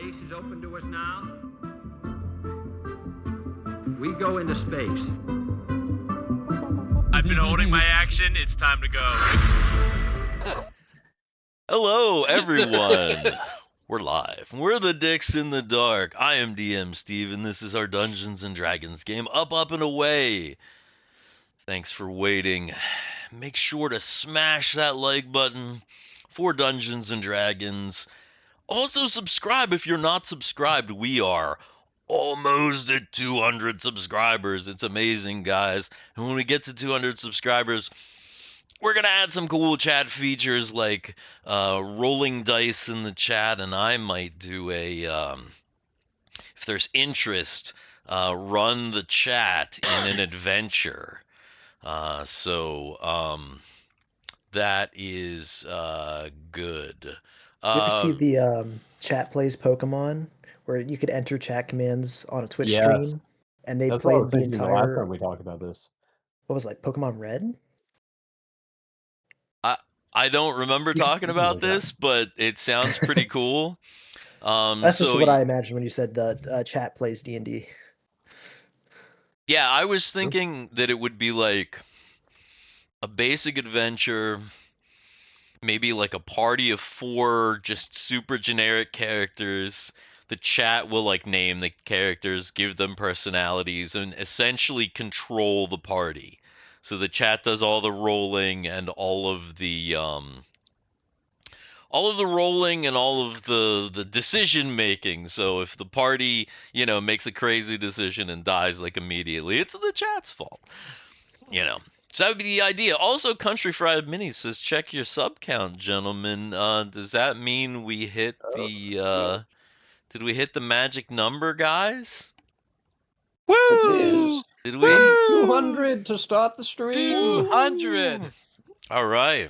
Space is open to us now. We go into space. I've been holding my action. It's time to go. Hello, everyone. We're live. We're the Dicks in the Dark. I am DM Steve, and this is our Dungeons and Dragons game, Up and Away. Thanks for waiting. Make sure to smash that like button for Dungeons and Dragons. Also, subscribe if you're not subscribed. We are almost at 200 subscribers. It's amazing, guys. And when we get to 200 subscribers, we're going to add some cool chat features like rolling dice in the chat, and I might do a, if there's interest, run the chat in an adventure. That is good. You ever see the chat plays Pokemon, where you could enter chat commands on a Twitch stream, and they played the entire. Last time we talked about this. What was it, like Pokemon Red? I don't remember talking about this, but it sounds pretty cool. That's just what I imagined when you said the chat plays D&D. Yeah, I was thinking that it would be like a basic adventure, maybe like a party of 4 just super generic characters. The chat will like name the characters, give them personalities, and essentially control the party. So the chat does all the rolling and all of the rolling and all of the decision making. So if the party, makes a crazy decision and dies like immediately, it's the chat's fault. So that would be the idea. Also, Country Fried Minis says, check your sub count, gentlemen. Does that mean we hit the did we hit the magic number, guys? Woo! Did we? 200 to start the stream. 200. All right.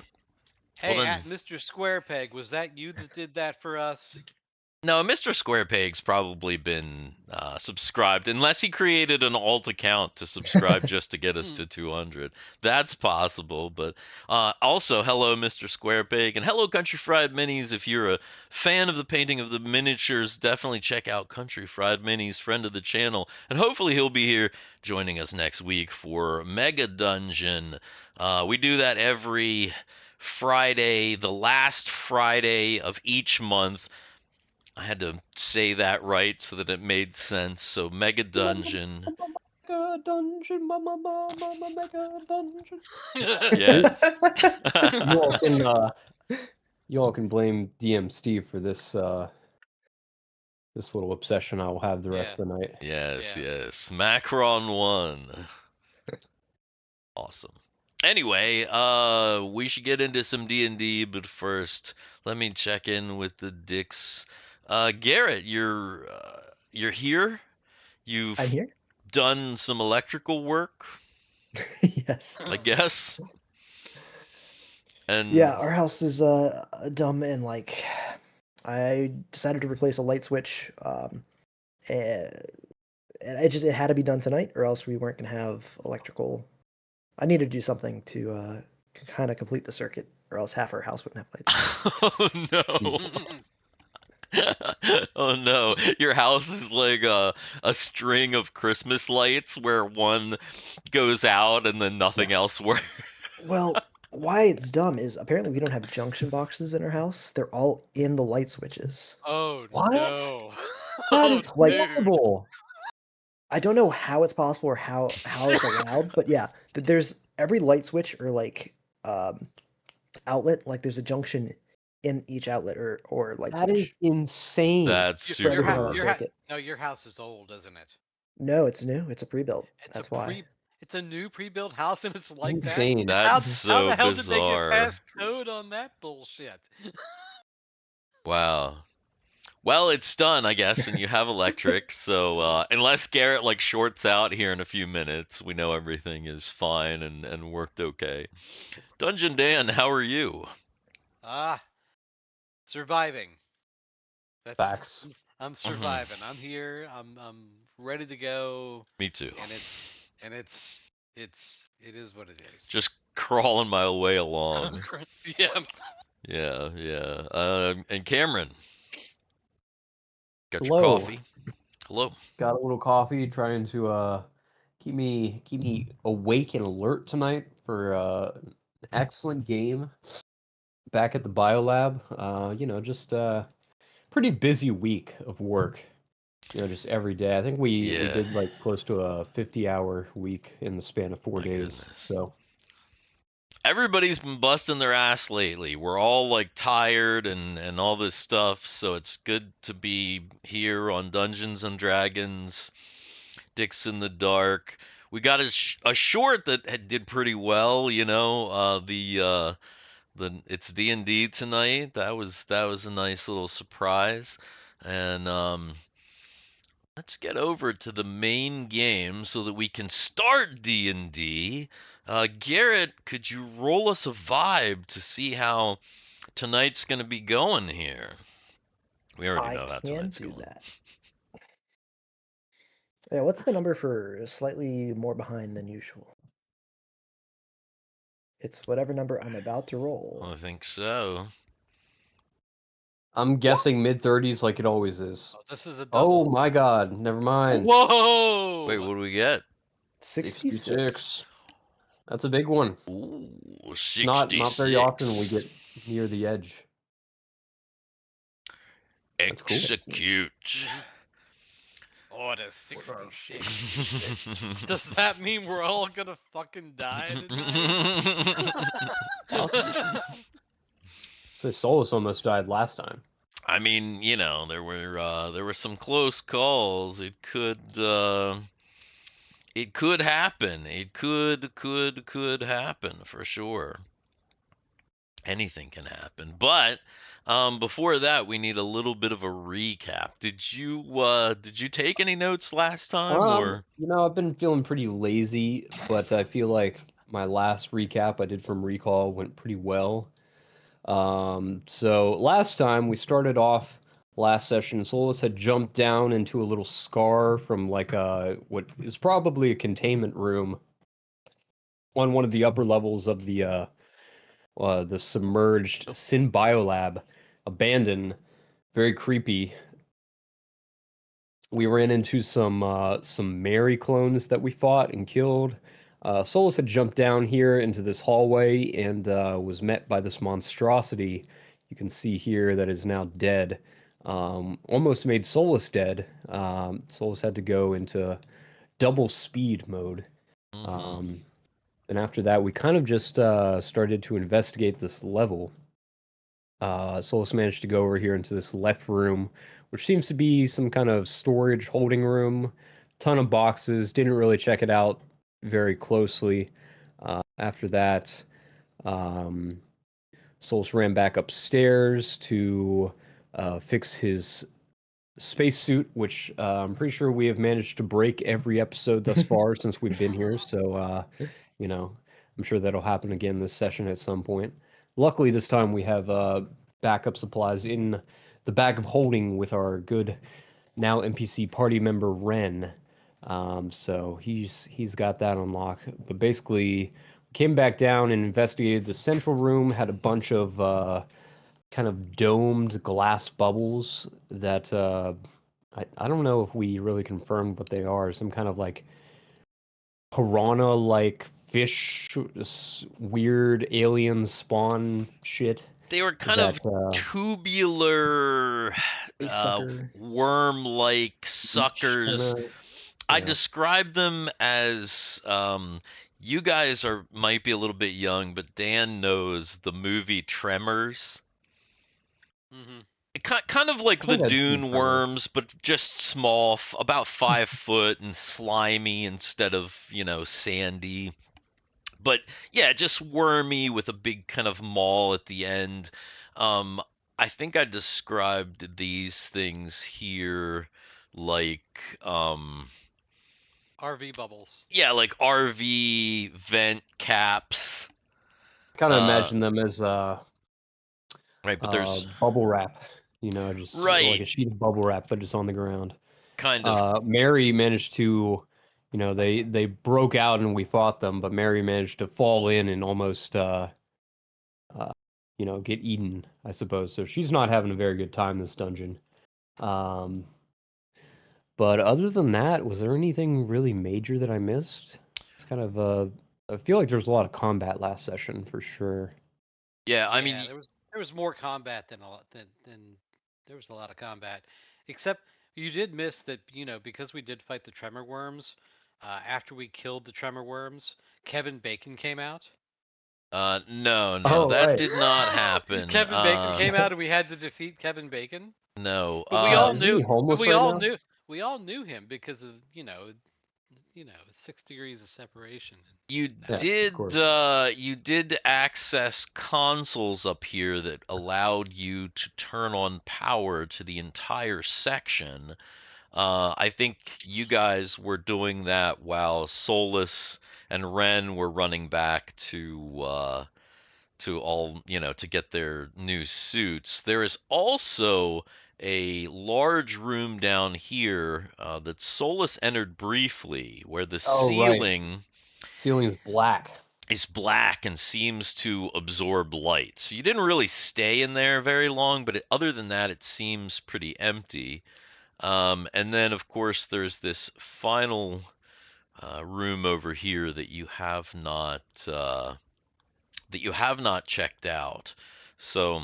Hey, Well, then- at Mr. Squarepeg, was that you that did that for us? No, Mr. Squarepeg's probably been subscribed, unless he created an alt account to subscribe just to get us to 200. That's possible, but also, hello, Mr. Squarepeg, and hello, Country Fried Minis. If you're a fan of the painting of the miniatures, definitely check out Country Fried Minis, friend of the channel, and hopefully he'll be here joining us next week for Mega Dungeon. We do that every Friday, the last Friday of each month. I had to say that right so that it made sense. So Mega Dungeon. Mega dungeon, mega dungeon. Yes. You all can blame DM Steve for this this little obsession I will have the rest of the night. Yes, Yeah. yes. Macron 1. Awesome. Anyway, we should get into some D&D, but first, let me check in with the dicks. Garrett, you're here. You've I'm here? done some electrical work, Yes. I guess. And Yeah, our house is dumb, and like I decided to replace a light switch, and it had to be done tonight, or else we weren't gonna have electrical. I needed to do something to kind of complete the circuit, or else half our house wouldn't have lights. Oh no. Oh no, your house is like a string of Christmas lights where one goes out and then nothing else works. Well, why it's dumb is apparently we don't have junction boxes in our house. They're all in the light switches. Oh, What? no. That Oh, is like- dude. horrible. I don't know how it's possible or how it's allowed, but yeah, there's every light switch or like outlet, like there's a junction in each outlet or light That switch. is insane. That's Your- For super everything house- on hard. the your ha- circuit. No, your house is old, isn't it? No, it's new. It's a pre-built. It's That's a why. It's a new pre-built house and it's like Insane. that. How That's so the hell bizarre. did they get past code on that bullshit? Wow. Well, it's done, I guess, and you have electric, so unless Garrett like shorts out here in a few minutes, we know everything is fine and worked okay. Dungeon Dan, how are you? Surviving. That's Facts. I'm surviving. I'm here. I'm ready to go, Me too. and it is what it is. Just crawling my way along. Yeah. Yeah. And Cameron. Got your Hello. coffee? Hello. Got a little coffee, trying to keep me awake and alert tonight for an excellent game back at the BioLab. Just pretty busy week of work. Just every day. I think we Yeah. did like close to a 50-hour week in the span of 4 My days. goodness. So Everybody's been busting their ass lately. We're all like tired and all this stuff, so it's good to be here on Dungeons and Dragons, Dicks in the Dark. We got a short that did pretty well, it's D&D tonight. That was a nice little surprise. And let's get over to the main game so that we can start D&D. Garrett, could you roll us a vibe to see how tonight's going to be going here? We already I know how can tonight's do going. that. Yeah, what's the number for slightly more behind than usual? It's whatever number I'm about to roll. I think so. I'm guessing mid-30s like it always is. Oh, this is a Oh double. my god, never mind. Whoa! Wait, what do we get? 66. That's a big one. Ooh, It's 66. not very often we get near the edge. That's cool. Execute. Order 66. Does that mean we're all gonna fucking die tonight? So Solus almost died last time. I mean, there were some close calls. It could happen. It could happen for sure. Anything can happen. But before that, we need a little bit of a recap. Did you take any notes last time, or? I've been feeling pretty lazy, but I feel like my last recap I did from Recall went pretty well. So last time we started off last session, Solus had jumped down into a little scar from like what is probably a containment room on one of the upper levels of the submerged Sin BioLab, abandoned, very creepy. We ran into some Mary clones that we fought and killed. Solus had jumped down here into this hallway and was met by this monstrosity. You can see here that is now dead. Almost made Solus dead. Solus had to go into double speed mode. Mm-hmm. And after that, we kind of just started to investigate this level. Solus managed to go over here into this left room, which seems to be some kind of storage holding room. Ton of boxes. Didn't really check it out very closely. After that, Solus ran back upstairs to fix his spacesuit, which I'm pretty sure we have managed to break every episode thus far since we've been here. So, I'm sure that'll happen again this session at some point. Luckily, this time we have backup supplies in the bag of holding with our good now NPC party member Ren. So he's got that on lock. But basically, came back down and investigated the central room. Had a bunch of kind of domed glass bubbles that I don't know if we really confirmed what they are. Some kind of like piranha-like fish, weird alien spawn shit. They were kind of tubular, sucker. worm-like suckers. Kinda, I yeah. described them as you guys might be a little bit young, but Dan knows the movie Tremors. Mm-hmm. Kind of like I the think I've seen dune Tremors. worms, but just small, about 5 foot and slimy instead of, sandy. But yeah, just wormy with a big kind of maw at the end. I think I described these things here like RV bubbles. yeah, like RV vent caps. Kind of imagine them as Right, but there's bubble wrap, just like right, a sheet of bubble wrap, but just on the ground. kind of. Mary managed to, they broke out and we fought them, but Mary managed to fall in and almost, get eaten, I suppose. So she's not having a very good time this dungeon. But other than that, was there anything really major that I missed? It's kind of I feel like there was a lot of combat last session for sure. Yeah, I Yeah, mean, there was more combat than a lot than there was a lot of combat, except you did miss that because we did fight the tremor worms. After we killed the tremor worms, Kevin Bacon came out. no, Oh, that right. did not happen. Kevin Bacon came out, and we had to defeat Kevin Bacon. No, But we all Is knew, he but homeless we right all now? knew, we all knew him because of 6 degrees of separation. you Yeah, of did course. you did access consoles up here that allowed you to turn on power to the entire section. I think you guys were doing that while Solus and Ren were running back to all, to get their new suits. There is also a large room down here that Solus entered briefly, where the Oh, right. ceiling Ceiling is black. is black and seems to absorb light. So you didn't really stay in there very long, but other than that, it seems pretty empty. And then, of course, there's this final room over here that you have not checked out. So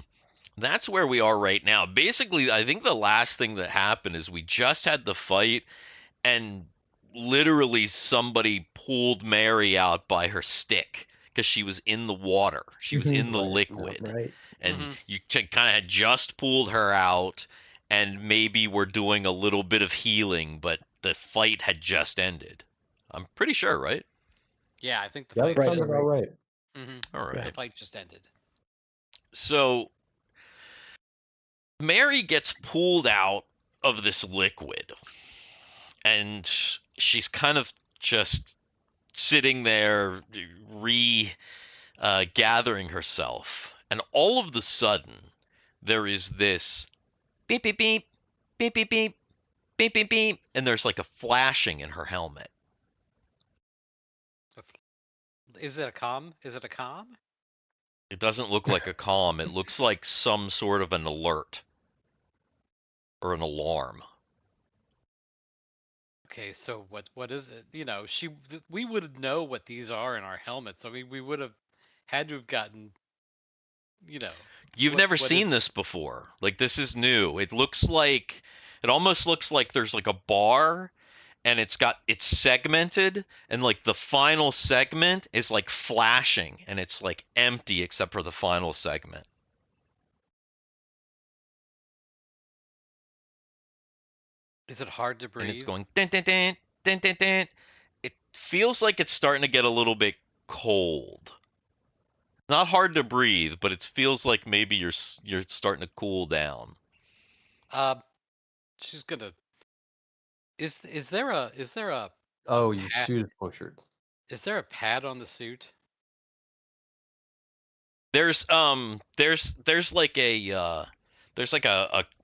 that's where we are right now. Basically, I think the last thing that happened is we just had the fight, and literally somebody pulled Mary out by her stick because she was in the water. She was in the Right, liquid. Right. And you kind of had just pulled her out, and maybe we're doing a little bit of healing, but the fight had just ended. I'm pretty sure, right? Yeah, I think the That fight. Right, sounds right, about right. All right. The fight just ended. So Mary gets pulled out of this liquid, and she's kind of just sitting there gathering herself, and all of the sudden there is this beep beep beep beep beep beep beep beep beep, and there's like a flashing in her helmet. Is it a comm? Is it a comm? It doesn't look like a comm. It looks like some sort of an alert or an alarm. Okay, so what is it? We would know what these are in our helmets. I mean, we would have had to have gotten, you know. You've what never is seen it? this before. Like, this is new. It almost looks like there's like a bar, and it's segmented, and like the final segment is like flashing, and it's like empty except for the final segment. Is it hard to And breathe? it's going dun dun dun dun dun dun. It feels like it's starting to get a little bit cold. Not hard to breathe, but it feels like maybe you're starting to cool down. She's gonna. Is there a Oh, your pad? suit is punctured. Is there a pad on the suit? There's like a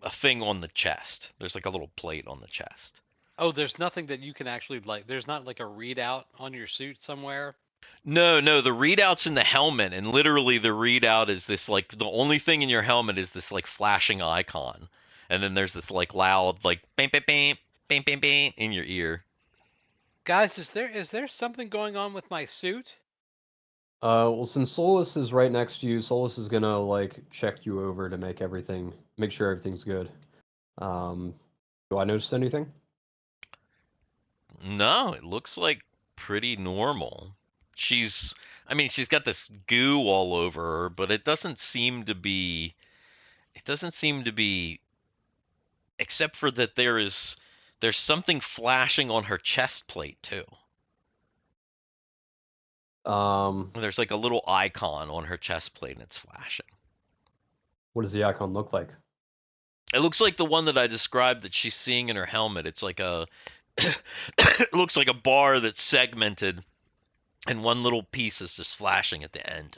thing on the chest. There's like a little plate on the chest. Oh, there's nothing that you can actually there's not like a readout on your suit somewhere. No, the readout's in the helmet, and literally the readout is this, like, the only thing in your helmet is this like flashing icon, and then there's this like loud like bam bam bam bam bam bam in your ear. Guys, is there something going on with my suit? Well, since Solus is right next to you, Solus is gonna like check you over to make sure everything's good. Do I notice anything? No, it looks like pretty normal. She's got this goo all over her, but it doesn't seem to be except for that there's something flashing on her chest plate too. There's like a little icon on her chest plate, and it's flashing. What does the icon look like? It looks like the one that I described that she's seeing in her helmet. It's like it looks like a bar that's segmented, and one little piece is just flashing at the end.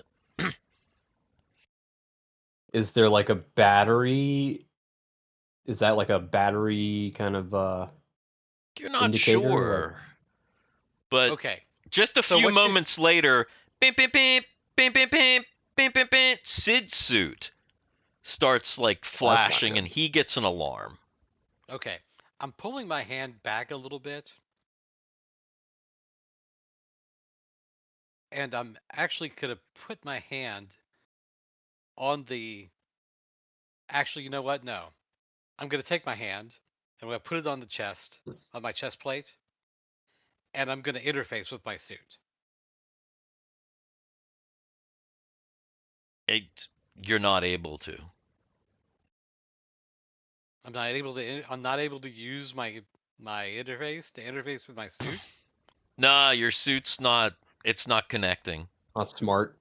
Is there like a battery? Is that like a battery kind of You're not indicator, sure, but Okay. just a So few what you- moments later, bim bim bim bim bim bim bim bim bim, Sid's suit starts like flashing, good. and he gets an alarm. Okay. I'm pulling my hand back a little bit. And I'm actually gonna put my hand on the. Actually, you know what? No. I'm gonna take my hand and I'm gonna put it on the chest, on my chest plate, and I'm gonna interface with my suit. You're not able to. I'm not able to. I'm not able to use my interface to interface with my suit. Nah, your suit's not. It's not connecting. Not smart.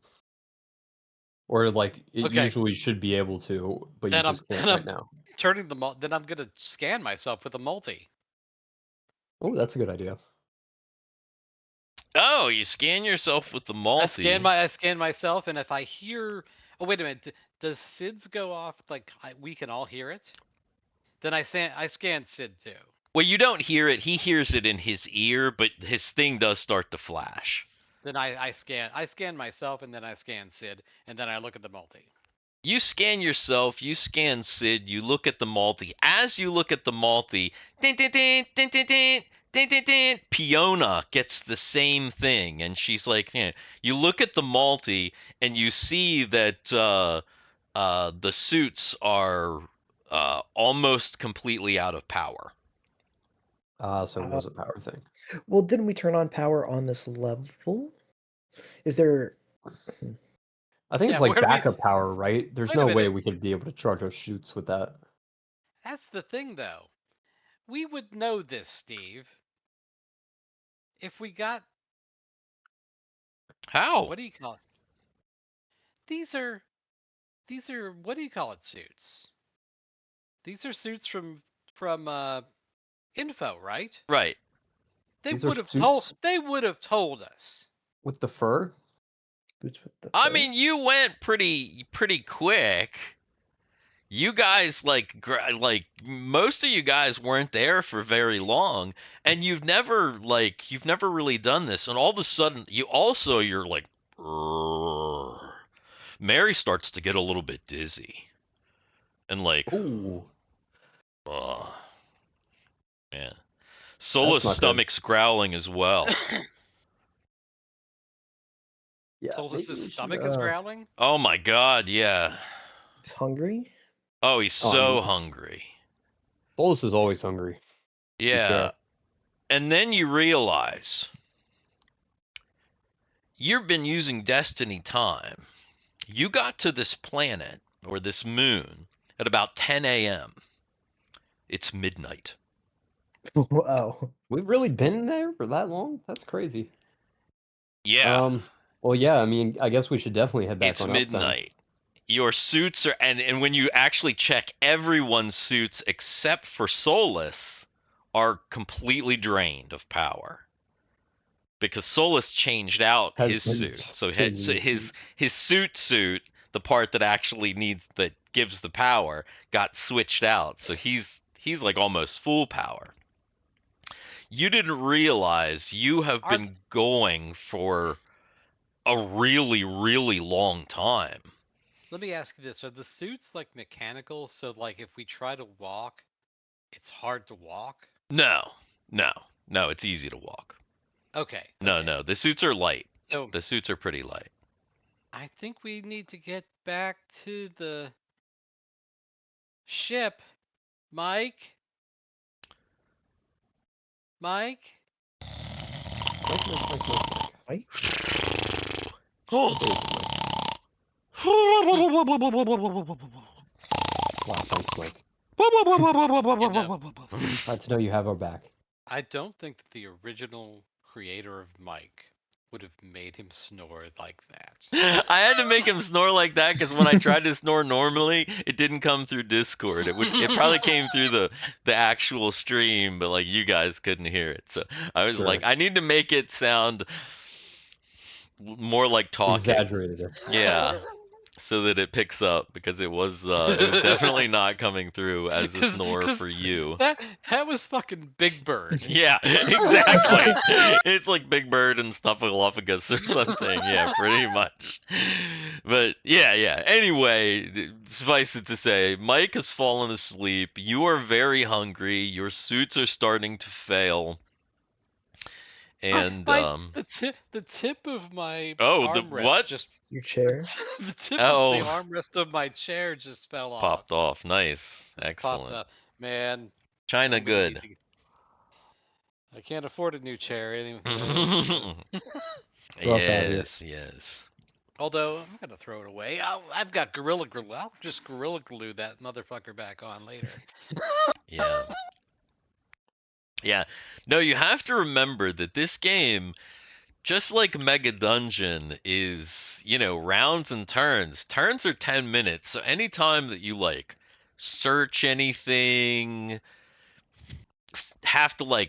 Or like it Okay. usually should be able to, but you Then just can't right now. Turning the then I'm gonna scan myself with a multi. Oh, that's a good idea. Oh, you scan yourself with the multi. I scan myself, and if I hear, oh wait a minute, does SIDS go off like we can all hear it? Then I scan Sid too. Well, you don't hear it. He hears it in his ear, but his thing does start to flash. Then I scan myself, and then I scan Sid, and then I look at the multi. You scan yourself, you scan Sid, you look at the multi. As you look at the multi, din, din, din, din, din, din, din, din, din, Fiona gets the same thing, and she's like, yeah. You look at the multi, and you see that the suits are almost completely out of power. So it was a power thing. Well, didn't we turn on power on this level? Is there? I think Yeah, it's like where do we- backup power, right? There's Wait a no way minute. we could be able to charge our shoots with that. That's the thing, though. We would know this, Steve. If we got How? what do you call it? These are what do you call it suits? These are suits from info, right? Right. They These are would have suits? they would have told us. With the fur? Boots with the I fur? mean, you went pretty quick. You guys like most of you guys weren't there for very long, and you've never really done this, and all of a sudden you're like, "Rrrr." Mary starts to get a little bit dizzy, and like, Ooh. ugh. Man, Solus' not good. stomach's growling as well. Yeah. Solus' maybe we should, stomach is growling. Oh my God, yeah. He's hungry. Oh, he's Oh, so man. hungry. Solus is always hungry. Yeah. fair. And then you realize you've been using Destiny time. You got to this planet or this moon at about 10 a.m. It's midnight. Oh, We've really been there for that long? That's crazy. Yeah, Well, yeah, I mean, I guess we should definitely head back it's on up then. midnight. Your suits are, and when you actually check, everyone's suits except for Solus are completely drained of power. Because Solus changed out Has his been suit. So changing his suit, the part that gives the power, got switched out. So he's like almost full power. You didn't realize you have been going for a really, really long time. Let me ask you this: are the suits like mechanical? So like if we try to walk, it's hard to walk. No, it's easy to walk. Okay. No, the suits are light. So The suits are pretty light. I think we need to get back to the ship, Mike. Mike. Mike? Wow, thanks, Mike. You know, Glad to know you have our back. I don't think that the original creator of Mike would have made him snore like that. I had to make him snore like that because when I tried to snore normally, it didn't come through Discord. It probably came through the actual stream, but like you guys couldn't hear it. So I was Sure. like, I need to make it sound more like talking. Exaggerated it. Yeah. so that it picks up, because it was definitely not coming through as a 'Cause- snore 'cause for you. That was fucking Big Bird. Yeah, exactly. It's like Big Bird and Snuffleupagus or something. Yeah, pretty much. But yeah. Anyway, suffice it to say, Mike has fallen asleep. You are very hungry. Your suits are starting to fail. And The tip of my oh, the armrest what? just Your chair. the tip Oh. of the armrest of my chair just fell off. Popped off. Nice. Just Excellent. popped up. Man, China I'm gonna need good. I can't afford a new chair anyway. Yes. Although I'm gonna throw it away. I've got Gorilla Glue. I'll just Gorilla Glue that motherfucker back on later. Yeah. Yeah. No, you have to remember that this game, just like Mega Dungeon, is, rounds and turns. Turns are 10 minutes, so anytime that you, search anything, have to,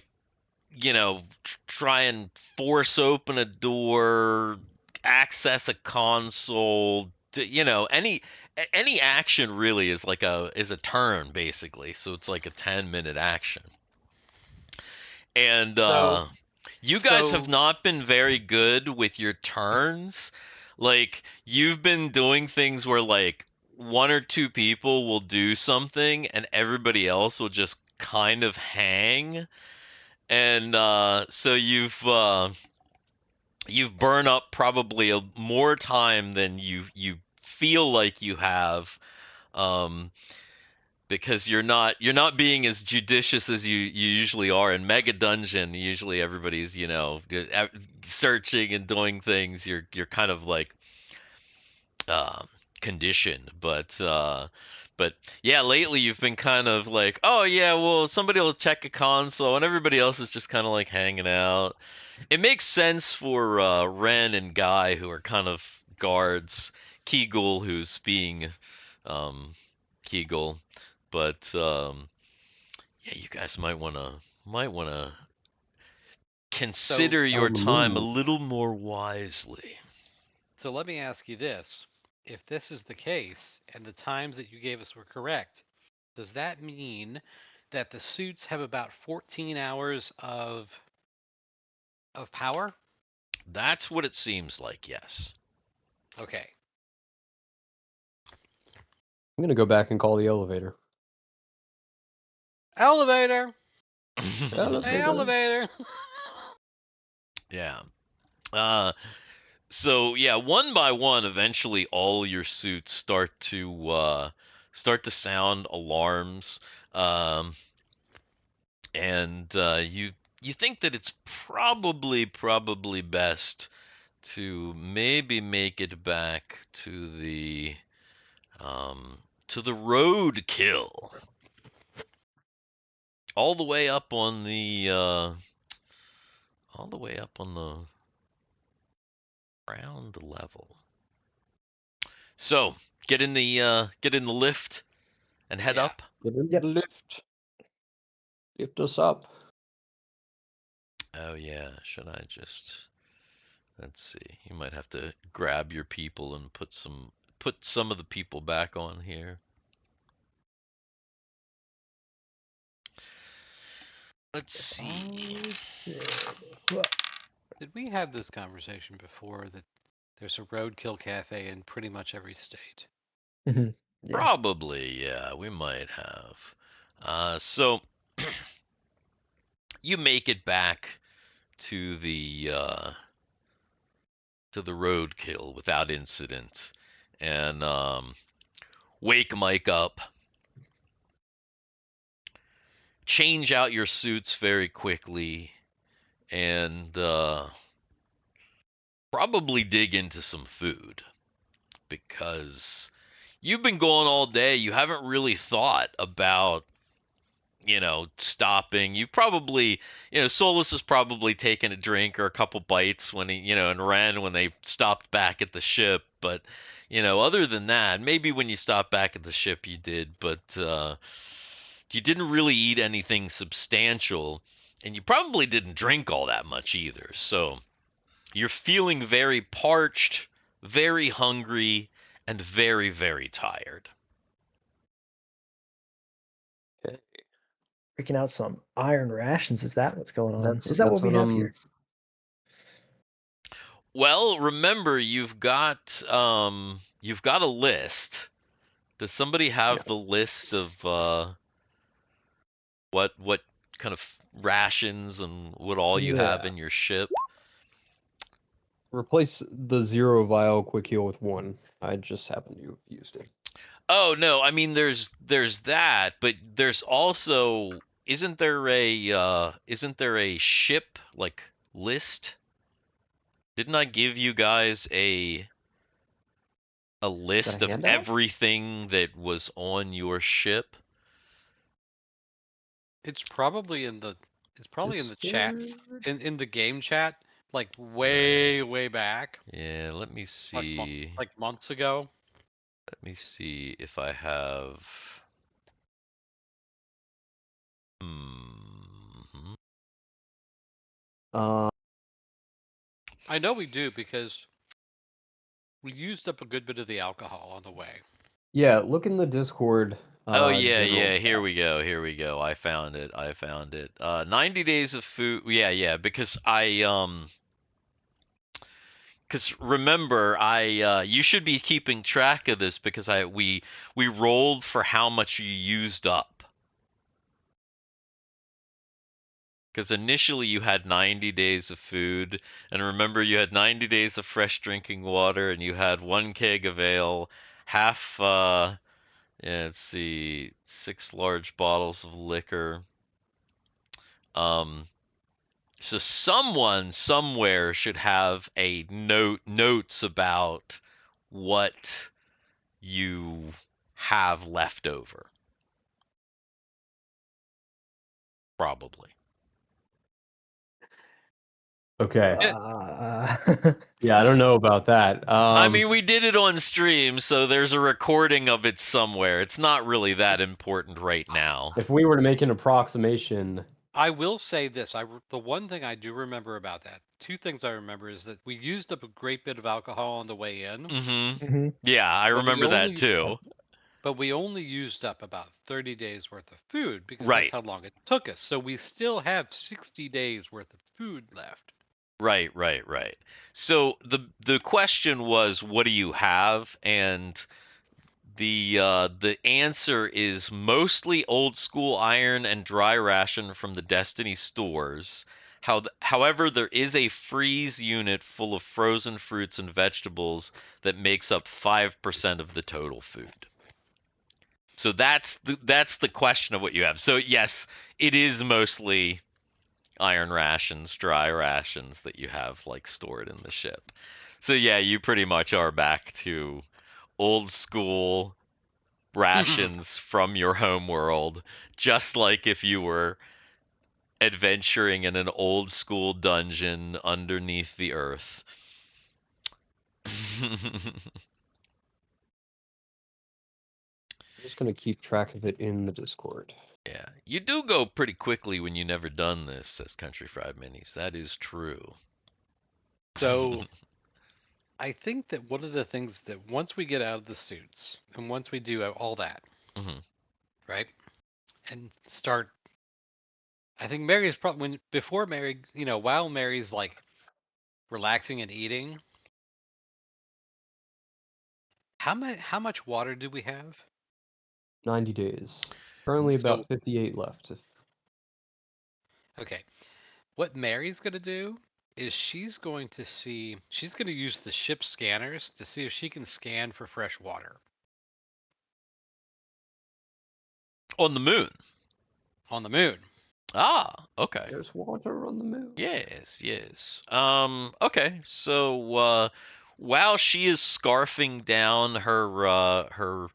try and force open a door, access a console, any action really is a turn, basically. So it's like a 10-minute action. And you guys have not been very good with your turns. You've been doing things where one or two people will do something and everybody else will just kind of hang. And so you've burned up probably more time than you feel like you have, because you're not being as judicious as you usually are. In Mega Dungeon, usually everybody's searching and doing things. You're kind of conditioned, but yeah, lately you've been kind of oh yeah, well, somebody will check a console and everybody else is just kind of hanging out. It makes sense for Ren and Guy, who are kind of guards, Kegal, who's being Kegal, but yeah, you guys might wanna consider your time a little more wisely. So let me ask you this. If this is the case, and the times that you gave us were correct, does that mean that the suits have about 14 hours of power? That's what it seems like, yes. Okay. I'm gonna go back and call the elevator. Elevator! Elevator. Hey, elevator! Yeah. So yeah, one by one, eventually all your suits start to sound alarms, and you think that it's probably best to maybe make it back to the roadkill, all the way up on the ground level. So get in the lift and head up. Get in the lift. Lift us up. Oh yeah, should I just, let's see. You might have to grab your people and put some of the people back on here. Let's see. Did we have this conversation before, that there's a roadkill cafe in pretty much every state? Yeah. Probably, yeah, we might have. So you make it back to the roadkill without incident, and wake Mike up, change out your suits very quickly, and probably dig into some food, because you've been going all day. You haven't really thought about, stopping. You probably, Solus has probably taken a drink or a couple bites when he, and Ren when they stopped back at the ship. But, other than that, maybe when you stopped back at the ship you did, but you didn't really eat anything substantial, and you probably didn't drink all that much either. So you're feeling very parched, very hungry, and very, very tired. Freaking out some iron rations. Is that what's going on? That's- Is that that's what we what have I'm- here? Well, remember you've got a list. Does somebody have the list of what kind of rations and what all you have Yeah. in your ship? Replace the 0 vial quick heal with 1. I just happen to have used it. Oh no, I mean there's that, but there's also isn't there a ship like list? Didn't I give you guys a list of handout? everything that was on your ship? It's probably in the chat Discord? in the game chat, like way back, Yeah, let me see. like months ago. Let me see if I have. Hmm. I know we do because we used up a good bit of the alcohol on the way. Yeah, look in the Discord. Oh yeah, general yeah. Here chat. we go. Here we go. I found it. 90 days of food. Yeah. Because because remember, you should be keeping track of this because we rolled for how much you used up. Because initially you had 90 days of food, and remember you had 90 days of fresh drinking water, and you had 1 keg of ale, half, let's see, 6 large bottles of liquor. So someone somewhere should have a notes about what you have left over. Probably. Okay. Uh, Yeah, I don't know about that. I mean, we did it on stream, so there's a recording of it somewhere. It's not really that important right now. If we were to make an approximation, I will say this: the one thing I do remember about that, 2 things I remember is that we used up a great bit of alcohol on the way in. Mm-hmm. Yeah, I remember that too. But we only used up about 30 days worth of food because Right. that's how long it took us. So we still have 60 days worth of food left. Right. So the question was, what do you have? And the answer is mostly old school iron and dry ration from the Destiny stores. However, there is a freeze unit full of frozen fruits and vegetables that makes up 5% of the total food. So that's the question of what you have. So yes, it is mostly iron rations, dry rations that you have like stored in the ship. So yeah, you pretty much are back to old school rations from your home world, just like if you were adventuring in an old school dungeon underneath the earth. I'm just going to keep track of it in the Discord. Yeah, you do go pretty quickly when you never done this, says Country Fried Minis. That is true. So I think that one of the things that once we get out of the suits and once we do all that, right, and start, I think Mary's probably before Mary, while Mary's like relaxing and eating. How much water do we have? 90 days. Currently about 58 left. Okay. What Mary's going to do is she's going to use the ship scanners to see if she can scan for fresh water. On the moon. On the moon. Ah, okay. There's water on the moon. Yes. Okay. So while she is scarfing down her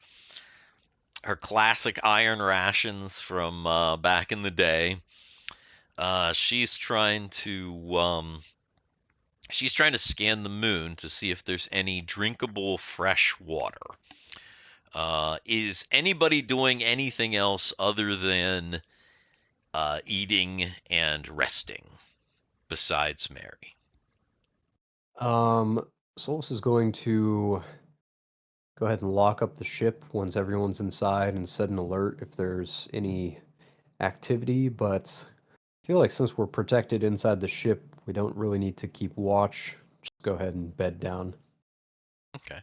classic iron rations from back in the day, she's trying to scan the moon to see if there's any drinkable fresh water. Is anybody doing anything else other than eating and resting besides Mary? Solus is going to go ahead and lock up the ship once everyone's inside and set an alert if there's any activity. But I feel like since we're protected inside the ship, we don't really need to keep watch. Just go ahead and bed down. Okay.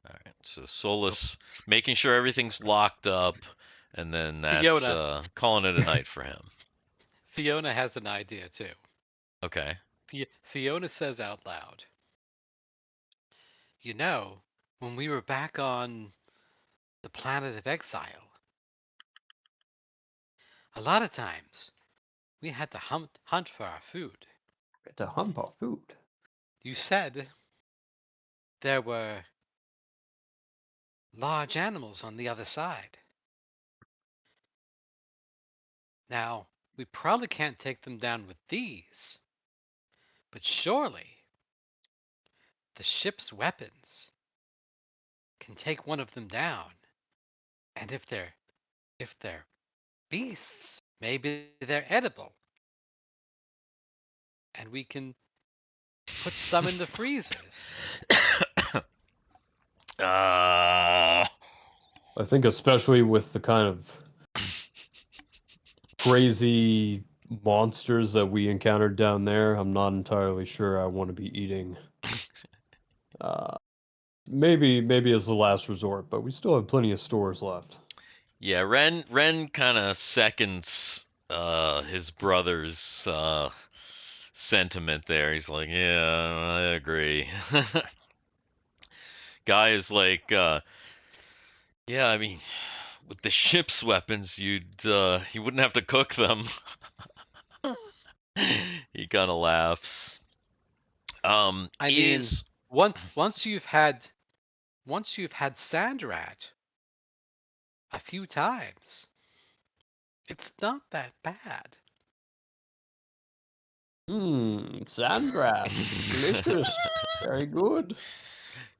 All right. So Solus making sure everything's locked up, and then that's Fiona. calling it a night for him. Fiona has an idea too. Okay. Fiona says out loud, "You know, when we were back on the planet of exile, a lot of times we had to hunt for our food. To hump our food. You said there were large animals on the other side. Now, we probably can't take them down with these, but surely the ship's weapons can take one of them down. And if they're beasts, maybe they're edible. And we can put some in the freezers." Uh, I think especially with the kind of crazy monsters that we encountered down there, I'm not entirely sure I want to be eating. Maybe as the last resort, but we still have plenty of stores left. yeah, Ren kind of seconds his brother's sentiment there. He's like, yeah, I agree. Guy is like, yeah, I mean, with the ship's weapons, you wouldn't have to cook them. He kind of laughs. I mean, Is once you've had Sandrat a few times, it's not that bad. Sandrat. Delicious. Very good.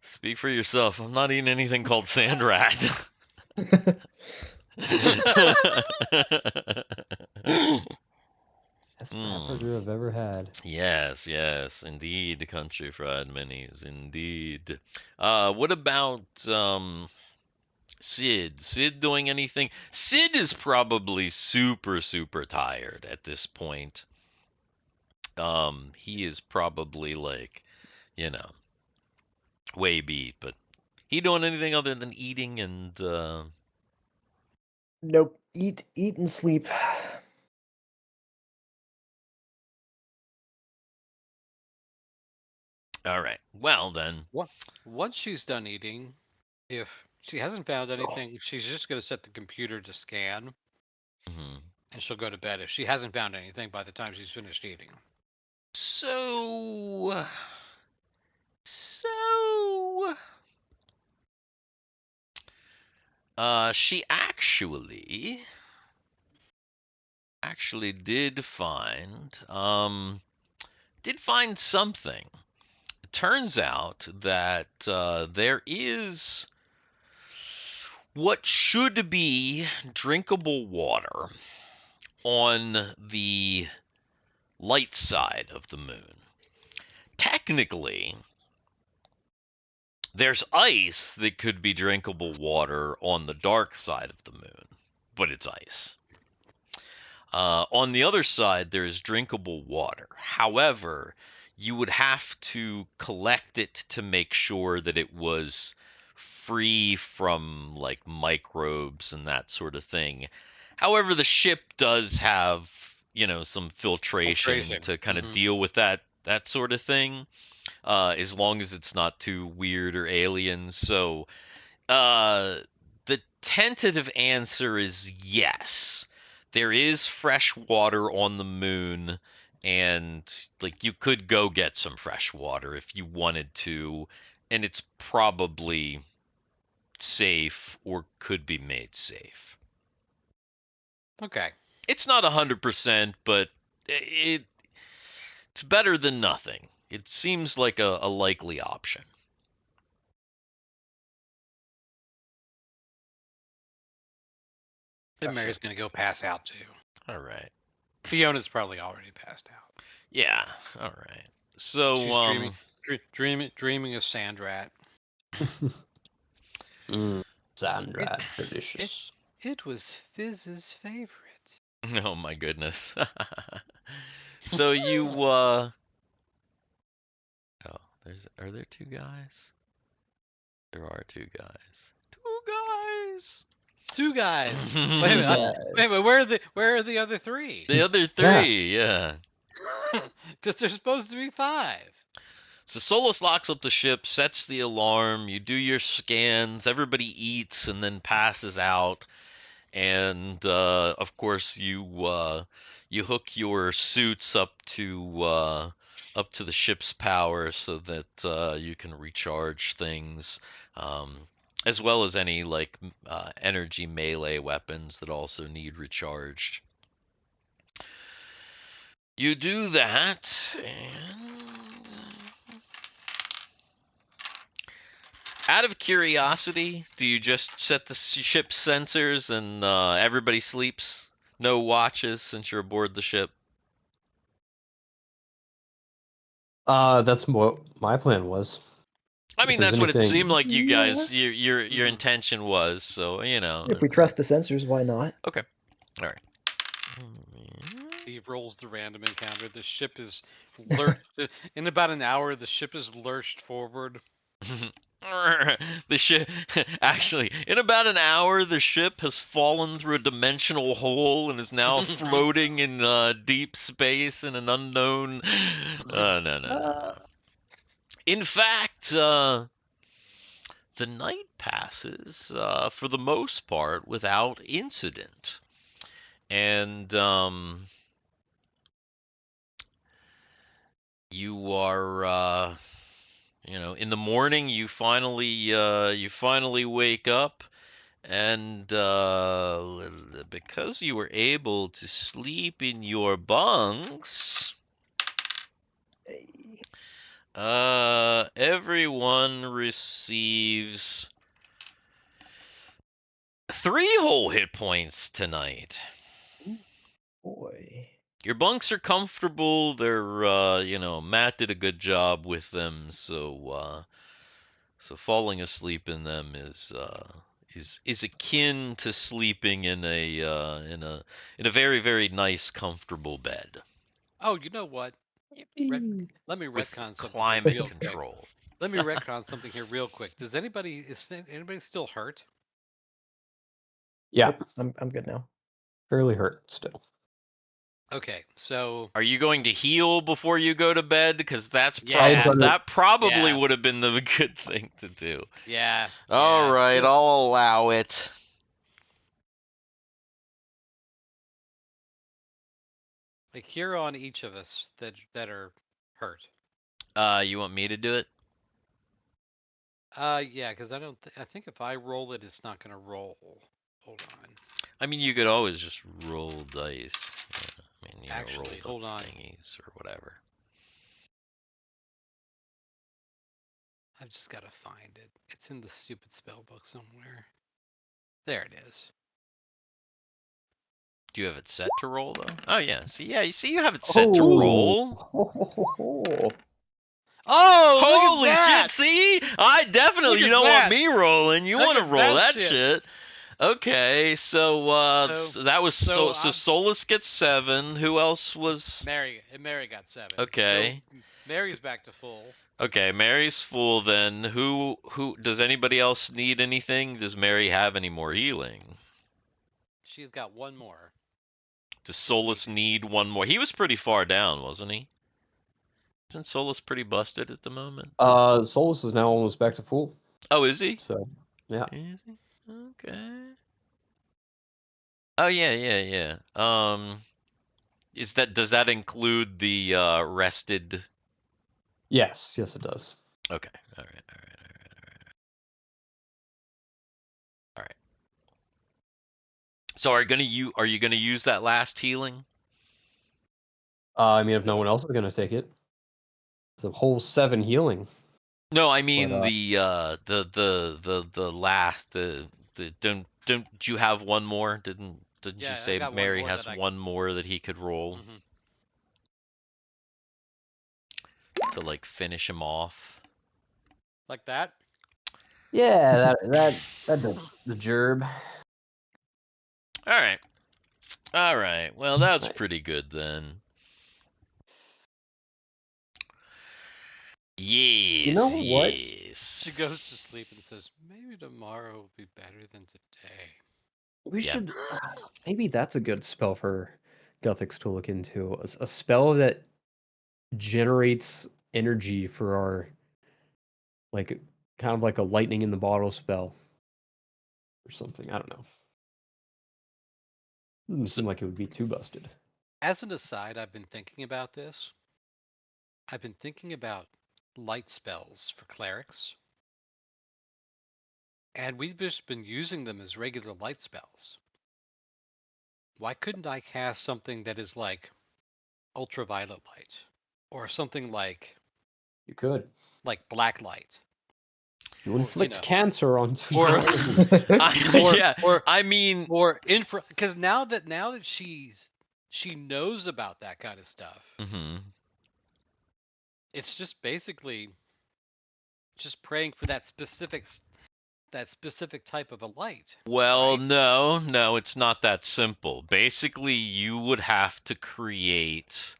Speak for yourself. I'm not eating anything called sand rat. Best burger I've ever had. Yes, yes, indeed. Country fried minis, indeed. What about Sid? Sid doing anything? Sid is probably super, super tired at this point. He is probably like, you know, way beat, but he doing anything other than eating and Nope. Eat and sleep. all right. Well then. Once she's done eating, if she hasn't found anything, she's just going to set the computer to scan, Mhm. and she'll go to bed if she hasn't found anything by the time she's finished eating. So she actually did find something. It turns out that there is what should be drinkable water on the light side of the moon. Technically, there's ice that could be drinkable water on the dark side of the moon, but it's ice. On the other side, there is drinkable water. However, you would have to collect it to make sure that it was free from like microbes and that sort of thing. However, the ship does have, some filtration to kind of deal with that sort of thing, as long as it's not too weird or alien. So, the tentative answer is yes. There is fresh water on the moon, and like you could go get some fresh water if you wanted to, and it's probably safe or could be made safe. Okay. It's not 100%, but it's better than nothing. It seems like a likely option. Then Mary's going to go pass out too. All right. Fiona's probably already passed out. Yeah. All right. So She's dreaming of Sandrat. Sandra, delicious. It was Fizz's favorite. Oh my goodness. So you oh, are there two guys? There are two guys. Two guys. Two guys. Wait a minute. Wait a minute. Where are the other three? The other three, yeah. Because there's supposed to be 5. So Solus locks up the ship, sets the alarm, you do your scans, everybody eats and then passes out. And of course you hook your suits up to the ship's power so that you can recharge things, as well as any like energy melee weapons that also need recharged. You do that, and out of curiosity, do you just set the ship's sensors and everybody sleeps? No watches since you're aboard the ship? That's what my plan was. I If mean, there's that's what it anything- seemed like you guys, your intention was, so, you know. If we trust the sensors, why not? Okay. All right. Steve rolls the random encounter. The ship is lurched. In about an hour, the ship is lurched forward. The ship, actually, in about an hour, the ship has fallen through a dimensional hole and is now floating in deep space in an unknown. No. In fact, the night passes for the most part without incident, and you are. In the morning you finally wake up, and because you were able to sleep in your bunks, everyone receives 3 whole hit points tonight. Boy. Your bunks are comfortable. They're, Matt did a good job with them, so falling asleep in them is akin to sleeping in a very, very nice, comfortable bed Oh, you know what? Let me with retcon something climate here real quick. control. Let me retcon something here real quick. Is anybody still hurt? Yeah, I'm good now. fairly hurt still. Okay, so Are you going to heal before you go to bed? Because that's Yeah. that probably Yeah. would have been the good thing to do. yeah. All yeah. right, I'll allow it. Like here on each of us that are hurt. You want me to do it? Yeah, because I think if I roll it, it's not gonna roll. Hold on. I mean, you could always just roll dice. Actually, roll hold on. thingies or whatever. I've just gotta find it. It's in the stupid spell book somewhere. There it is. Do you have it set to roll though? Oh yeah. You have it set to roll. Oh, Holy look at that! shit! See, I definitely. Look You at don't that. want me rolling. You Look want to at roll that that shit. shit. Okay, so that was so so I'm- Solus gets 7. Who else was? Mary got 7. Okay. So Mary's back to full. Okay, Mary's full then. Who does anybody else need anything? Does Mary have any more healing? She's got 1 more. Does Solus need 1 more? He was pretty far down, wasn't he? Isn't Solus pretty busted at the moment? Solus is now almost back to full. Oh, is he? So yeah. Is he? Okay. Oh yeah. Does that include the rested? Yes, it does. Okay. All right. So are you gonna use that last healing? I mean, if no one else is gonna take it, it's a whole 7 healing. No, I mean But, the last don't you have 1 more? Didn't Yeah, you I say got 1 Mary more has that I- 1 more that he could roll Mhm. to like finish him off? Like that? Yeah, that does the gerb. All right. Well, that's Nice. pretty good then. Yes. You know what? Yes. She goes to sleep and says, "Maybe tomorrow will be better than today." We Yeah. should maybe that's a good spell for Gothics to look into. A spell that generates energy for our like kind of like a lightning in the bottle spell or something. I don't know. Doesn't seem like it would be too busted. As an aside, I've been thinking about this. I've been thinking about light spells for clerics, and we've just been using them as regular light spells. Why couldn't I cast something that is like ultraviolet light, or something like You could. black light? You Or, inflict cancer onto or- your enemies. Yeah. or I mean, or infra, because now that she knows about that kind of stuff, mhm. it's just basically just praying for that specific type of a light. Well, right? no, it's not that simple. Basically, you would have to create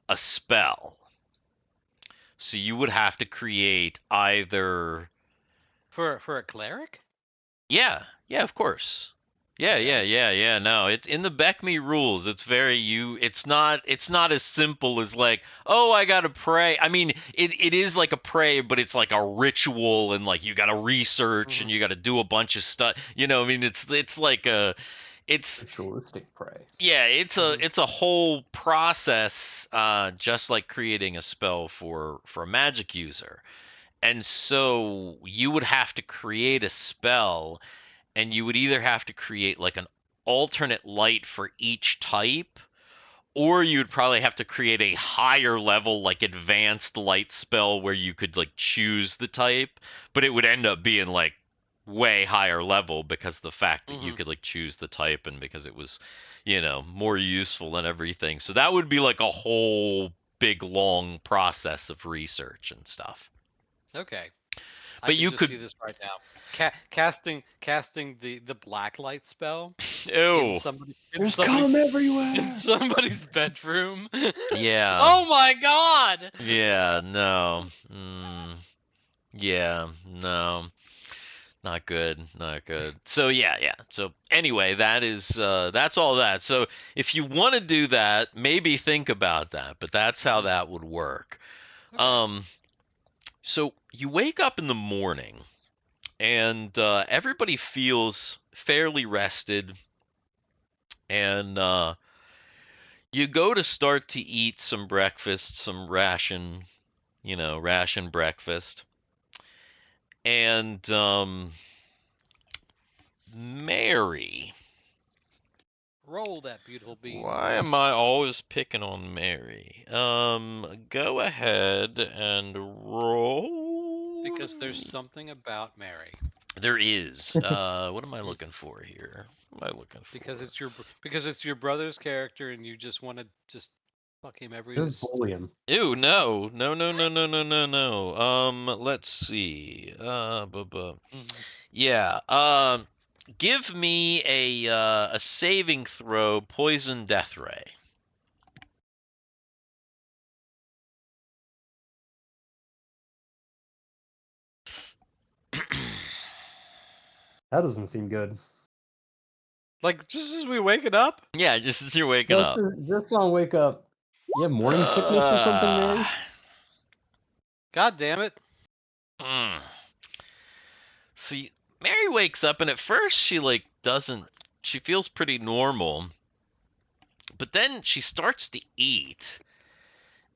a spell. So you would have to create either. For a cleric? Yeah, of course. Yeah, Okay. No, it's in the Beckme rules. It's very it's not as simple as like, oh, I gotta pray. I mean, it is like a pray, but it's like a ritual and like you gotta research and you gotta do a bunch of stuff. I mean, it's like it's Ritualistic prey. yeah, it's a whole process, just like creating a spell for a magic user. And so you would have to create a spell, and you would either have to create like an alternate light for each type, or you'd probably have to create a higher level, like advanced light spell where you could like choose the type, but it would end up being like way higher level because of the fact that you could like choose the type and because it was, more useful and everything. So that would be like a whole big long process of research and stuff. Okay. I But can you just could. see this right now. Casting the black light spell in Ew. There's cum everywhere. in somebody's bedroom. Yeah. Oh my god. Yeah, no. Yeah, no. Not good. Not good. So yeah. So anyway, that's all that. So if you want to do that, maybe think about that, but that's how that would work. Okay. So you wake up in the morning and everybody feels fairly rested, and you go to start to eat some breakfast, some ration breakfast. And Mary. Roll that beautiful bean. Why am I always picking on Mary? Go ahead and roll. Because there's something about Mary. There is. What am I looking for here? What am I looking for? Because it's your brother's character, and you just want to just fuck him every. Just bully him. Ew, no. Let's see. Yeah. Give me a saving throw, poison death ray. That doesn't seem good. Like just as we waking up. Yeah, just as you're waking up. Just on wake up. You have morning sickness or something, Mary? God damn it. See, Mary wakes up and at first she she feels pretty normal. But then she starts to eat.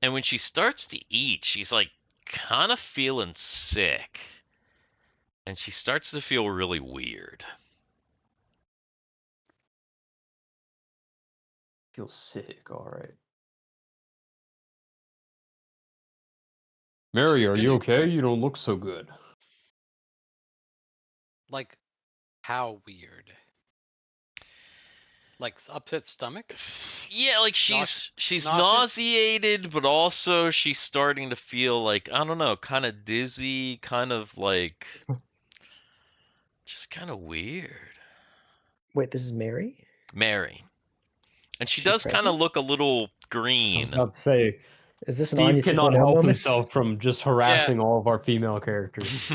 And when she starts to eat, she's like kind of feeling sick. And she starts to feel really weird. Feel sick, alright. Mary, are you okay? You don't look so good. Like, how weird? Like upset stomach? Yeah, like she's nauseated, but also she's starting to feel like, I don't know, kind of dizzy, kind of like Just kind of weird. Wait, this is Mary? Mary. And she She does kind of pregnant? look a little I was green. about to say, Is this an Steve Anya cannot 2.0 help moment? himself from just harassing all of our female characters.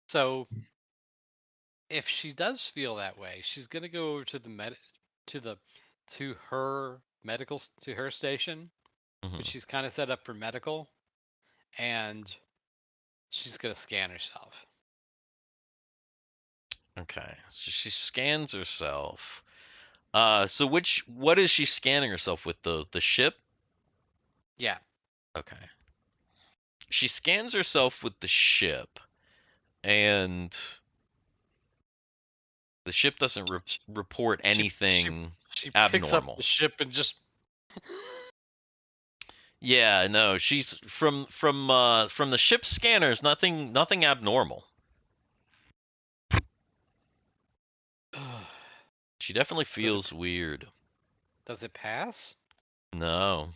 So, if she does feel that way, she's gonna go over to the to her to her station, Mhm. which she's kind of set up for medical, and she's gonna scan herself. Okay, so she scans herself. So what is she scanning herself with? The ship? Yeah. Okay. She scans herself with the ship, and the ship doesn't report anything She picks up abnormal. the ship and just. Yeah, no, she's from the ship scanners, nothing abnormal. She definitely feels weird. Does it pass? No.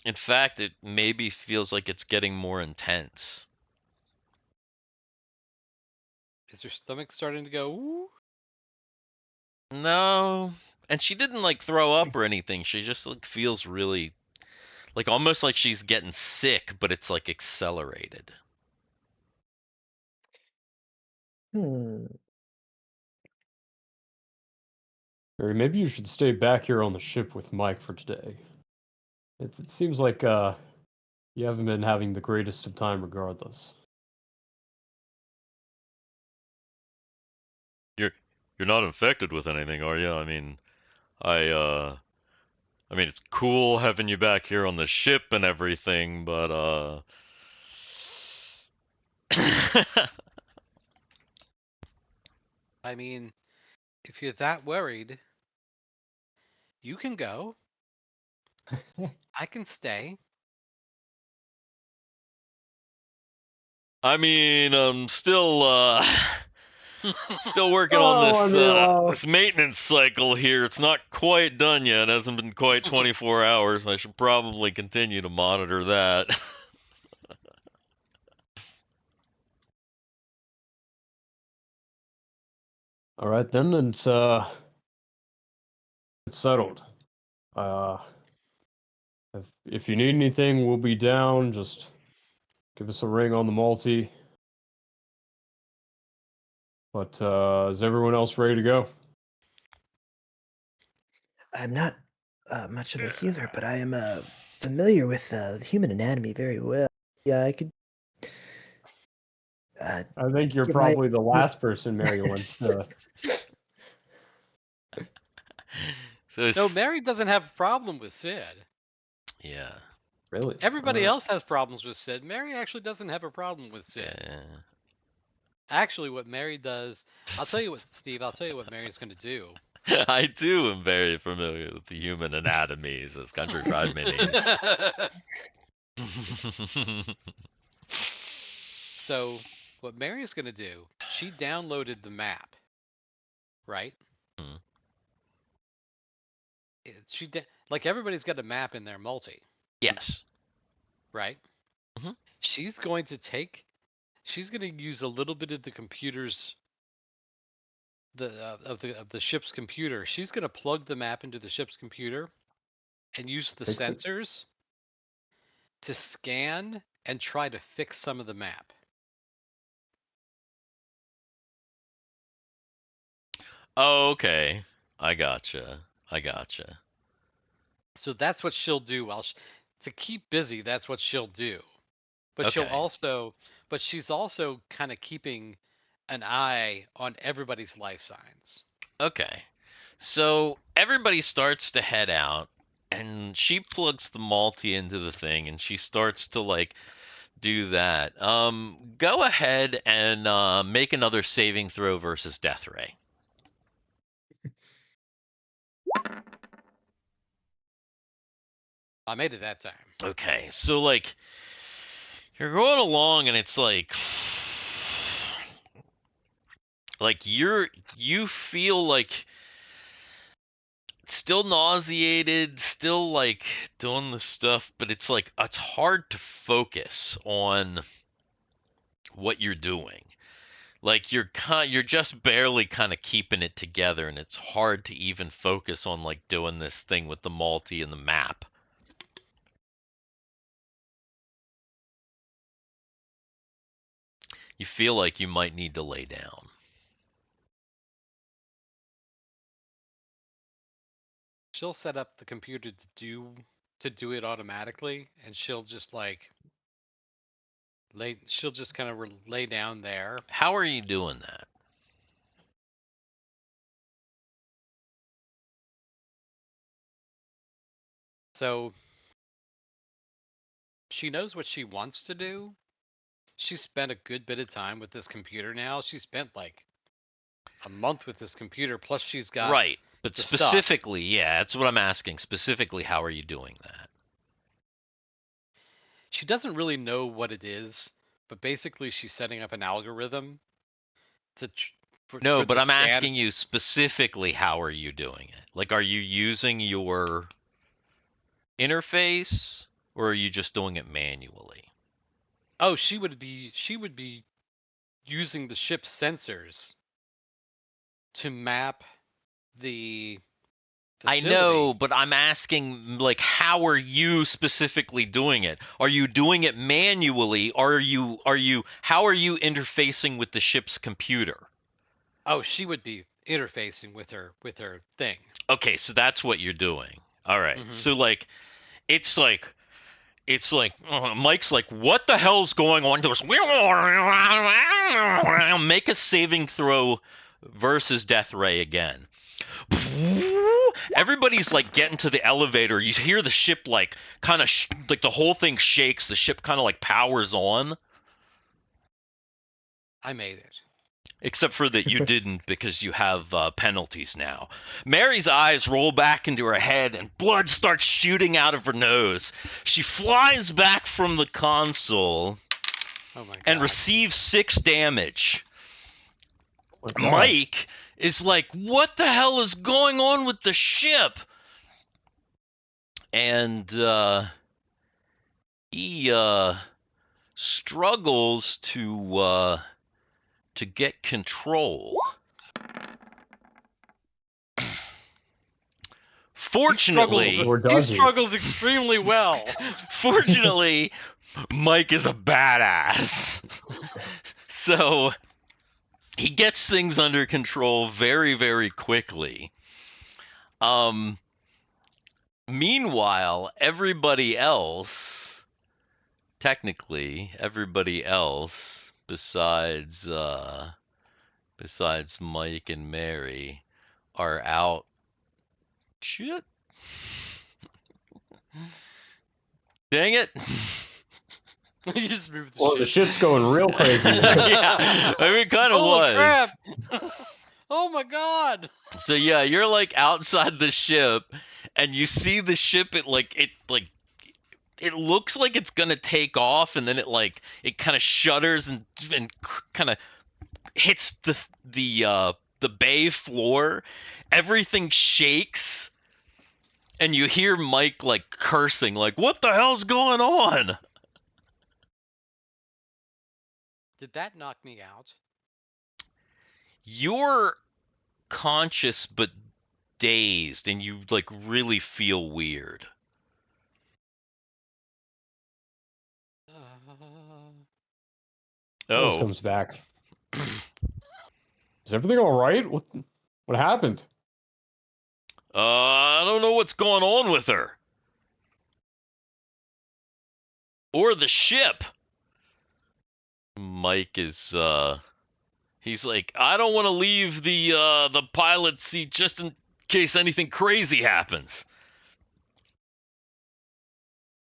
In fact, it maybe feels like it's getting more intense. Is her stomach starting to go? Ooh? No. And she didn't like throw up or anything. She just like feels really like almost like she's getting sick, but it's like accelerated. Hmm. Mary, maybe you should stay back here on the ship with Mike for today. It seems like you haven't been having the greatest of time regardless. You're not infected with anything, are you? I mean it's cool having you back here on the ship and everything, but I mean, if you're that worried, you can go. I can stay. I mean, I'm still still working on Oh, this I mean, well- this maintenance cycle here. It's not quite done yet. It hasn't been quite 24 hours. I should probably continue to monitor that. All right, then it's settled. Uh, if you need anything, we'll be down. Just give us a ring on the multi. But is everyone else ready to go? I'm not much of a healer, but I am familiar with the human anatomy very well. Yeah, I could. I think you're Get my- probably the last person Mary wants to. So No, Mary doesn't have a problem with Sid. yeah. Really? Everybody else has problems with Sid. Mary actually doesn't have a problem with Sid. Yeah. Actually, what Mary does, I'll tell you what, Steve, I'll tell you what Mary's going to do. I too am very familiar with the human anatomies as Country Fried Minis. So, what Mary's going to do, she downloaded the map, right? Hmm. Like everybody's got a map in their multi, Yes. right? Mhm. She's going to use a little bit of the computer's of the ship's computer. She's going to plug the map into the ship's computer and use the Fix it. sensors to scan and try to fix some of the map. Oh, okay. I gotcha. So that's what she'll do to keep busy. That's what she'll do. But Okay. she's also kind of keeping an eye on everybody's life signs. Okay. So everybody starts to head out, and she plugs the multi into the thing, and she starts to like do that. Go ahead and make another saving throw versus Death Ray. I made it that time. Okay, so like you're going along, and it's like you feel like still nauseated, still like doing the stuff, but it's like it's hard to focus on what you're doing. Like you're just barely kind of keeping it together, and it's hard to even focus on like doing this thing with the multi and the map. You feel like you might need to lay down. She'll set up the computer to do it automatically, and she'll just like she'll just kind of lay down there. How are you doing that? So she knows what she wants to do. She spent a good bit of time with this computer now. She spent like a month with this computer, plus she's got Right, but the specifically, yeah, that's what I'm asking. Specifically, how are you doing that? She doesn't really know what it is, but basically she's setting up an algorithm to No, for but the I'm scan. asking you specifically, how are you doing it? Like, are you using your interface, or are you just doing it manually? Oh, she would be using the ship's sensors to map the I facility. know, but I'm asking, like, how are you specifically doing it? Are you doing it manually, or how are you interfacing with the ship's computer? Oh, she would be interfacing with her thing. Okay, so that's what you're doing. All right. So like it's like Mike's like, what the hell's going on? He goes, make a saving throw versus death ray again. Everybody's like getting to the elevator. You hear the ship like kind of like the whole thing shakes. The ship kind of like powers on. I made it. Except for that you didn't, because you have penalties now. Mary's eyes roll back into her head and blood starts shooting out of her nose. She flies back from the console and receives 6 damage. Oh, Mike is like, what the hell is going on with the ship? And he struggles to get control. Fortunately, he struggles extremely well. Fortunately, Mike is a badass. So he gets things under control very, very quickly. Meanwhile, everybody else, technically, everybody else besides Mike and Mary are out. Shit. Dang it. You just moved the ship's going real crazy. Yeah, I mean, it kind of was. Crap. Oh my god. So yeah, you're like outside the ship, and you see the ship. It looks like it's gonna take off, and then it kind of shudders and kind of hits the bay floor. Everything shakes, and you hear Mike like cursing, like, "What the hell's going on?" Did that knock me out? You're conscious but dazed, and you like really feel weird. Solus comes back. Is everything all right? What happened? I don't know what's going on with her. Or the ship. Mike is he's like, I don't want to leave the pilot seat just in case anything crazy happens.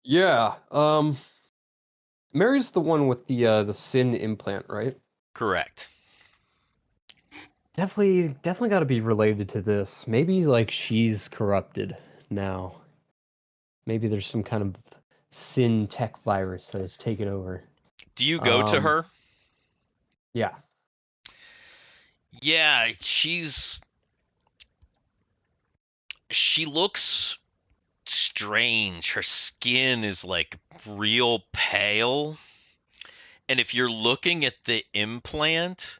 Yeah. Mary's the one with the sin implant, right? Correct. Definitely got to be related to this. Maybe like she's corrupted now. Maybe there's some kind of sin tech virus that has taken over. Do you go to her? Yeah. Yeah, she's she looks strange. Her skin is like real pale. And if you're looking at the implant,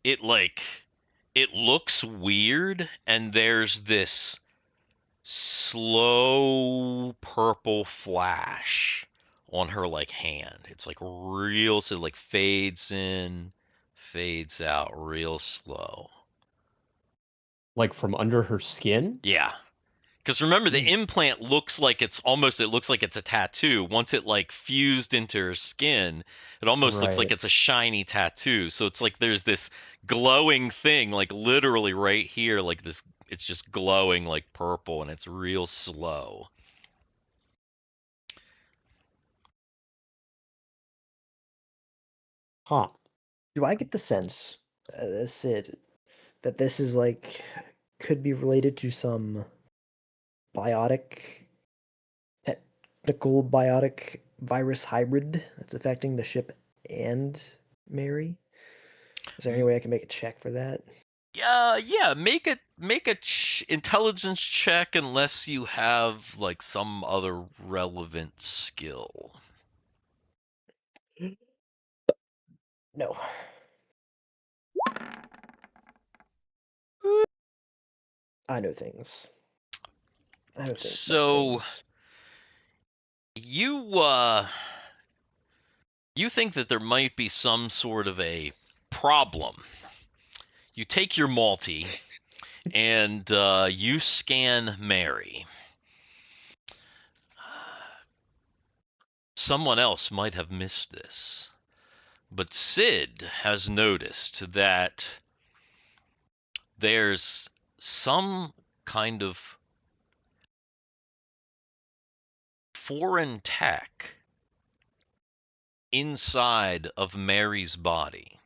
it looks weird, and there's this slow purple flash on her like hand. It's like real, so it like fades in, fades out real slow. Like from under her skin? Yeah. Because remember, the Hmm. implant looks like it looks like it's a tattoo. Once it like fused into her skin, it almost looks like Right. it's a shiny tattoo. So it's like there's this glowing thing, like literally right here, like this. It's just glowing like purple, and it's real slow. Huh. Do I get the sense, Sid, that this is like could be related to some biotic, technical biotic virus hybrid that's affecting the ship and Mary? Is there any way I can make a check for that? Yeah. Make a intelligence check unless you have like some other relevant skill. No. I know things. I know things about So things. you you think that there might be some sort of a problem. You take your multi and you scan Mary. Someone else might have missed this, but Sid has noticed that there's some kind of foreign tech inside of Mary's body.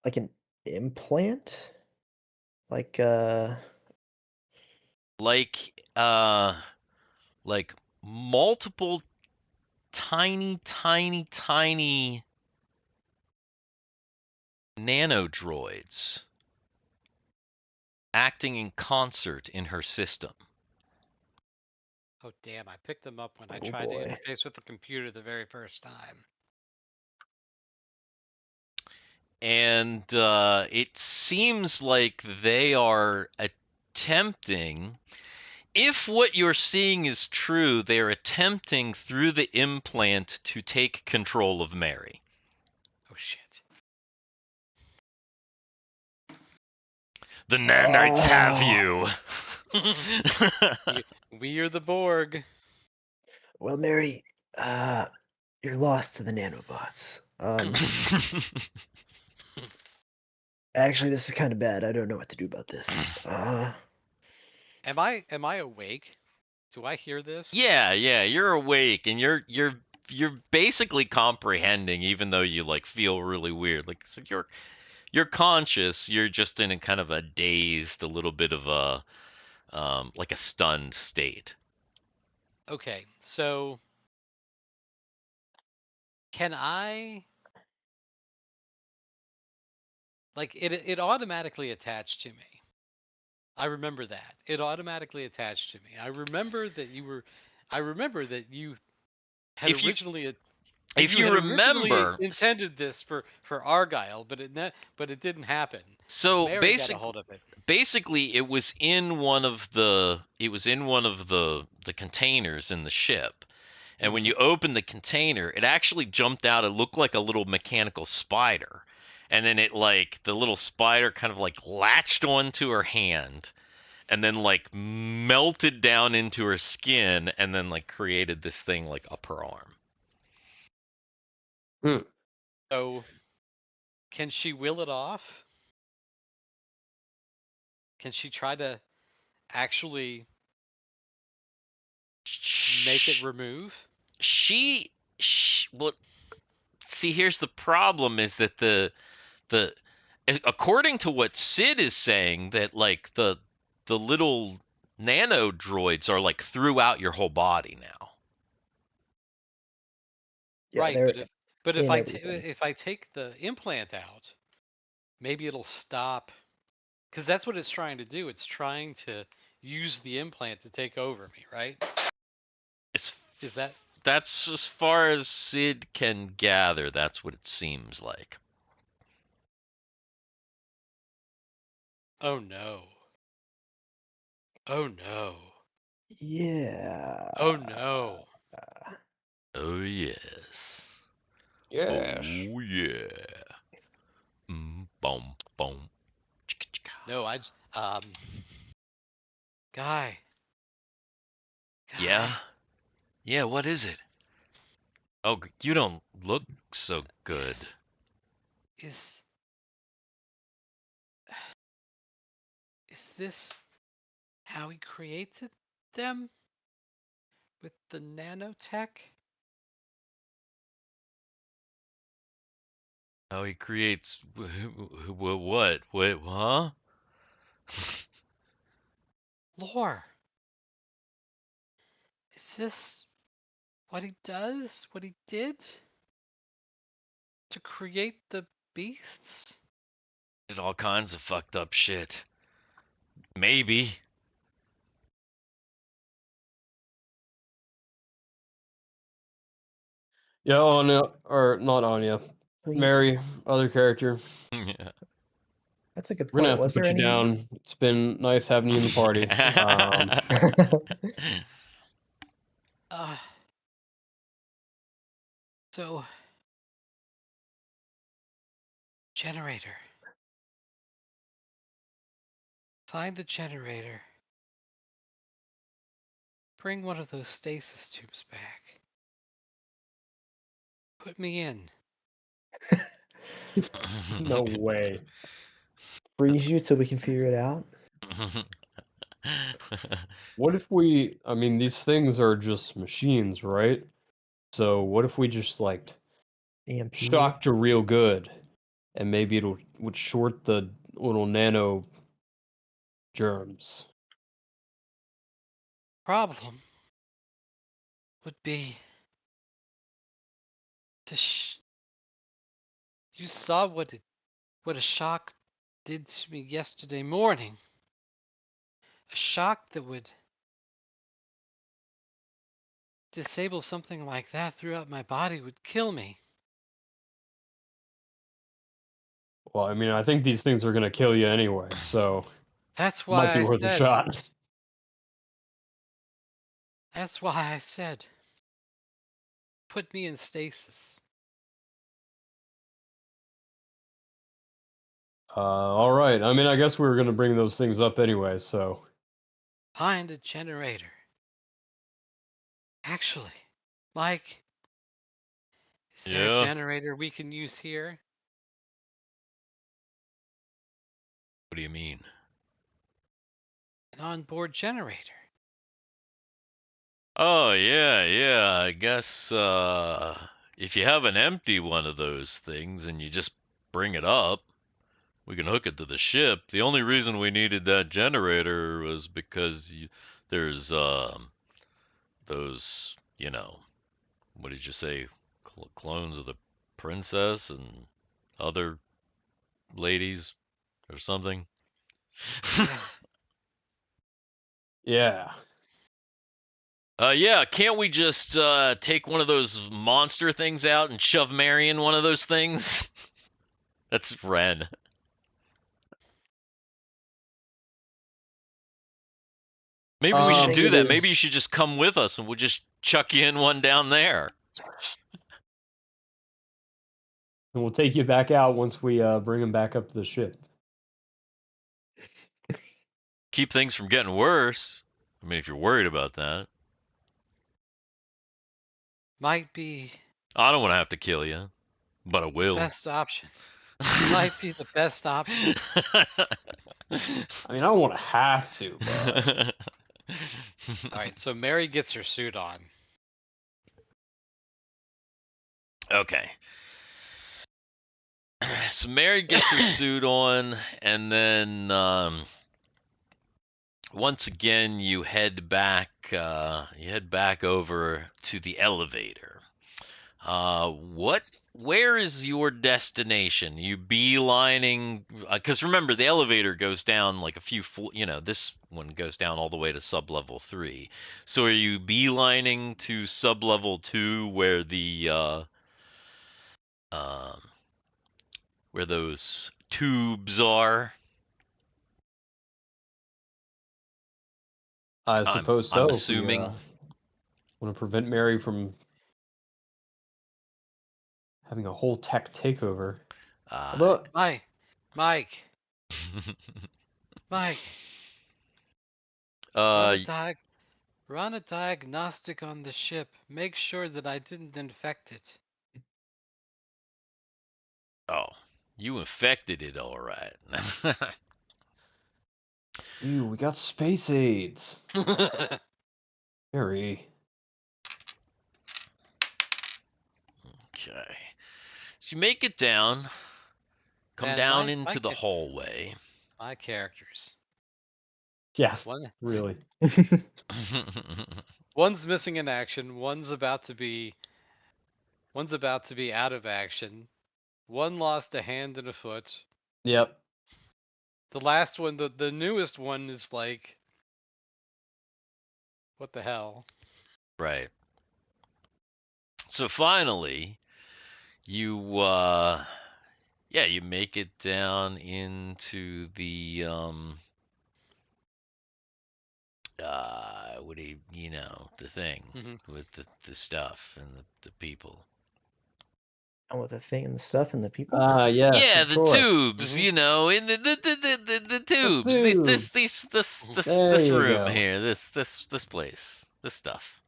Like an implant? Like Like uh like multiple tiny nanodroids acting in concert in her system. Oh damn! I picked them up when I oh tried to boy. interface with the computer the very first time. And it seems like they are attempting, if what you're seeing is true, they're attempting through the implant to take control of Mary. Oh shit! The nanites have Oh, you. We are the Borg. well, Mary, you're lost to the nanobots. Actually, this is kind of bad. I don't know what to do about this. Am I awake? Do I hear this? yeah, you're awake and you're basically comprehending, even though you like feel really weird. Like so you're conscious. You're just in a kind of a dazed, a little bit of a like a stunned state. Okay, so can I like it automatically attached to me. I remember that. It automatically attached to me. I remember that you had If you originally if you you had originally remember, intended this for Argyle, but it didn't happen. so Mary got a hold of it. basically it was in one of the the containers in the ship. And when Mhm. you open the container, it actually jumped out. It looked like a little mechanical spider. And then it like the little spider kind of like latched onto her hand and then like melted down into her skin and then like created this thing like up her arm. So can she will it off? Can she try to actually make it remove? Well, see, here's the problem is that the according to what Sid is saying, that like the little nano droids are like throughout your whole body now. Yeah, Right, they're but in everything. if I take the implant out, maybe it'll stop. Because that's what it's trying to do. It's trying to use the implant to take over me, right? It's Is that? That's as far as Sid can gather. That's what it seems like. Oh no. Oh no. Yeah. Oh no. Oh yes. Yes. Oh yeah. Boom, boom. Chicka, chicka. No, guy. Yeah. Yeah. What is it? Oh, you don't look so good. Is this how he created them? With the nanotech? How he creates what? Wait, huh? Lore. Is this what he does? What he did? To create the beasts? Did all kinds of fucked up shit. Maybe. Yeah, Anya, or not Anya, Wait, Mary, other character. Yeah. that's a good We're gonna point. have to Was put there you any? down. It's been nice having you in the party. Uh, so generator. Find the generator. Bring one of those stasis tubes back. Put me in. No way. Freeze you till we can figure it out. What if we? I mean, these things are just machines, right? So what if we just like EMP. shocked her real good, and maybe would short the little nano germs. Problem would be to you saw what a shock did to me yesterday morning. A shock that would disable something like that throughout my body would kill me. Well, I mean, I think these things are gonna kill you anyway, so That's might why be I worth a said. shot. That's why I said. Put me in stasis. All right. I mean, I guess we were gonna bring those things up anyway, so Find a generator. Actually, Mike, is there a Yeah. generator we can use here? What do you mean? An onboard generator. Oh yeah. I guess if you have an empty one of those things and you just bring it up, we can hook it to the ship. The only reason we needed that generator was because there's those, what did you say, clones of the princess and other ladies or something. Yeah. yeah. Yeah, can't we just take one of those monster things out and shove Mary in one of those things? That's Ren. Maybe we I should think do it that. Maybe you is- should just come with us and we'll just chuck you in one down there. And we'll take you back out once we bring them back up to the ship. Keep things from getting worse. I mean, if you're worried about that. Might be I don't want to have to kill you, but I the will. best option. Might be the best option. I mean, I don't want to have to, but Alright, so Mary gets her suit on. Okay. So Mary gets her suit on, and then once again you head back over to the elevator. Where is your destination? You beelining, because remember the elevator goes down like a few, this one goes down all the way to sub-level 3. So are you beelining to sub-level 2 where the um, where those tubes are? I suppose so. I'm If we assuming. want to prevent Mary from having a whole tech takeover. Although, Mike, Mike, run uh, a run a diagnostic on the ship. Make sure that I didn't infect it. oh, you infected it, all right. ew, we got space aids. Mary. Okay. So you make it down, come And down into the hallway. my characters. Yeah, One really. one's missing in action. One's about to be out of action. One lost a hand and a foot. Yep. The last one, the newest one, is like, what the hell? Right. So finally, you you make it down into the what do the thing Mm-hmm. with the stuff and the people. And with the thing and the stuff and the people. Yes, Yeah, of the course. tubes, Mhm. In the tubes. tubes. There This you room go. here, this place, this stuff.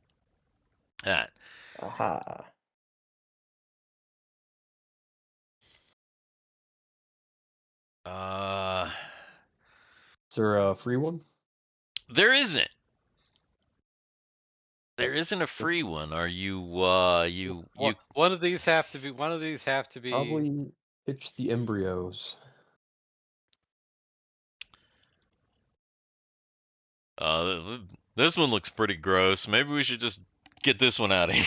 Alright. Aha. Is there a free one? There isn't. There isn't a free one. Are you One of these have to be. One of these have to be. Probably pitch the embryos. this one looks pretty gross. Maybe we should just get this one out of here.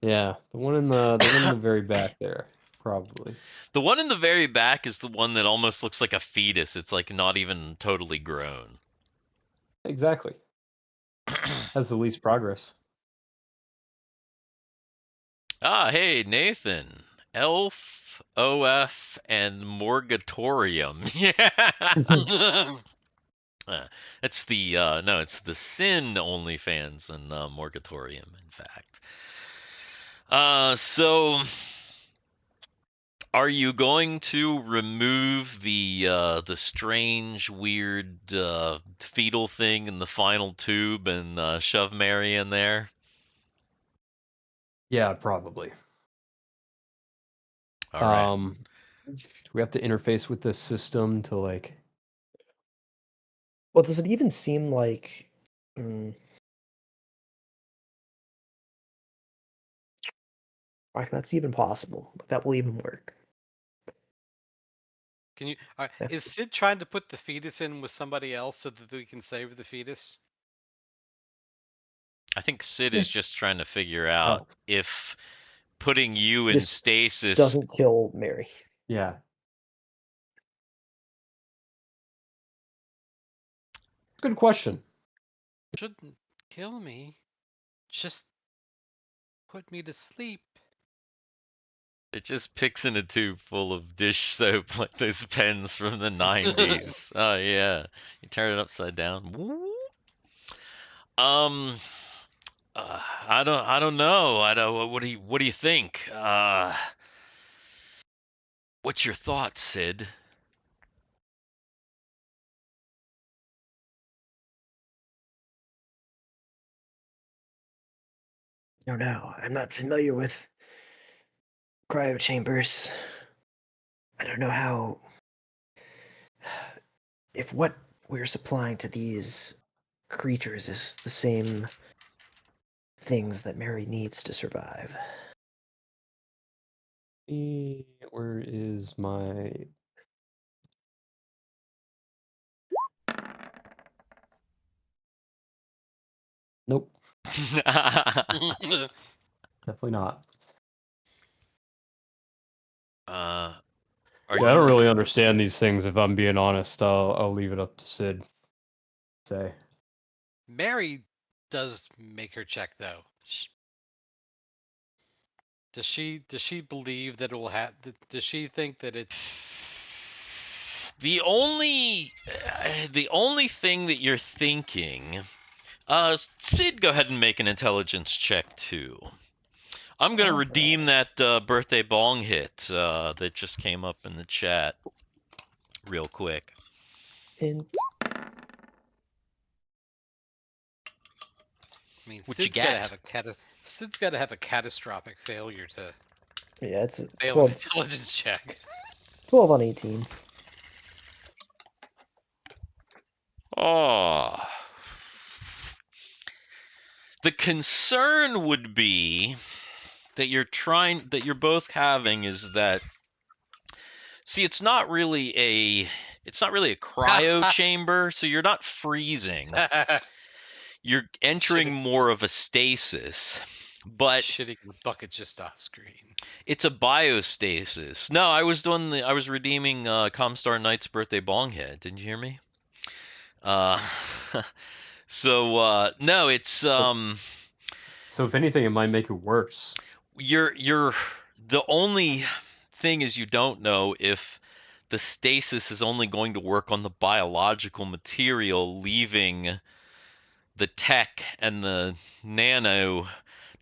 Yeah, the one in the very back there, probably. The one in the very back is the one that almost looks like a fetus. It's like not even totally grown. Exactly. Has the least progress. Hey, Nathan. Elf, OF, and Morgatorium. Yeah. It's the no, it's the Sin OnlyFans and Morgatorium, in fact. So are you going to remove the strange, weird fetal thing in the final tube and shove Mary in there? Yeah, probably. All right. Do we have to interface with this system to like? Well, does it even seem like? Like that's even possible. That will even work. Can you? Yeah. Is Sid trying to put the fetus in with somebody else so that we can save the fetus? I think Sid Yeah. is just trying to figure out Oh. if putting you in This stasis doesn't kill Mary. Yeah. Good question. Shouldn't kill me. Just put me to sleep. it just picks in a tube full of dish soap like those pens from the 90s. Oh yeah. You turn it upside down. I don't know. What do you think? What's your thoughts, Sid? I don't know. I'm not familiar with cryo chambers. I don't know how. If what we're supplying to these creatures is the same things that Mary needs to survive. Where is my? Nope. Definitely not. Are Yeah, you? I don't really understand these things. If I'm being honest, I'll leave it up to Sid. Say. Mary does make her check though. Does she believe that it will have? Does she think that it's The only thing that you're thinking, Sid, go ahead and make an intelligence check too. I'm gonna redeem that birthday bong hit that just came up in the chat real quick. Int. I mean, What you Sid's gotta got? have Sid's gotta have a catastrophic failure to Yeah, it's a fail an 12, intelligence check. 12 on 18. Oh. The concern would be that you're both having is that, see, it's not really a cryo chamber, so you're not freezing. You're entering more of a stasis, but Shitting the bucket just off screen. it's a biostasis. No, I was redeeming Comstar Knight's birthday bong hit. Didn't you hear me? So no, it's So if anything, it might make it worse. you're the only thing is you don't know if the stasis is only going to work on the biological material, leaving the tech and the nano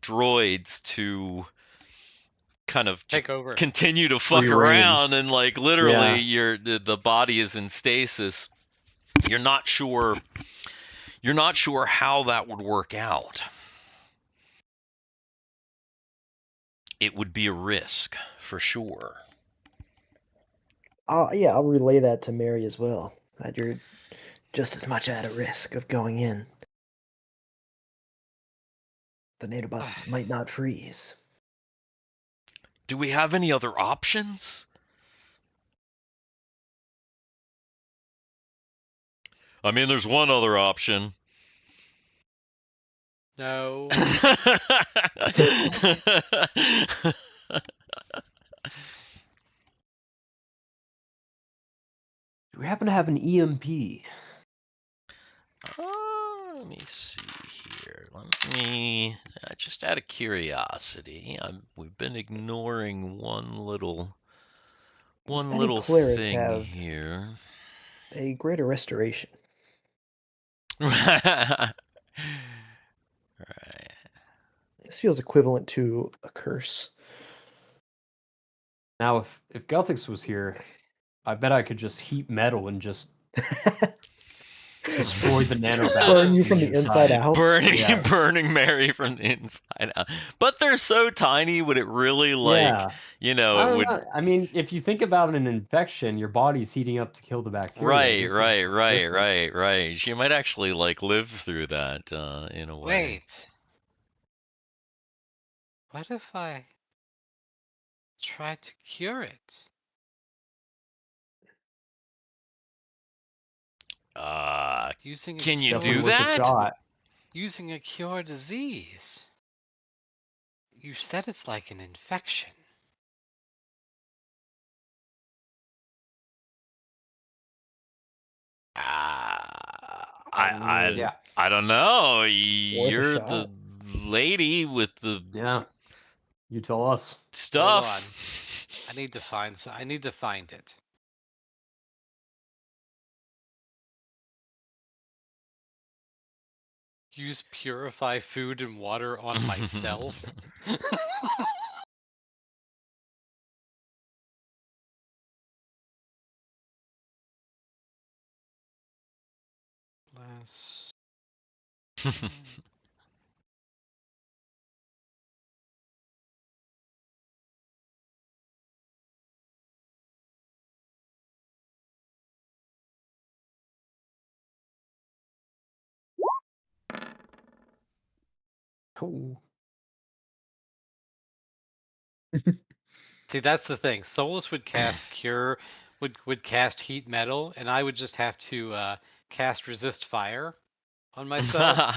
droids to kind of just Take over. continue to fuck Free reign. around, and like literally Yeah. the body is in stasis. You're not sure how that would work out. It would be a risk for sure. Yeah, I'll relay that to Mary as well. That you're just as much at a risk of going in. The nanobots might not freeze. Do we have any other options? I mean, there's one other option. No. Do we happen to have an EMP? Let me see here. Let me just out of curiosity. We've been ignoring one little Does any cleric thing have here. a greater restoration? Right. This feels equivalent to a curse. Now, if Gelthix was here, I bet I could just heat metal and just destroy the nanobats. Burn you from the inside out. Burning Mary from the inside out. But they're so tiny, would it really Yeah. it would I mean, if you think about an infection, your body's heating up to kill the bacteria. Right. She might actually live through that in a way. Wait. What if I try to cure it? Using a Can you cure- do Definitely worth a that? shot. Using a cure disease. You said it's like an infection. Yeah. I don't know. You're shot. the lady with the Yeah. You tell us. stuff. Hold on. I need to find it. Use purify food and water on myself. Last. Cool. See, that's the thing. Solus would cast cure, would cast heat metal, and I would just have to cast resist fire on myself.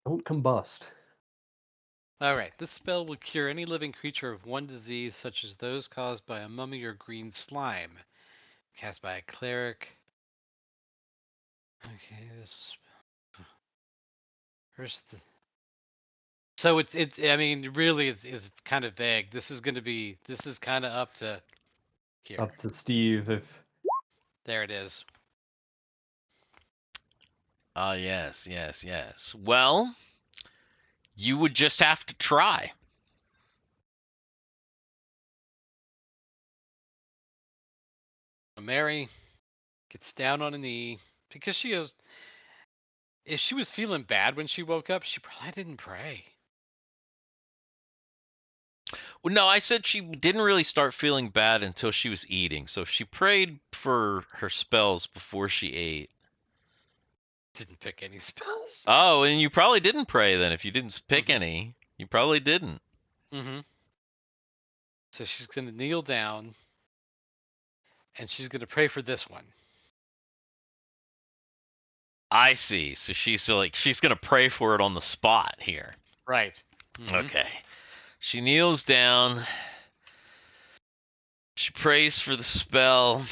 Don't combust. All right. This spell will cure any living creature of one disease, such as those caused by a mummy or green slime. Cast by a cleric. Okay, this. Where's the? So it's. I mean, really, it's kind of vague. This is kind of up to here. Up to Steve if There it is. Ah, yes, yes, yes. Well, you would just have to try. Mary gets down on a knee because she is. If she was feeling bad when she woke up, she probably didn't pray. Well, no, I said she didn't really start feeling bad until she was eating. So she prayed for her spells before she ate. Didn't pick any spells. Oh, and you probably didn't pray then. If you didn't pick any, you probably didn't. Mm-hmm. So she's gonna kneel down, and she's gonna pray for this one. I see. So she's gonna pray for it on the spot here. Right. Mhm. Okay. She kneels down. She prays for the spell.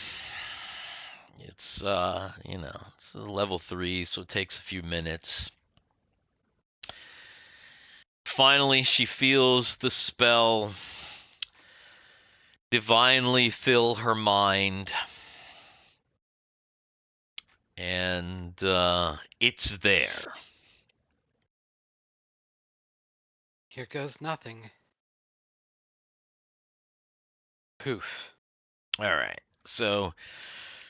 It's it's a level 3, so it takes a few minutes. Finally, she feels the spell divinely fill her mind. And it's there. Here goes nothing. Poof. All right. So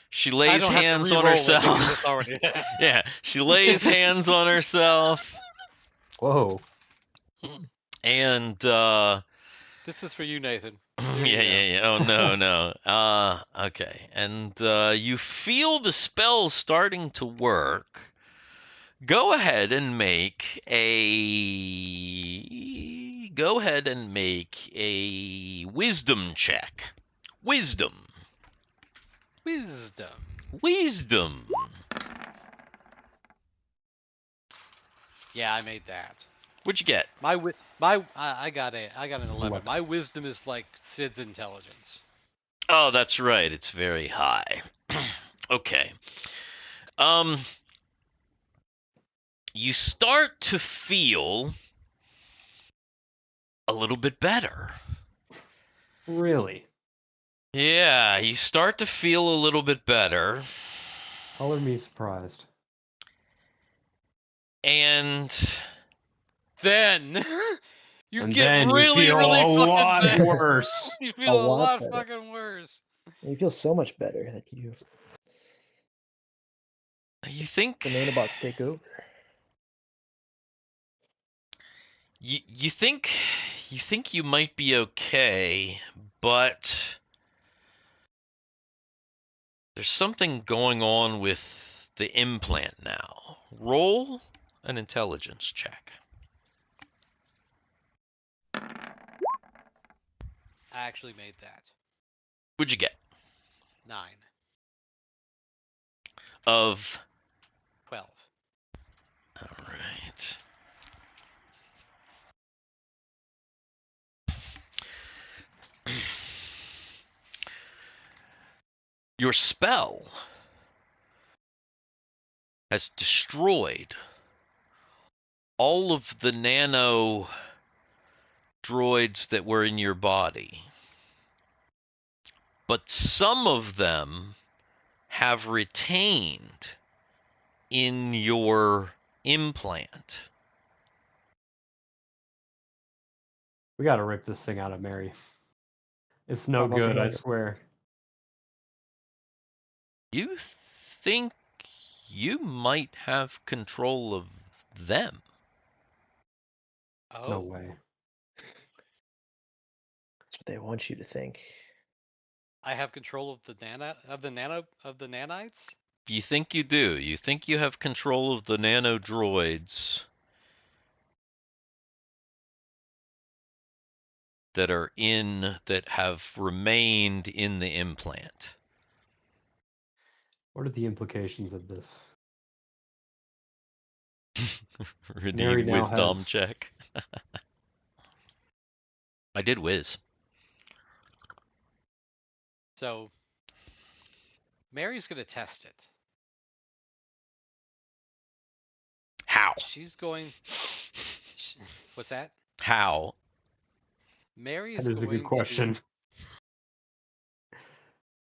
she I lays don't have to hands on re-roll it because herself. it's already. Yeah, she lays hands on herself, whoa. and This is for you, Nathan. yeah. Oh no. Okay. And you feel the spell starting to work. Go ahead and make a wisdom check. Wisdom. Wisdom. Yeah, I made that. What'd you get? I got an 11. 11. My wisdom is like Sid's intelligence. Oh, that's right. It's very high. Okay. You start to feel a little bit better. Really? Yeah, you start to feel a little bit better. Color me surprised. And Then you And get then really, you feel really a fucking lot bad. worse. You feel a lot lot better. fucking worse. And you feel so much better that you the think nanobots take over. you think you might be okay, but there's something going on with the implant now. Roll an intelligence check. I actually made that. What'd you get? 9. Of 12. all right. Your spell has destroyed all of the nano droids that were in your body. But some of them have retained in your implant. We gotta rip this thing out of Mary. It's no Pop off your good, I head. swear. You think you might have control of them? Oh. No way. That's what they want you to think. I have control of the nanites? You think you do. You think you have control of the nano droids that have remained in the implant. What are the implications of this? Mary Redeem now wisdom has- check. I did whiz. So Mary's gonna test it. How? She's going. What's that? How? Mary That is is a going good question. to.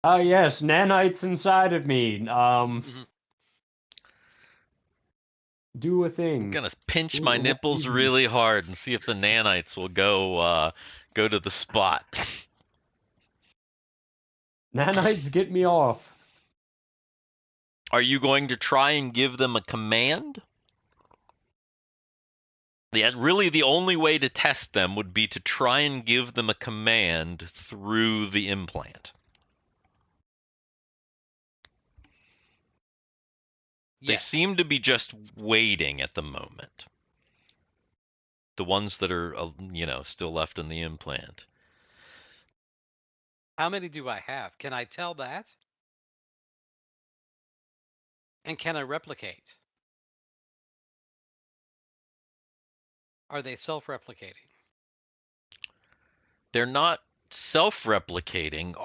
Oh yes, nanites inside of me. Mhm. Do a I'm thing. gonna pinch Ooh, my what nipples do you- really hard and see if the nanites will go to the spot. Nanites get me off. Are you going to try and give them a command? Yeah, really the only way to test them would be to try and give them a command through the implant. They Yes. seem to be just waiting at the moment. The ones that are, still left in the implant. How many do I have? Can I tell that? And can I replicate? Are they self-replicating? They're not self-replicating.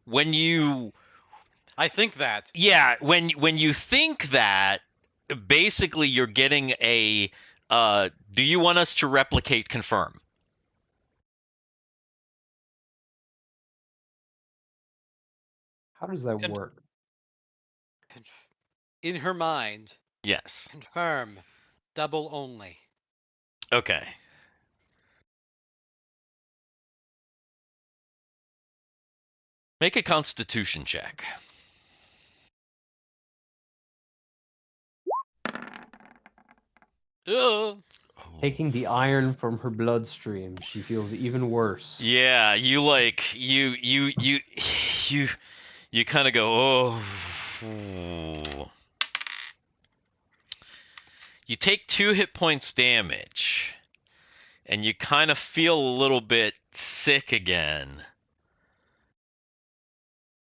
When you I think that. Yeah, when you think that, basically you're getting a do you want us to replicate confirm? How does that Con- work? In her mind, Yes. confirm, double only. Okay. Make a constitution check. Ugh. Taking the iron from her bloodstream, she feels even worse. Yeah, you you kind of go, oh. You take 2 hit points damage, and you kind of feel a little bit sick again.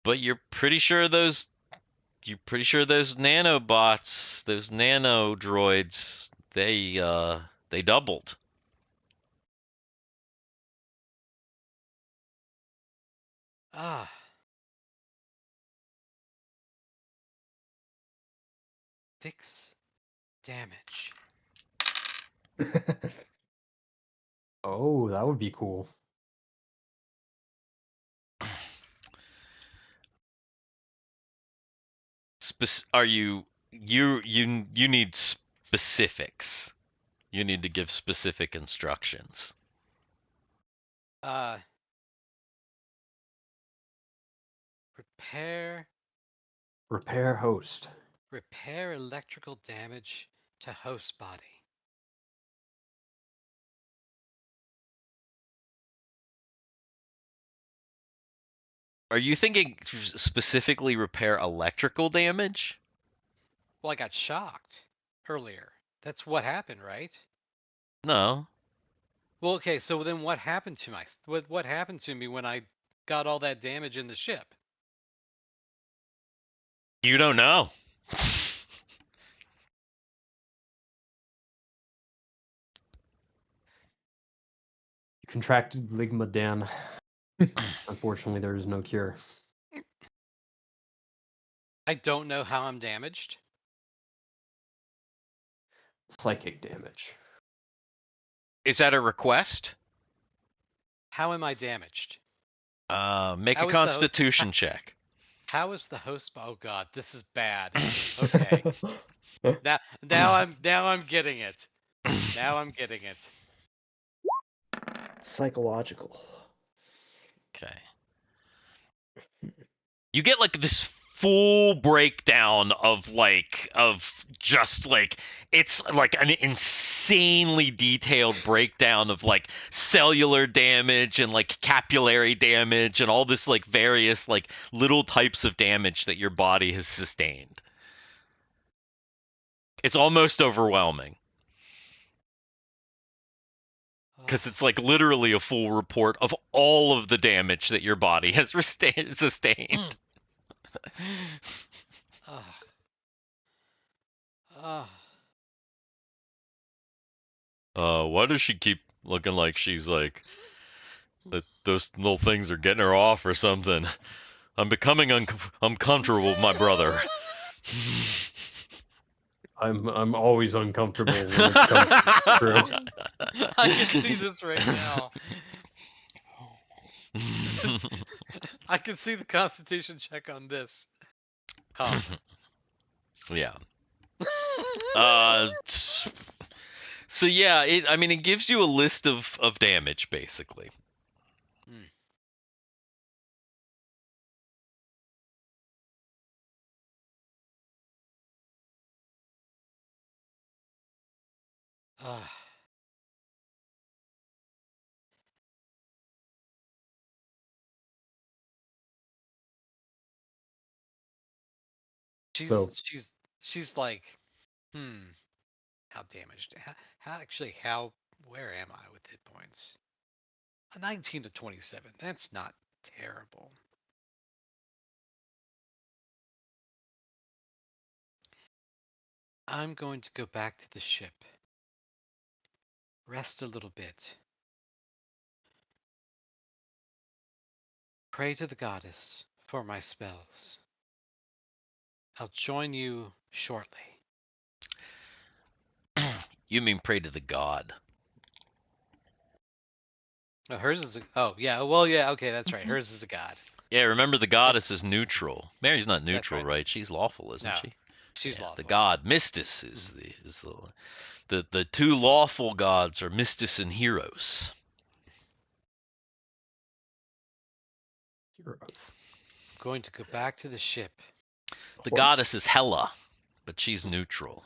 But you're pretty sure those nanobots, those nano droids, they doubled. Ah. Fix damage. Oh, that would be cool. Are you need specifics. You need to give specific instructions. Repair Repair electrical damage to host body. Are you thinking specifically repair electrical damage? Well, I got shocked earlier. That's what happened, right? No. Well, okay, so then what happened to what happened to me when I got all that damage in the ship? You don't know. You contracted Ligma Dan. Unfortunately, there is no cure. I don't know how I'm damaged. Psychic damage. Is that a request? How am I damaged? Make How a is constitution check. How is the host? Oh God, this is bad. Okay. now I'm getting it. Now I'm getting it. Psychological. Okay. You get like this full breakdown of just like it's like an insanely detailed breakdown of like cellular damage and like capillary damage and all this like various like little types of damage that your body has sustained. It's almost overwhelming. Because it's like literally a full report of all of the damage that your body has sustained. Oh. Why does she keep looking like she's like that. Those little things are getting her off or something. I'm becoming uncomfortable with my brother. I'm always uncomfortable when it comes to truth. I can see this right now. I can see the Constitution check on this. Huh. Yeah. So yeah, I mean, it gives you a list of damage basically. So- She's like, how damaged? Where am I with hit points? A 19 to 27. That's not terrible. I'm going to go back to the ship. Rest a little bit. Pray to the goddess for my spells. I'll join you shortly. You mean pray to the god? Oh, hers is a, oh yeah, well yeah, okay, that's right. Hers is a god. Yeah, remember the goddess is neutral. Mary's not neutral, right. right? She's lawful, isn't No, she? she's Yeah, lawful. the god Mystis is the two lawful gods are Mystis and Heroes. Heroes. Going to go back to the ship. The goddess is Hela, but she's neutral.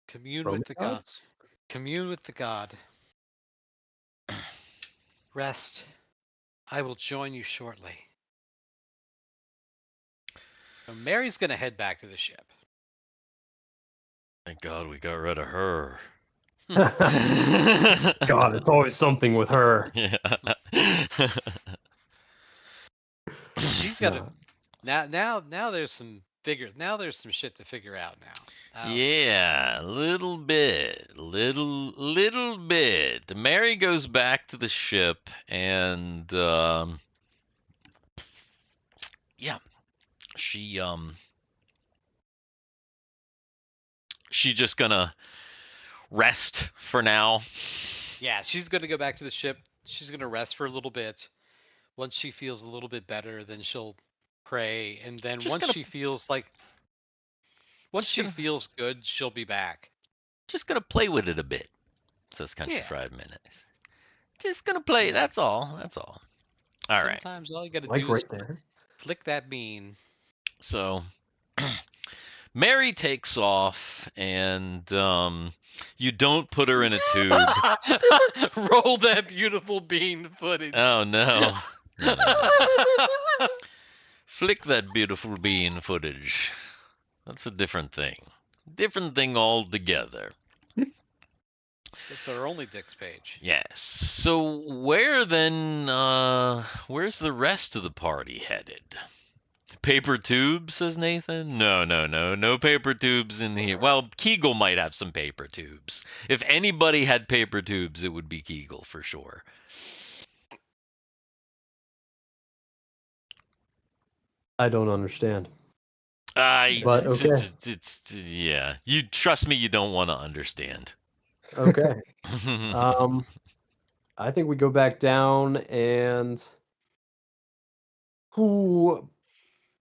Commune Roman with the god. gods? Commune with the god. Rest. I will join you shortly. Now, Mary's gonna head back to the ship. Thank God we got rid of her. God, it's always something with her. Yeah. She's got to now there's some shit to figure out now. Yeah, little bit. Mary goes back to the ship and yeah, she just gonna rest for now. Yeah, she's gonna go back to the ship. She's gonna rest for a little bit. Once she feels a little bit better, then she'll pray, and then she feels good, she'll be back. Just gonna play with it a bit, says Country Fried Minutes. Just gonna play. Yeah. That's all. All right. Sometimes all you gotta Like do is right there. flick that bean. So Mary takes off, and you don't put her in a tube. Roll that beautiful bean footage. Oh no. Flick that beautiful bean footage. That's a different thing. Different thing altogether. It's our only Dick's page. Yes. So where's the rest of the party headed? Paper tubes, says Nathan. No paper tubes in here. Well, Kegal might have some paper tubes. If anybody had paper tubes, it would be Kegal for sure. I don't understand. But okay. Yeah. You trust me, you don't want to understand. Okay. I think we go back down and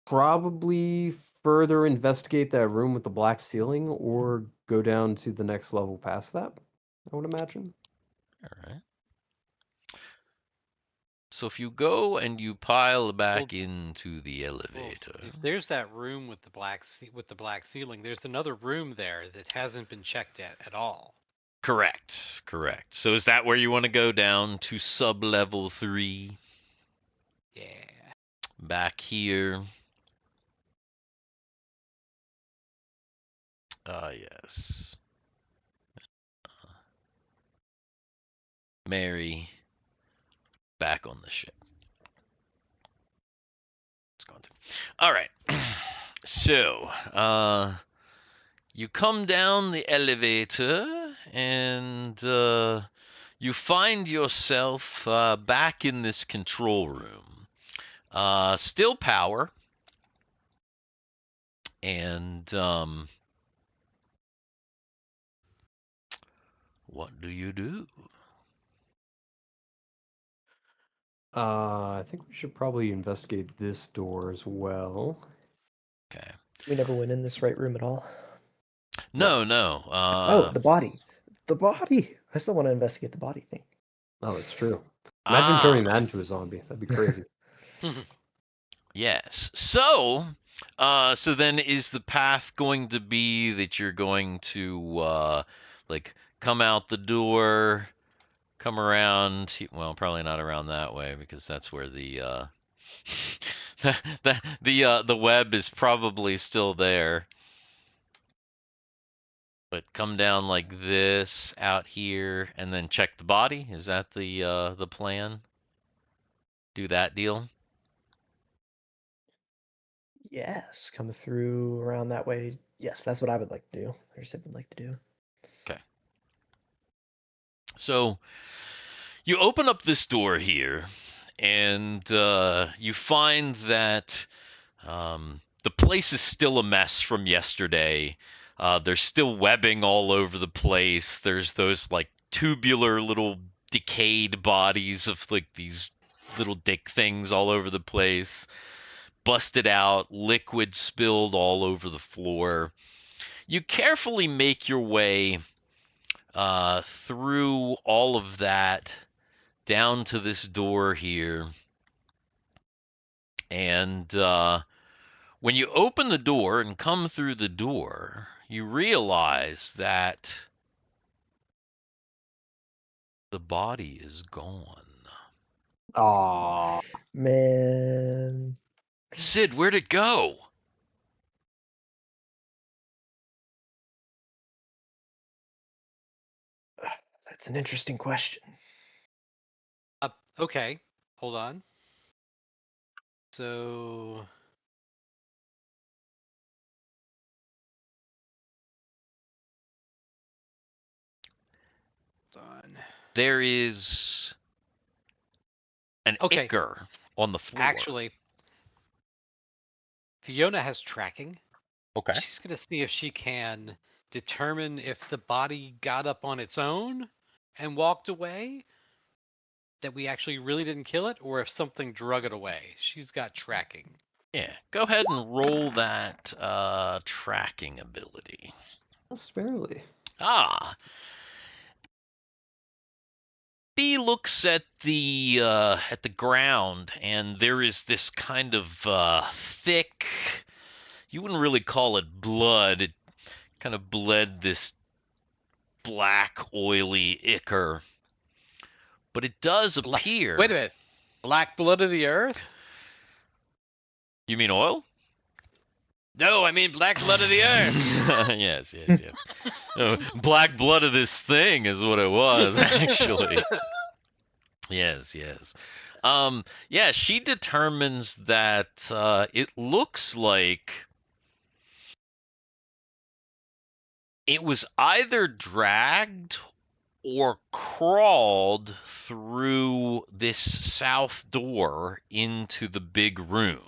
probably further investigate that room with the black ceiling or go down to the next level past that, I would imagine. All right. So if you go and you pile back into the elevator. Well, if there's that room with the black ceiling, there's another room there that hasn't been checked at all. Correct. So is that where you want to go down to sub-level 3? Yeah. Back here. Yes. Mary, back on the ship. It's going to. All right. So, you come down the elevator, and you find yourself back in this control room. Still power, and what do you do? I think we should probably investigate this door as well. Okay. We never went in this right room at all. No, no. Oh, the body. The body. I still want to investigate the body thing. Oh, that's true. Imagine ah, turning that into a zombie. That'd be crazy. yes. So, so then is the path going to be that you're going to like come out the door, come around? Well, probably not around that way because that's where the the web is probably still there. But come down like this out here and then check the body. Is that the plan? Do that deal? Yes, come through around that way. Yes, that's what I would like to do. Or Sid would like to do. Okay. So you open up this door here, and you find that the place is still a mess from yesterday. There's still webbing all over the place. There's those like tubular little decayed bodies of like these little dick things all over the place. Busted out, liquid spilled all over the floor. You carefully make your way through all of that down to this door here. And when you open the door and come through the door, you realize that the body is gone. Aw. Man. Sid, where'd it go? That's an interesting question. Okay, hold on. So on. There is an Okay. ichor on the floor. Actually, Fiona has tracking. Okay. She's gonna see if she can determine if the body got up on its own and walked away, that we actually really didn't kill it, or if something drug it away. She's got tracking. Yeah, go ahead and roll that tracking ability. Sparely. Ah. He looks at the ground, and there is this kind of thick. You wouldn't really call it blood. It kind of bled this black, oily ichor. But it does appear. Wait a minute. Black blood of the earth? You mean oil? No, I mean black blood of the earth. Yes. No, black blood of this thing is what it was, actually. Yes. Yeah, she determines that it looks like it was either dragged or crawled through this south door into the big room.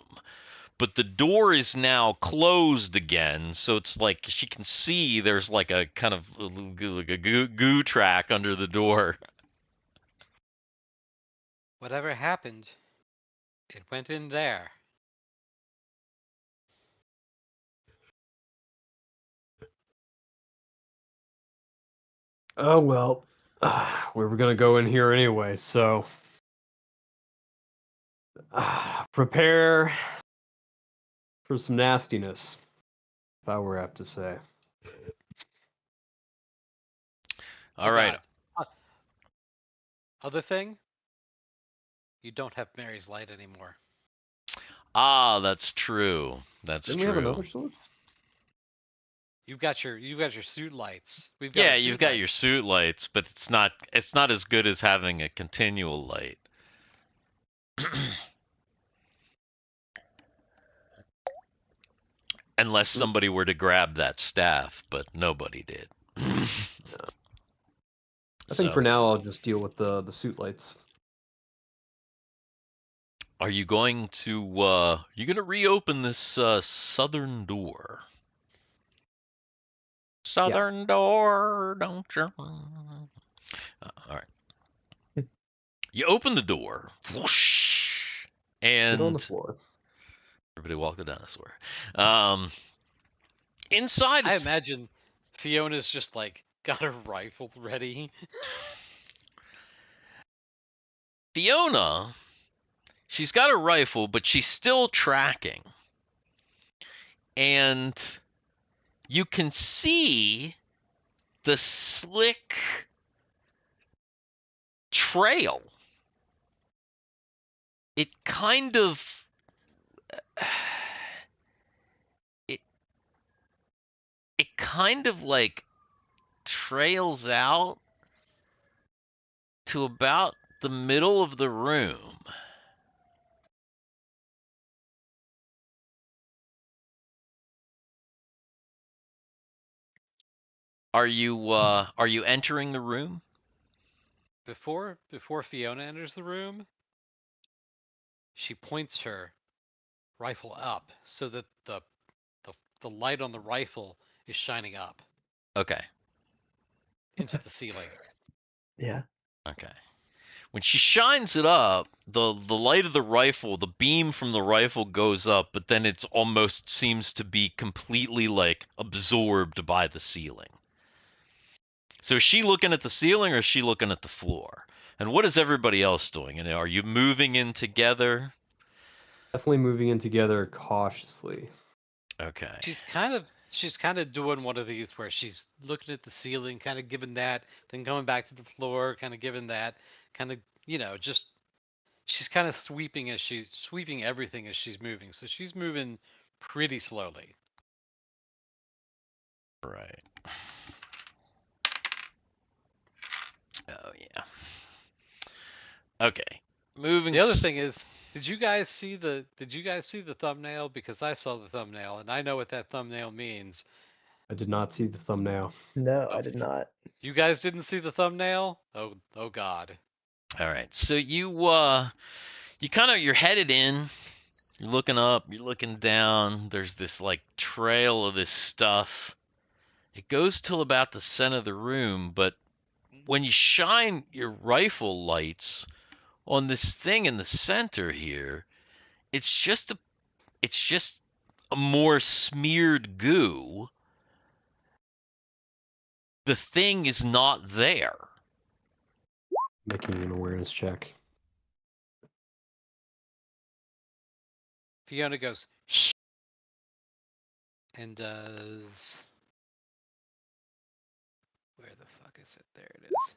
But the door is now closed again, so it's like she can see there's like a kind of like a goo track under the door. Whatever happened, it went in there. Oh, well. We were going to go in here anyway, so. Prepare for some nastiness, if I were to have to say. All right. Other thing, you don't have Mary's light anymore. Ah, that's true. That's Didn't true. we have another sword? You've got your suit lights. We've Yeah, our you've suit got lights. your suit lights, but it's not as good as having a continual light. Unless somebody were to grab that staff, but nobody did. I think So, for now I'll just deal with the suit lights. are you going to reopen this southern door? Southern door, don't you? All right. You open the door, whoosh, Sit on the and floor. everybody walk the dinosaur. Inside, I it's imagine Fiona's just like got her rifle ready. Fiona. She's got a rifle, but she's still tracking. And you can see the slick trail. It kind of it kind of like trails out to about the middle of the room. Are you entering the room? Before Fiona enters the room, she points her rifle up so that the light on the rifle is shining up Okay. into the ceiling. Yeah. Okay. When she shines it up, the light of the rifle, the beam from the rifle goes up, but then it's almost seems to be completely like absorbed by the ceiling. So is she looking at the ceiling or is she looking at the floor? And what is everybody else doing? And are you moving in together? Definitely moving in together cautiously. Okay. She's kind of doing one of these where she's looking at the ceiling, kind of giving that, then going back to the floor, kind of giving that, kind of just she's kind of sweeping everything as she's moving. So she's moving pretty slowly. Right. Oh yeah. Okay. Moving. The other thing is, did you guys see the thumbnail? Because I saw the thumbnail and I know what that thumbnail means. I did not see the thumbnail. No, I Oh. did not. You guys didn't see the thumbnail? Oh God. All right. So you kind of you're headed in. You're looking up. You're looking down. There's this like trail of this stuff. It goes till about the center of the room, but when you shine your rifle lights on this thing in the center here, it's just a more smeared goo. The thing is not there. Making an awareness check. Fiona goes shh and does. Where the fuck is it? There it is.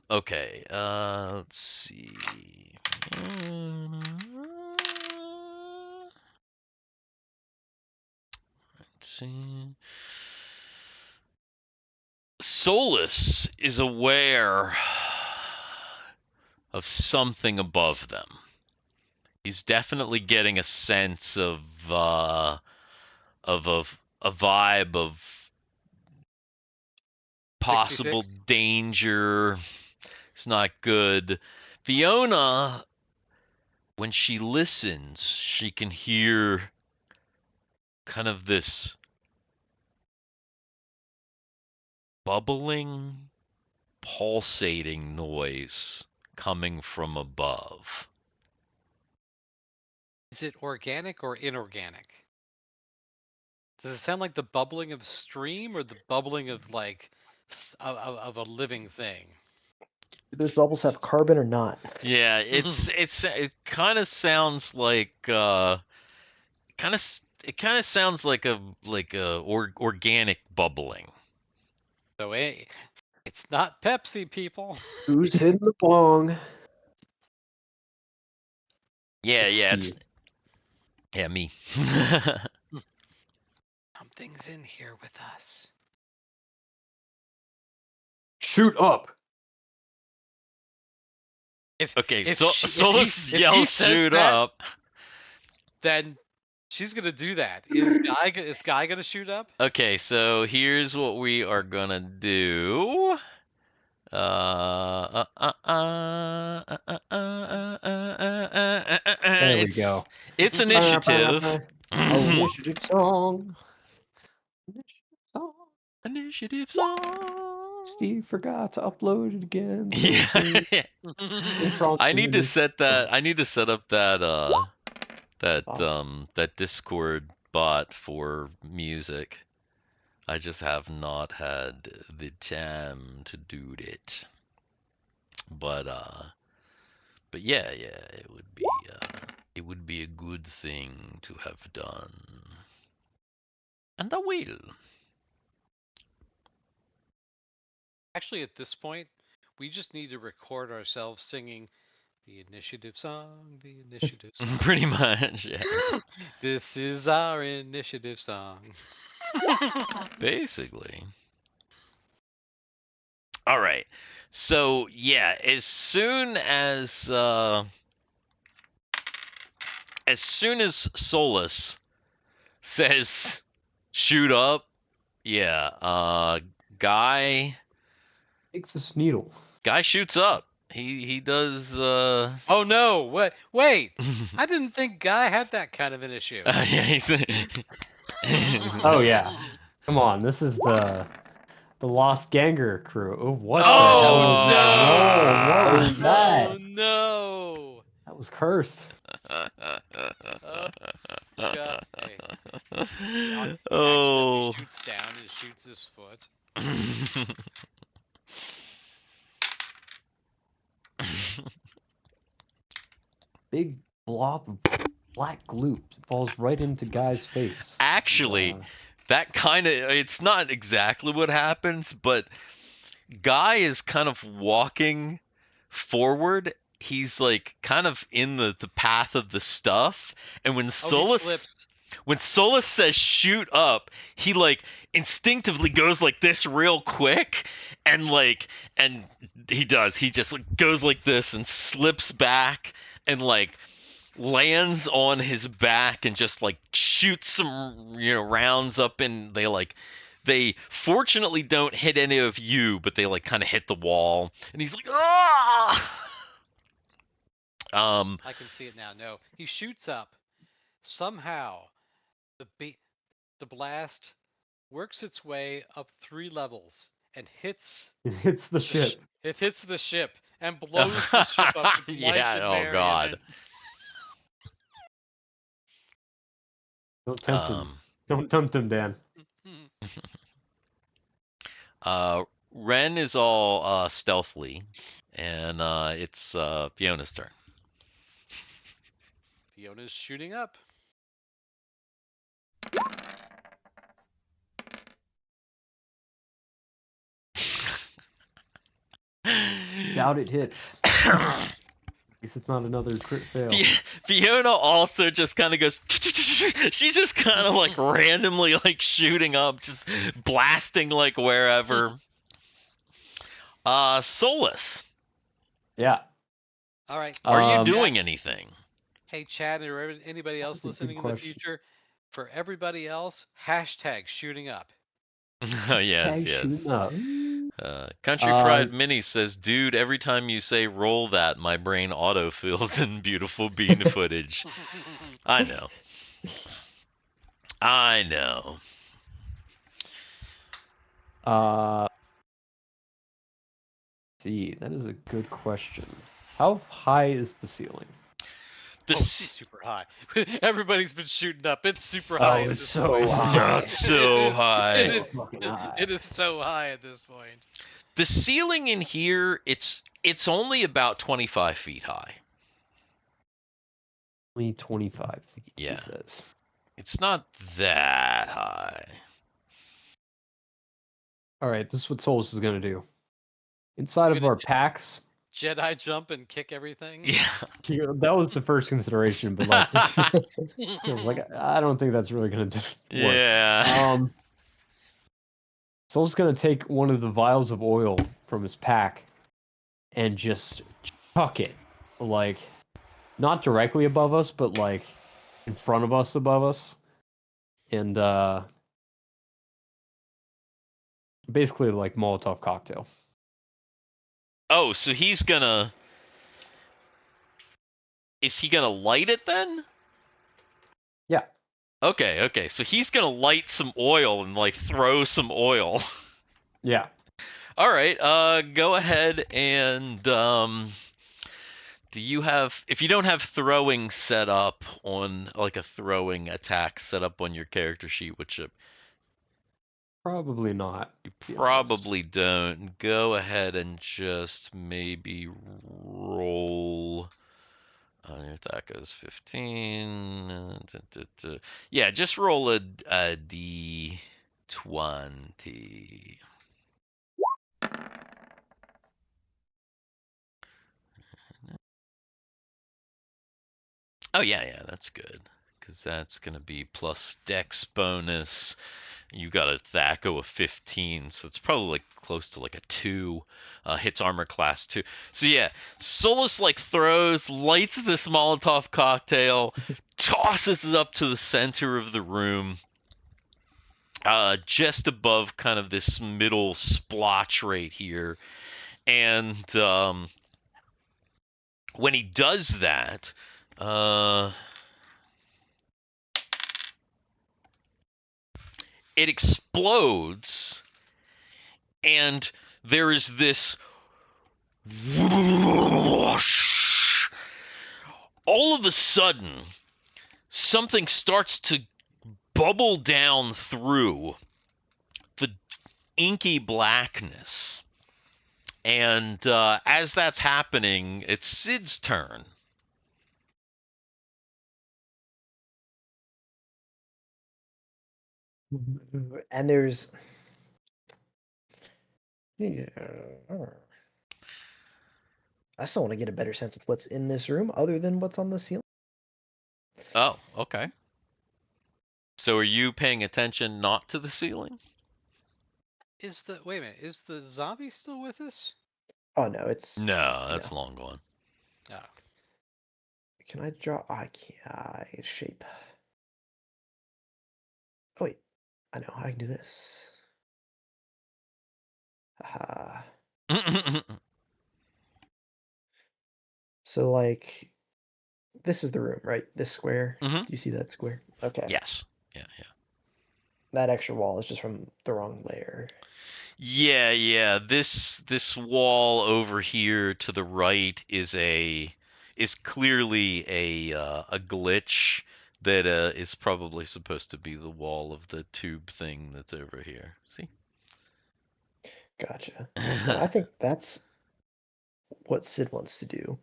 Okay. Let's see. Let's see. Solus is aware of something above them. He's definitely getting a sense of a vibe of possible 66? danger. It's not good. Fiona, when she listens, she can hear kind of this bubbling, pulsating noise coming from above. Is it organic or inorganic? Does it sound like the bubbling of stream or the bubbling of like of a living thing? Do those bubbles have carbon or not? Yeah, it kind of sounds like it kind of sounds like a organic bubbling. So it's not Pepsi, people. Who's hitting the bong? Yeah, It's Steve. yeah, me. Something's in here with us. Shoot up! If Okay, if so she- if he- Solus if he yells says shoot that- up. then she's gonna do that. Is Guy gonna shoot up? Okay, so here's what we are gonna do. There we go. It's initiative. Oh, initiative song. Initiative song. Initiative song. Steve forgot to upload it again. So Yeah. I need to set that. I need to set up that that Discord bot for music. I just have not had the time to do it. But yeah, it would be a good thing to have done. And I will. Actually, at this point, we just need to record ourselves singing the initiative song, the initiative song. Pretty much, yeah. This is our initiative song. Basically. All right. So yeah, as soon as Solus says shoot up, yeah, Guy Take this needle. shoots up. He does Oh no! Wait! I didn't think Guy had that kind of an issue. yeah, he's Oh yeah. Come on, this is the Lost Ganger crew. Oh, what the Oh, hell was that? no. Whoa, what was that? Oh no! That was cursed. God. He Oh. accidentally shoots down and shoots his foot. Big blob of black gloop falls right into Guy's face. Actually, that kind of, it's not exactly what happens, but Guy is kind of walking forward. He's like kind of in the path of the stuff, and when He Solus slips. when Solus says shoot up, he like instinctively goes like this real quick, and he does. He just like goes like this and slips back and like lands on his back and just like shoots some rounds up, and they fortunately don't hit any of you, but they like kind of hit the wall, and he's like ah. I can see it now. No, he shoots up. Somehow, the blast works its way up 3 levels and hits It hits the ship. It hits the ship and blows the ship up. With life Yeah, and oh merriment. god. Don't tempt him. Don't tempt him, Dan. Ren is all stealthily, and it's Fiona's turn. Fiona's shooting up. Doubt it hits. At least it's not another crit fail. Fiona also just kind of goes. She's just kind of like randomly like shooting up, just blasting like wherever. Solus, Yeah. All right. are you doing anything? Hey, Chad, or anybody else That's a good listening in the question. future, for everybody else, hashtag shooting up. Oh, yes, Tag yes. shooting up. Country Fried Mini says, dude, every time you say roll that, my brain autofills in beautiful bean footage. I know. I know. See, that is a good question. How high is the ceiling? It's super high. Everybody's been shooting up. It's super high. at it's this so point. high. It's so high. It is, Fucking high. it is so high at this point. The ceiling in here, it's only about 25 feet high. Only 25 feet, Yeah. he says. It's not that high. All right, this is what Solus is going to do. Inside of Gonna our do- packs, Jedi jump and kick everything. Yeah. that was the first consideration, but like I don't think that's really going to work. Yeah. Sol's going to take one of the vials of oil from his pack and just chuck it, like, not directly above us, but like in front of us, above us, and basically like Molotov cocktail. Oh, so he's gonna... Is he gonna light it then? Yeah. Okay. So he's gonna light some oil and like throw some oil. Yeah. All right. Go ahead and do you have? If you don't have throwing set up on like a throwing attack set up on your character sheet, which Probably not. you to be honest. probably don't, go ahead and just maybe roll. Your attack is 15. Yeah, just roll a d20. Oh yeah, that's good. Because that's gonna be plus dex bonus. You got a THACO of 15, so it's probably like close to like a 2. Hits armor class 2. So yeah, Solus like throws, lights this Molotov cocktail, tosses it up to the center of the room, just above kind of this middle splotch right here. And when he does that, it explodes, and there is this whoosh. All of a sudden, something starts to bubble down through the inky blackness. And as that's happening, it's Sid's turn. And there's I still want to get a better sense of what's in this room other than what's on the ceiling. Oh, okay. So are you paying attention not to the ceiling? Wait a minute, is the zombie still with us? Oh no, it's No, that's long gone. No. Can I draw? I can't. Shape. Oh wait, I know I can do this. Haha. So like, this is the room, right? This square. Mhm. Do you see that square? Okay. Yes. Yeah. That extra wall is just from the wrong layer. Yeah. This wall over here to the right is clearly a glitch that is probably supposed to be the wall of the tube thing that's over here. See? Gotcha. No, I think that's what Sid wants to do.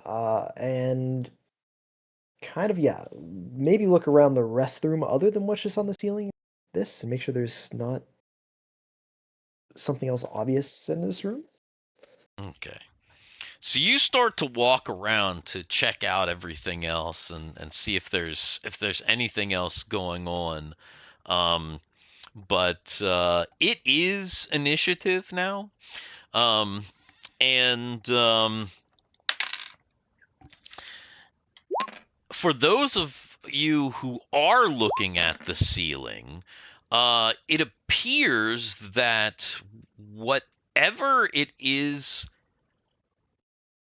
And kind of, yeah, maybe look around the rest of the room other than what's just on the ceiling. This and make sure there's not something else obvious in this room. Okay. So you start to walk around to check out everything else and see if there's anything else going on. But it is initiative now. For those of you who are looking at the ceiling, it appears that whatever it is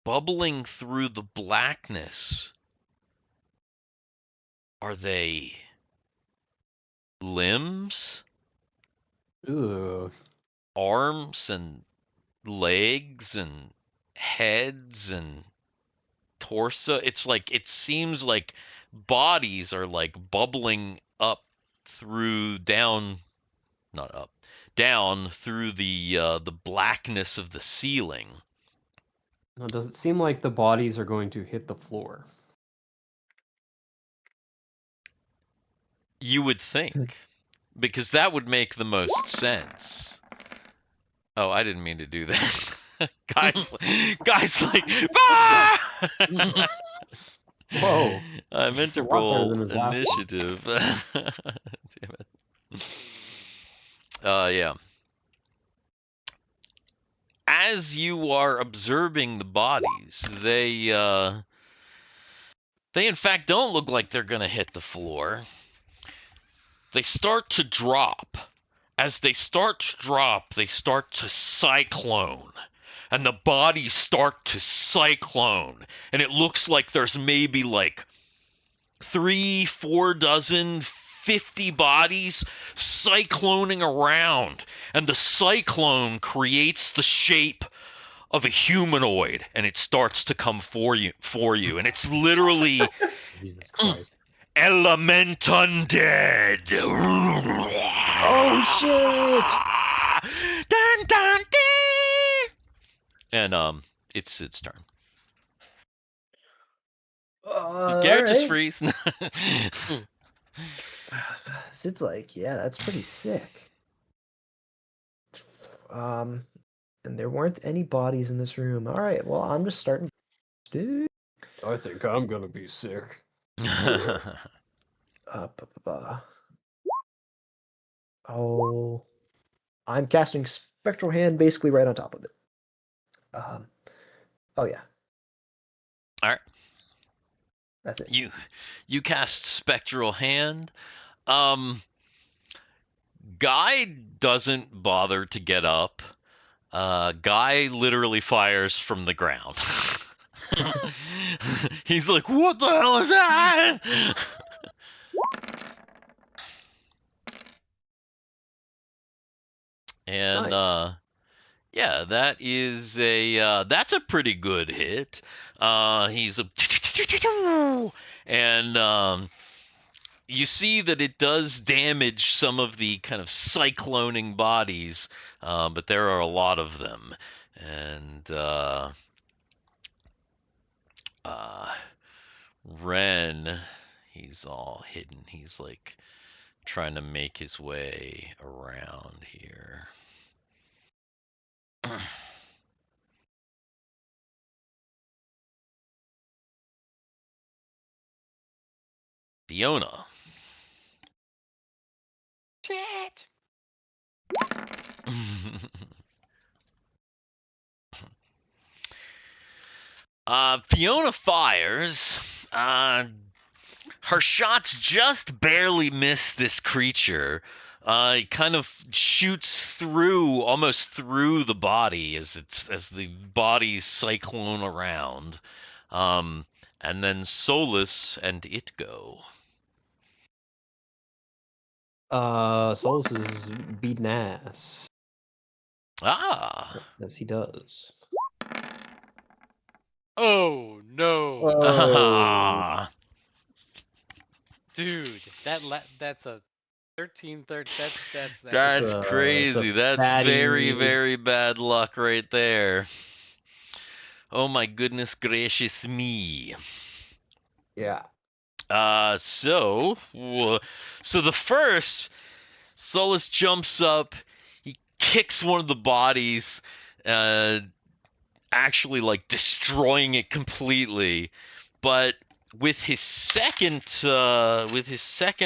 bubbling through the blackness, are they limbs, Ugh. arms and legs and heads and torso? It's like, it seems like bodies are like bubbling up through down through the blackness of the ceiling. Now, does it seem like the bodies are going to hit the floor? You would think, because that would make the most sense. Oh, I didn't mean to do that. guys like, ah! Whoa. I meant to A lot better roll than his last one. initiative. Damn it. Yeah. As you are observing the bodies, they They in fact don't look like they're gonna hit the floor. They start to drop. As they start to drop, they start to cyclone. And the bodies start to cyclone. And it looks like there's maybe like 3-4 dozen 50 bodies cycloning around. And the cyclone creates the shape of a humanoid, and it starts to come for you. And it's literally Jesus Christ. Element Undead. Oh shit! Dun, dun, dee! And it's its turn. Did Garrett just Alright. freeze? Sid's like, yeah, that's pretty sick. And there weren't any bodies in this room. All right, well, I'm just starting. Dude. I think I'm gonna be sick. Oh, I'm casting Spectral Hand basically right on top of it. Oh yeah. All right. That's it. You cast Spectral Hand. Guy doesn't bother to get up. Guy literally fires from the ground. He's like, what the hell is that? And Nice. yeah, that's a pretty good hit. He's a and you see that it does damage some of the kind of cycloning bodies, but there are a lot of them. And Ren, he's all hidden. He's like trying to make his way around here. Fiona. Shit. Fiona fires. Her shots just barely miss this creature. It kind of shoots through, almost through the body as the bodies cyclone around. And then Solus and it go. Solus is beating ass, Ah. as he does. Oh no, Ah. dude, that's a 13. That's a crazy. That's fatty- very, very bad luck right there. Oh my goodness gracious me. Yeah. So the first, Solus jumps up, he kicks one of the bodies, actually like destroying it completely. But with his second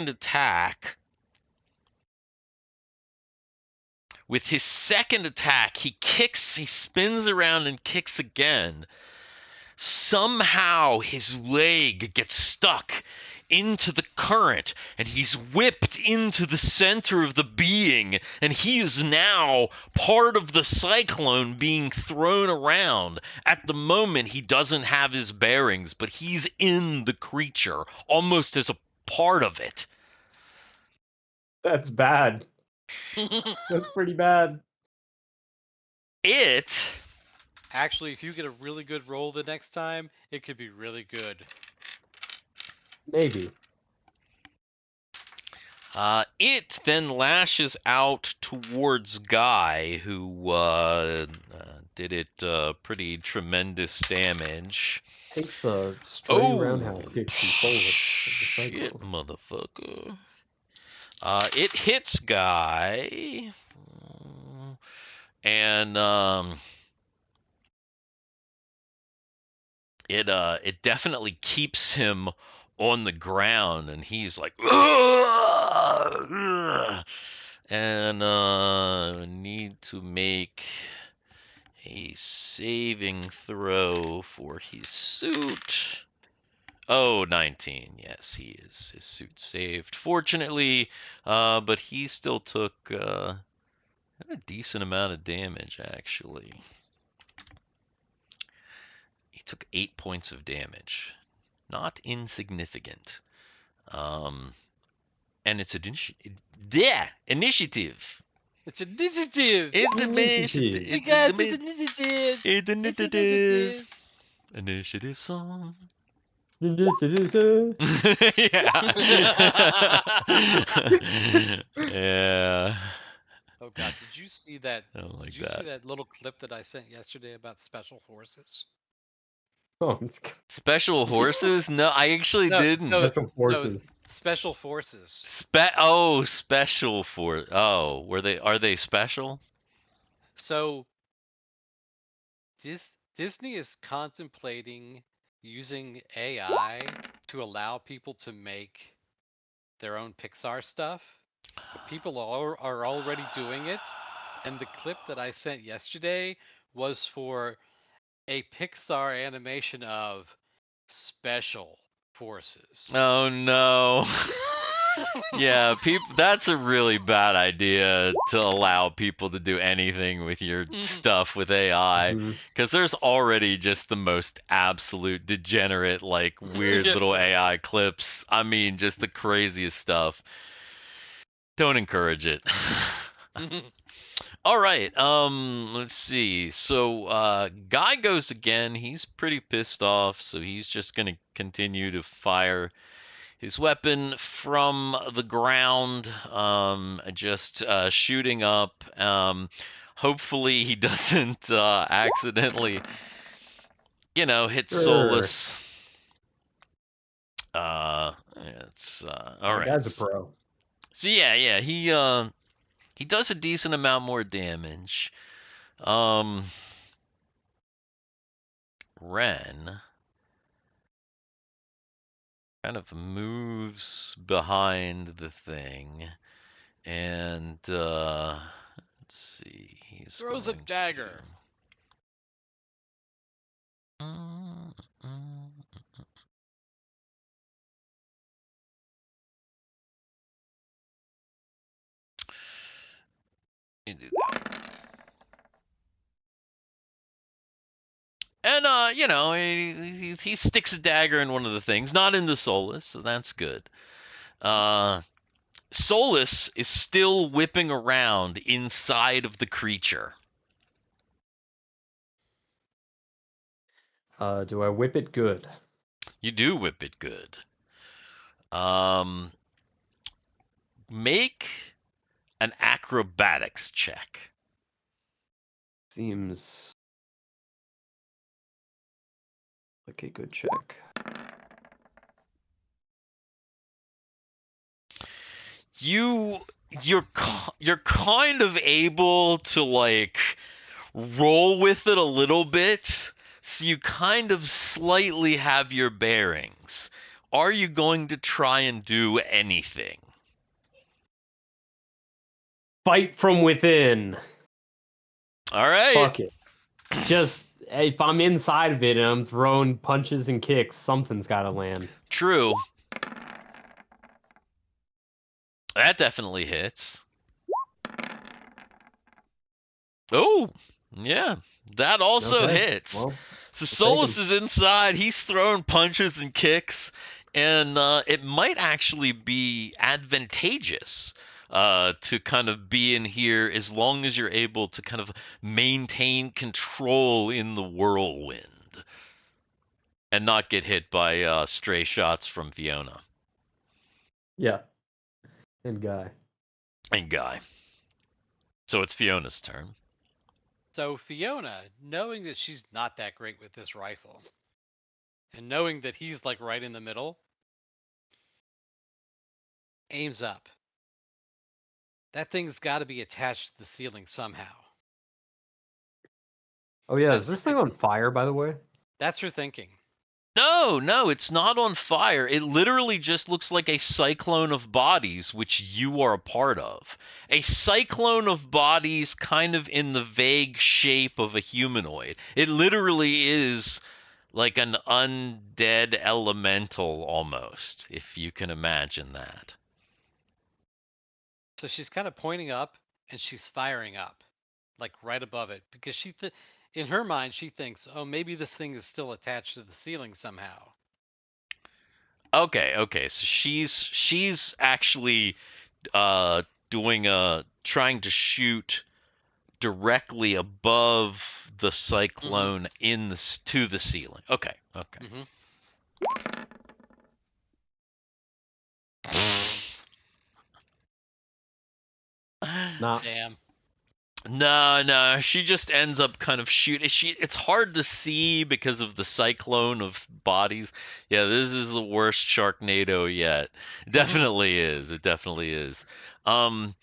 attack, he spins around and kicks again. Somehow his leg gets stuck into the current and he's whipped into the center of the being, and he is now part of the cyclone being thrown around. At the moment he doesn't have his bearings, but he's in the creature almost as a part of it. That's bad. That's pretty bad. Actually, if you get a really good roll the next time, it could be really good. Maybe. It then lashes out towards Guy, who did it pretty tremendous damage. Take the stray roundhouse kick from Solus. Shit, motherfucker. It hits Guy, and it definitely keeps him on the ground, and he's like, and need to make a saving throw for his suit. Oh, 19. Yes, he is. His suit saved. Fortunately, but he still took a decent amount of damage, actually. He took 8 points of damage. Not insignificant. And it's initiative. It's initiative. It's Initiative. We got this initiative. It's initiative. Initiative song. Yeah. Yeah. Oh God, did you see that? I don't like Did you see that. that little clip that I sent yesterday about special forces? Oh, it's Special horses? No, I actually didn't. special forces. Special forces. Special for. Oh, are they special? So Disney is contemplating using AI to allow people to make their own Pixar stuff. But people are already doing it. And the clip that I sent yesterday was for a Pixar animation of special forces. Oh no. Yeah, that's a really bad idea to allow people to do anything with your stuff with AI, Mhm. because there's already just the most absolute degenerate, like, weird little AI clips. I mean, just the craziest stuff. Don't encourage it. All right, let's see. So, Guy goes again. He's pretty pissed off, so he's just gonna continue to fire his weapon from the ground, just shooting up. Hopefully he doesn't accidentally, hit Sure. Solus. It's all right. Guy's a pro. So yeah, he does a decent amount more damage. Ren kind of moves behind the thing, and let's see, he's Throws a going dagger. You do that. And he sticks a dagger in one of the things, not into Solus, so that's good. Solus is still whipping around inside of the creature. Do I whip it good? You do whip it good. Make an acrobatics check. Seems like a good check. You're kind of able to, like, roll with it a little bit, so you kind of slightly have your bearings. Are you going to try and do anything? Fight from within. All right. Fuck it. Just if I'm inside of it and I'm throwing punches and kicks, something's got to land. True. That definitely hits. Oh, yeah. That also Okay. hits. Well, So Solus is inside. He's throwing punches and kicks, and it might actually be advantageous to kind of be in here as long as you're able to kind of maintain control in the whirlwind and not get hit by stray shots from Fiona yeah. And Guy. and Guy. So it's Fiona's turn. So Fiona, knowing that she's not that great with this rifle, and knowing that he's like right in the middle, aims up. That thing's got to be attached to the ceiling somehow. Oh yeah, is this thing on fire, by the way? That's her thinking. No, it's not on fire. It literally just looks like a cyclone of bodies, which you are a part of. A cyclone of bodies kind of in the vague shape of a humanoid. It literally is like an undead elemental almost, if you can imagine that. So she's kind of pointing up and she's firing up, like right above it, because in her mind she thinks, oh, maybe this thing is still attached to the ceiling somehow. Okay. So she's actually trying to shoot directly above the cyclone to the ceiling. Okay. Mm-hmm. Nah. Damn. No, she just ends up kind of shooting. It's hard to see because of the cyclone of bodies. Yeah, this is the worst Sharknado yet. It definitely is. It definitely is. The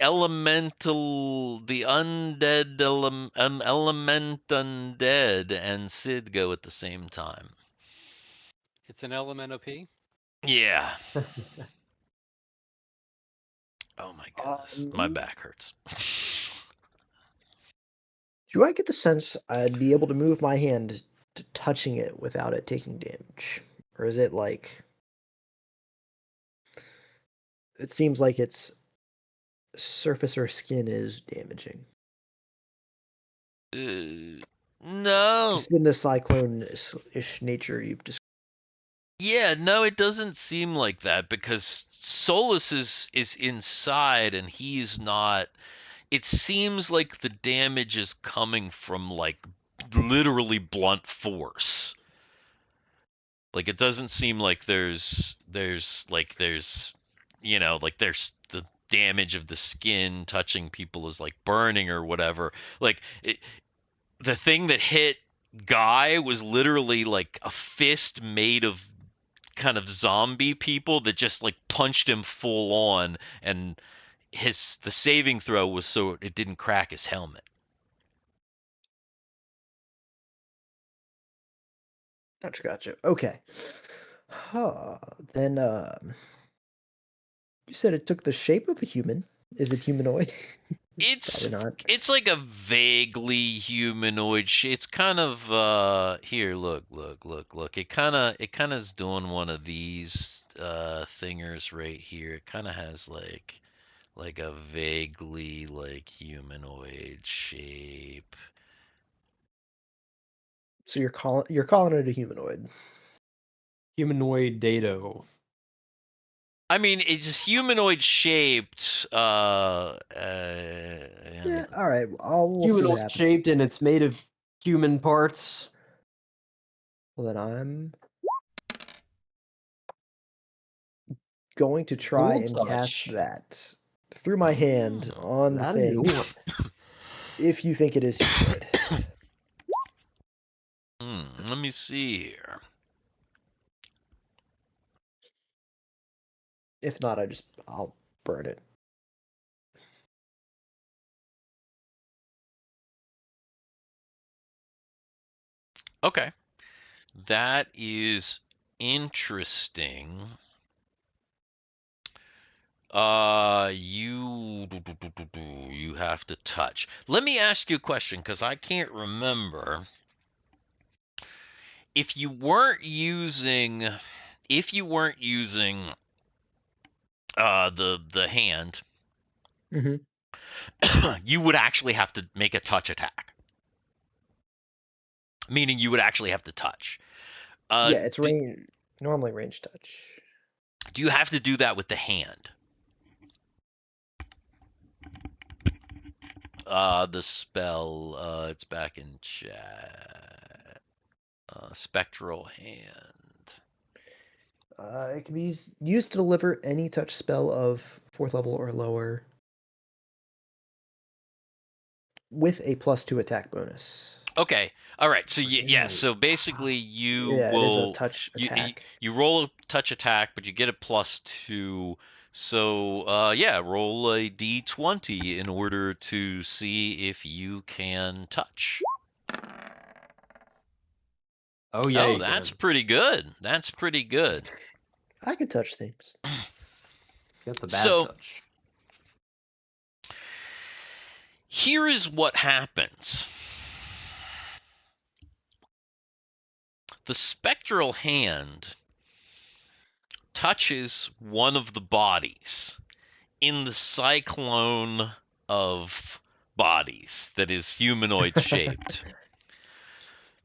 elemental, the undead element undead and Sid go at the same time. It's an elemental. Yeah. Oh my goodness, my Um, back hurts. Do I get the sense I'd be able to move my hand to touching it without it taking damage? Or is it like. It seems like its surface or skin is damaging. No. Just in the cyclone-ish nature you've described. Yeah, no, it doesn't seem like that because Solus is inside and he's not. It seems like the damage is coming from like literally blunt force. Like it doesn't seem like there's like there's the damage of the skin touching people is like burning or whatever. Like the thing that hit Guy was literally like a fist made of kind of zombie people that just like punched him full on, and the saving throw was so it didn't crack his helmet. Gotcha. Okay. Then, you said it took the shape of a human. Is it humanoid? It's Probably not. it's like a vaguely humanoid it's kind of here, look. It kind of is doing one of these thingers right here. It kind of has like a vaguely like humanoid shape. So you're calling it a humanoid. Humanoid dado. I mean, it's just humanoid shaped. Yeah. All right. We'll see what Humanoid happens. shaped and it's made of human parts. Well, then I'm going to try Cool and touch. cast that through my hand on the That'll thing. do it. If you think it is humanoid. Let me see here. If not, I'll burn it. Okay, that is interesting. You have to touch. Let me ask you a question because I can't remember. If you weren't using the hand, you would actually have to make a touch attack. Meaning you would actually have to touch. Yeah, it's normally range touch. Do you have to do that with the hand? The spell, it's back in chat. Spectral hand. It can be used to deliver any touch spell of 4th level or lower with a +2 attack bonus. Okay. All right. So so basically you It is a touch attack. You roll a touch attack, but you get a +2. So roll a d20 in order to see if you can touch. Oh yeah. Oh, that's pretty good. That's pretty good. I can touch things. Got the bad touch. Here is what happens. the spectral hand touches one of the bodies in the cyclone of bodies that is humanoid shaped.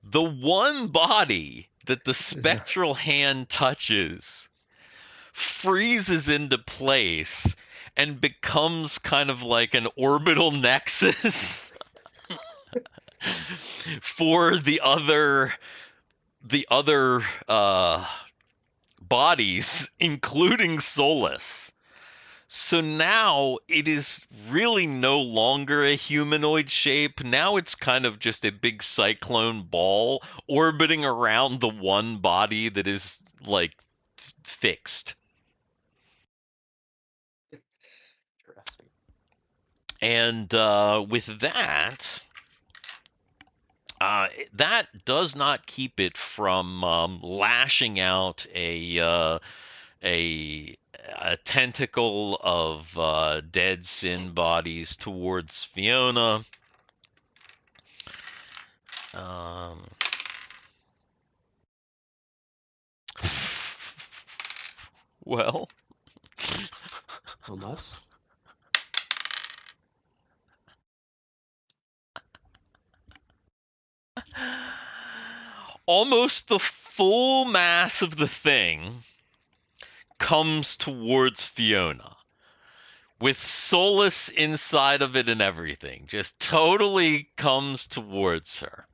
The one body that the spectral hand touches freezes into place and becomes kind of like an orbital nexus for the other bodies, including Solus. So now it is really no longer a humanoid shape. Now it's kind of just a big cyclone ball orbiting around the one body that is like fixed. Interesting. And with that, that does not keep it from lashing out a tentacle of dead sin bodies towards Fiona. Well, Unless. almost the full mass of the thing comes towards Fiona, with Solus inside of it and everything. Just totally comes towards her.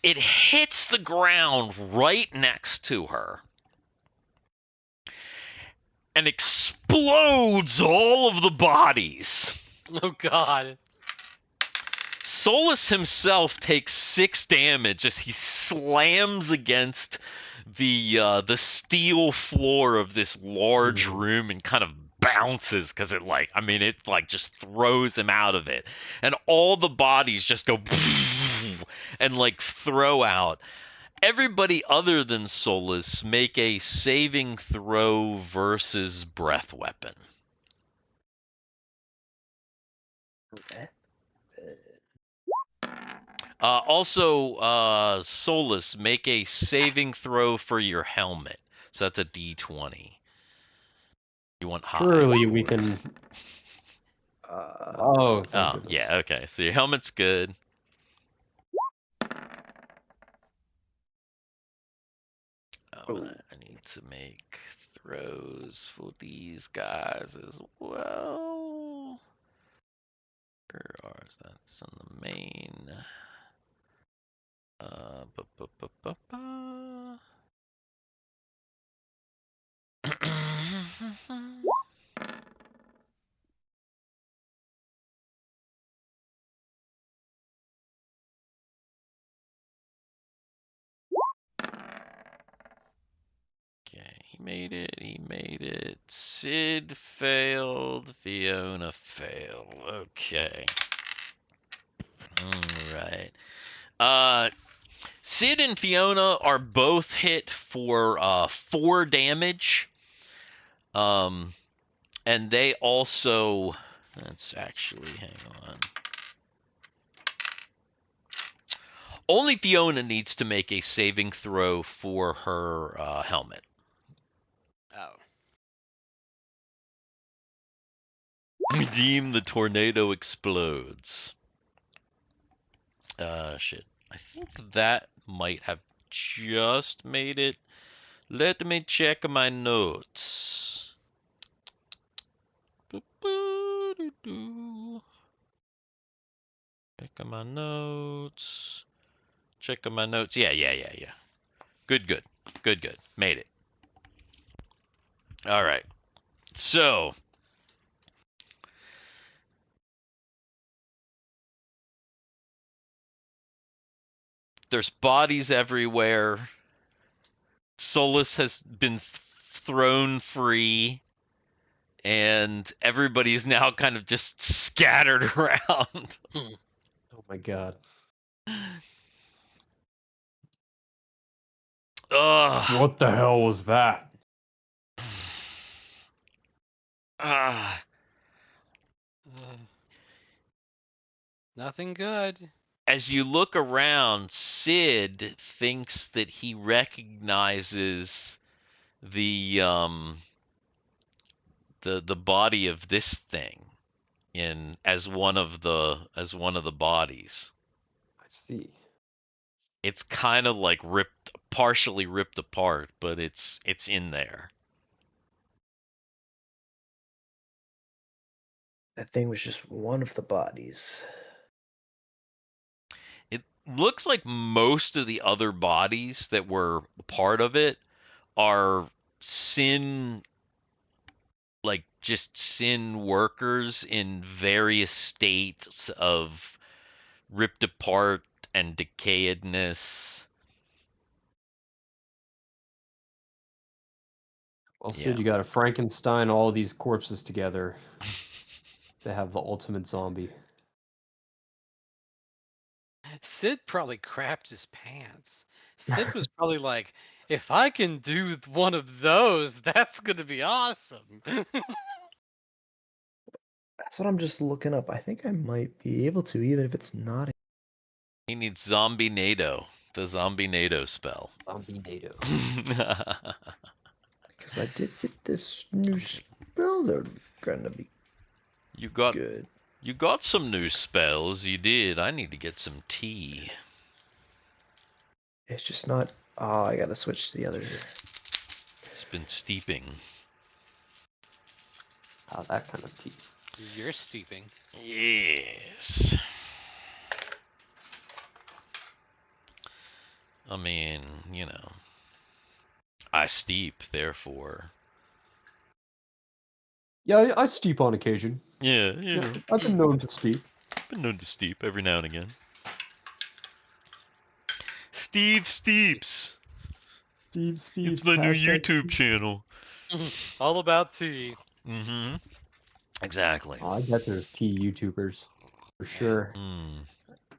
It hits the ground right next to her and explodes all of the bodies. Oh God. Solus himself takes 6 damage as he slams against the steel floor of this large room and kind of bounces because it just throws him out of it, and all the bodies just go and like throw out. Everybody other than Solus make a saving throw versus breath weapon. Okay. Also, Solus, make a saving throw for your helmet. So that's a D20. You want high. Surely of we can. course. Oh, thank goodness. Yeah, okay. So your helmet's good. I need to make throws for these guys as well. Where are that's on the main? Okay, he made it. He made it. Sid failed. Fiona failed. Okay. All right. Sid and Fiona are both hit for 4 damage. And they also. Let's actually hang on. Only Fiona needs to make a saving throw for her helmet. Oh. Redeem the tornado explodes. Shit. I think that might have just made it. Let me check my notes. Check my notes. Check my notes. Yeah. Good. Made it. All right. So. There's bodies everywhere. Solus has been thrown free. And everybody's now kind of just scattered around. Oh my God. Ugh. What the hell was that? Nothing good. as you look around, Sid thinks that he recognizes the the body of this thing in as one of the bodies. I see. It's kind of like partially ripped apart, but it's in there. That thing was just one of the bodies. It looks like most of the other bodies that were part of it are sin, like just sin workers in various states of ripped apart and decayedness. Well, Yeah. Sid, you got to Frankenstein all these corpses together to have the ultimate zombie. Sid probably crapped his pants. Sid was probably like, if I can do one of those, that's gonna be awesome. That's what I'm just looking up. I think I might be able to, even if it's not. He needs Zombie NATO, the Zombie NATO spell. Zombie NATO. Because I did get this new spell. They're gonna be You got good. you got some new spells, you did. I need to get some tea. It's just not. Oh, I gotta switch to the other. It's been steeping. Oh, that kind of tea. You're steeping. Yes. I mean, you know, I steep, therefore. Yeah, I steep on occasion. Yeah, Yeah, I've been known to steep. Been known to steep every now and again. Steve Steeps. Steve. It's my new hashtag YouTube channel. All about tea. Mm-hmm. Exactly. Oh, I bet there's tea YouTubers for sure. Mm.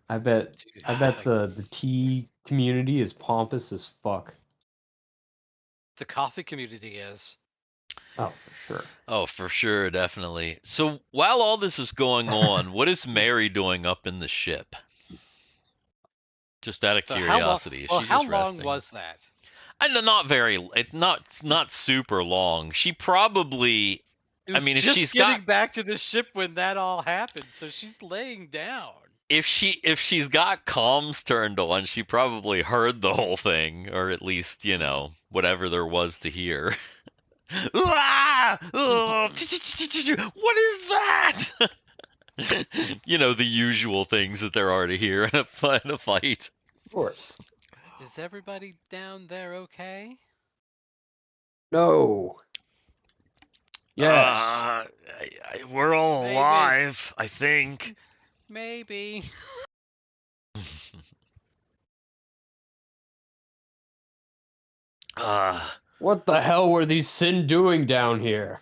I bet Dude, the like, the tea community is pompous as fuck. the coffee community is. Oh, for sure. Oh, for sure, definitely. So while all this is going on, what is Mary doing up in the ship? Just out of So curiosity, is how long? Well, she how just long resting? was that? I know, not very. It's not super long. She probably. It I was mean, if just she's getting got back to the ship when that all happened, so she's laying down. if she's got comms turned on, she probably heard the whole thing, or at least whatever there was to hear. Ah! Oh, what is that? The usual things that there are to hear in a fight. Of course. Is everybody down there okay? No. Yes. We're all Maybe. alive, I think. Maybe. What the hell were these Sin doing down here?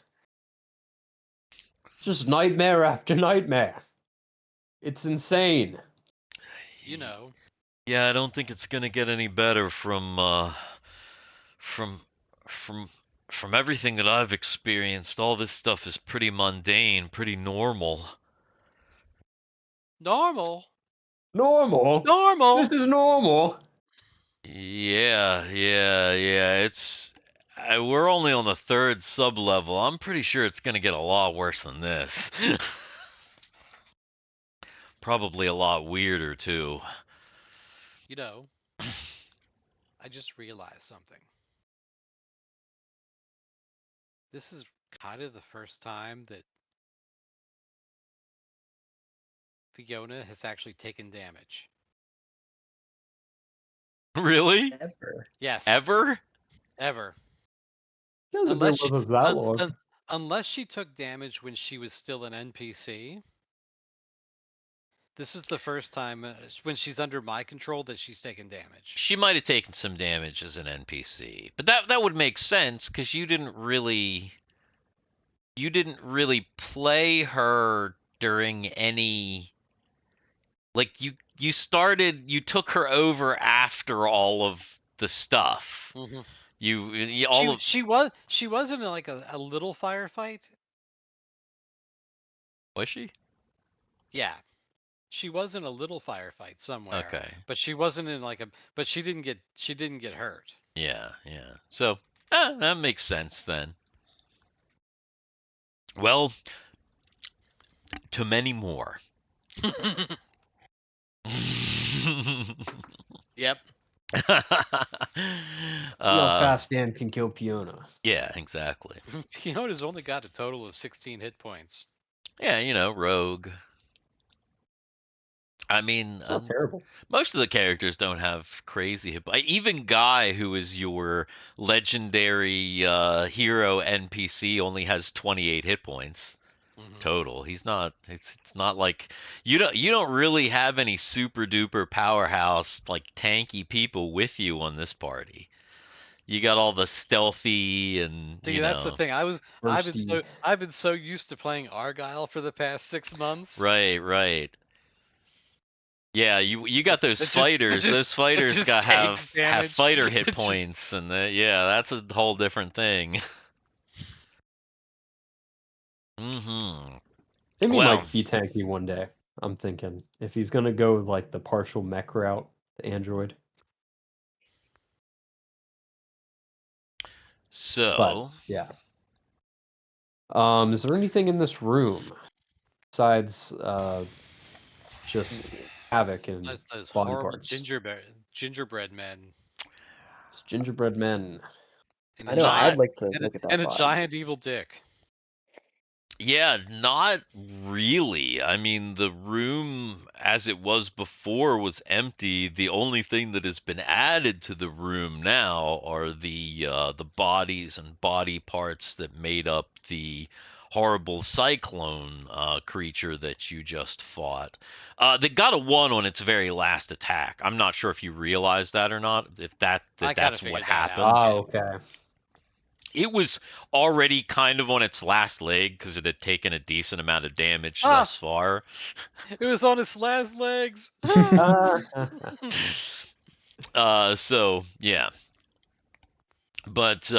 Just nightmare after nightmare. It's insane. You know. Yeah, I don't think it's gonna get any better from everything that I've experienced. All this stuff is pretty mundane, pretty normal. Normal. Normal? Normal. This is normal. Yeah. We're only on the third sub level. I'm pretty sure it's gonna get a lot worse than this. Probably a lot weirder too. You know. I just realized something. This is kind of the first time that Fiona has actually taken damage. Really? Ever. Yes. Ever? Ever. She hasn't been with us that long. Unless she took damage when she was still an NPC. This is the first time when she's under my control that she's taken damage. She might have taken some damage as an NPC, but that would make sense because you didn't really play her during any, like, you took her over after all of the stuff. Mm-hmm. She was in like a little firefight. Was she? Yeah. She was in a little firefight somewhere. Okay. But she wasn't in like a. But she didn't get hurt. Yeah, yeah. So, that makes sense then. Well, to many more. Yep. See how uh, fast Dan can kill Fiona. yeah, exactly. Fiona's only got a total of 16 hit points. Yeah, rogue. I mean, It's not terrible. most of the characters don't have crazy hit. Even Guy, who is your legendary hero NPC, only has 28 hit points total. He's not. It's not like you don't really have any super duper powerhouse like tanky people with you on this party. You got all the stealthy and See, that's the thing. Bursty. I've been so used to playing Argyle for the past 6 months. Right. Yeah, you got those It just- fighters. it just- Those fighters just got takes have damage. fighter It hit just- points, and yeah, that's a whole different thing. Mm-hmm. Timmy Well- might be tanky one day. I'm thinking if he's gonna go like the partial mech route, the android. So, But yeah. Is there anything in this room besides just havoc and Those body horrible parts? gingerbread men. Gingerbread men. And I a know. giant- I'd like to and a- look at that and a body. giant evil dick. yeah, not really. I mean, the room as it was before was empty. The only thing that has been added to the room now are the bodies and body parts that made up the horrible cyclone creature that you just fought. That got a 1 on its very last attack. I'm not sure if you realized that or not. If I kinda that's what figured that out. happened. Oh, okay. It was already kind of on its last leg because it had taken a decent amount of damage thus far. It was on its last legs. So yeah, but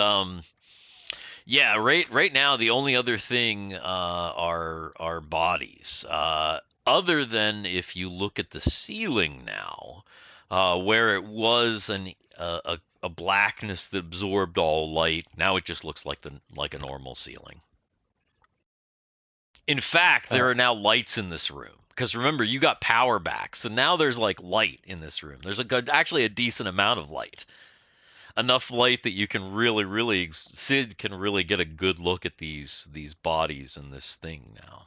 yeah, right now the only other thing are bodies. Other than if you look at the ceiling now, where it was a blackness that absorbed all light, now it just looks like a normal ceiling. In fact, there are now lights in this room because remember you got power back, so now there's like light in this room. There's actually a decent amount of light, enough light that you can really Sid can really get a good look at these bodies and this thing now.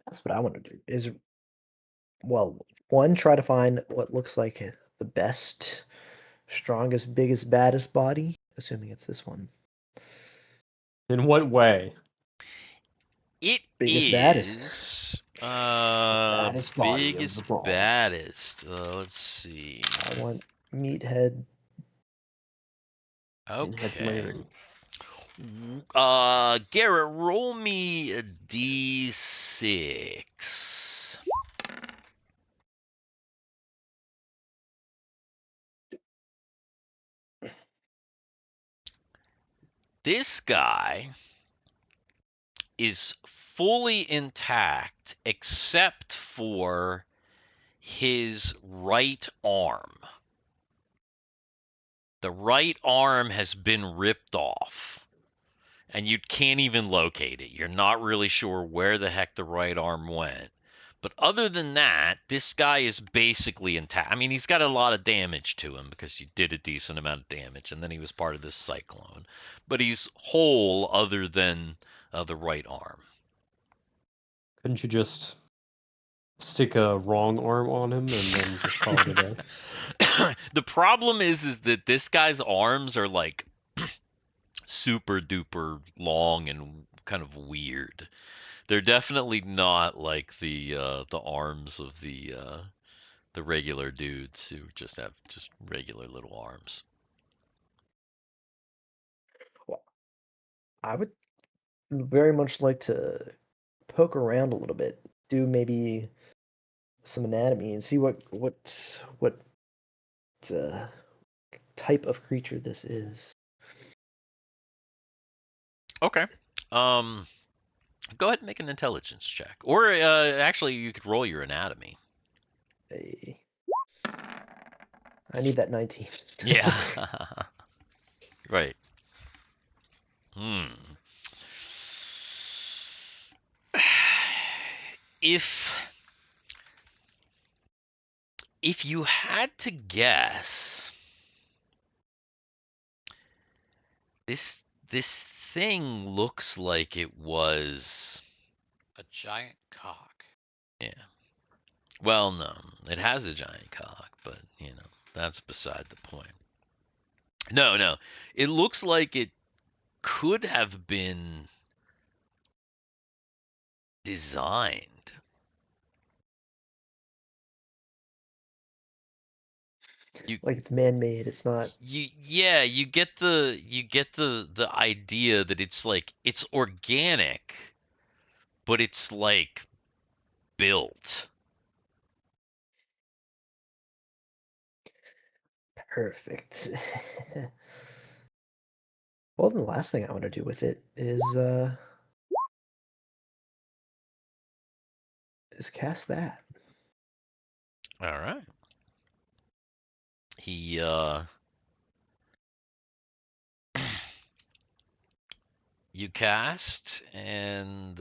That's what I want to do. Is one, try to find what looks like the best, strongest, biggest, baddest body, assuming it's this one. In what way? It Biggest, is baddest. Baddest body of biggest them all. baddest. Let's see. I want meathead. And head Okay. layering. Garrett, roll me a d6. This guy is fully intact except for his right arm. The right arm has been ripped off, and you can't even locate it. You're not really sure where the heck the right arm went. But other than that, this guy is basically intact. I mean, he's got a lot of damage to him because you did a decent amount of damage, and then he was part of this cyclone. But he's whole other than the right arm. Couldn't you just stick a wrong arm on him and then just call it a day? The problem is that this guy's arms are like super duper long and kind of weird. They're definitely not like the arms of the regular dudes who just have just regular little arms. Well, I would very much like to poke around a little bit, do maybe some anatomy, and see what type of creature this is. Okay. Go ahead and make an intelligence check. Or actually, you could roll your anatomy. Hey. I need that 19. Yeah. Right. If you had to guess, this thing looks like it was A giant cock. yeah. Well, no, it has a giant cock, but that's beside the point. No, it looks like it could have been designed. Like it's man-made. It's not. You get the idea that it's like it's organic, but it's like built. Perfect. Well, then the last thing I want to do with it is cast that. All right. He you cast and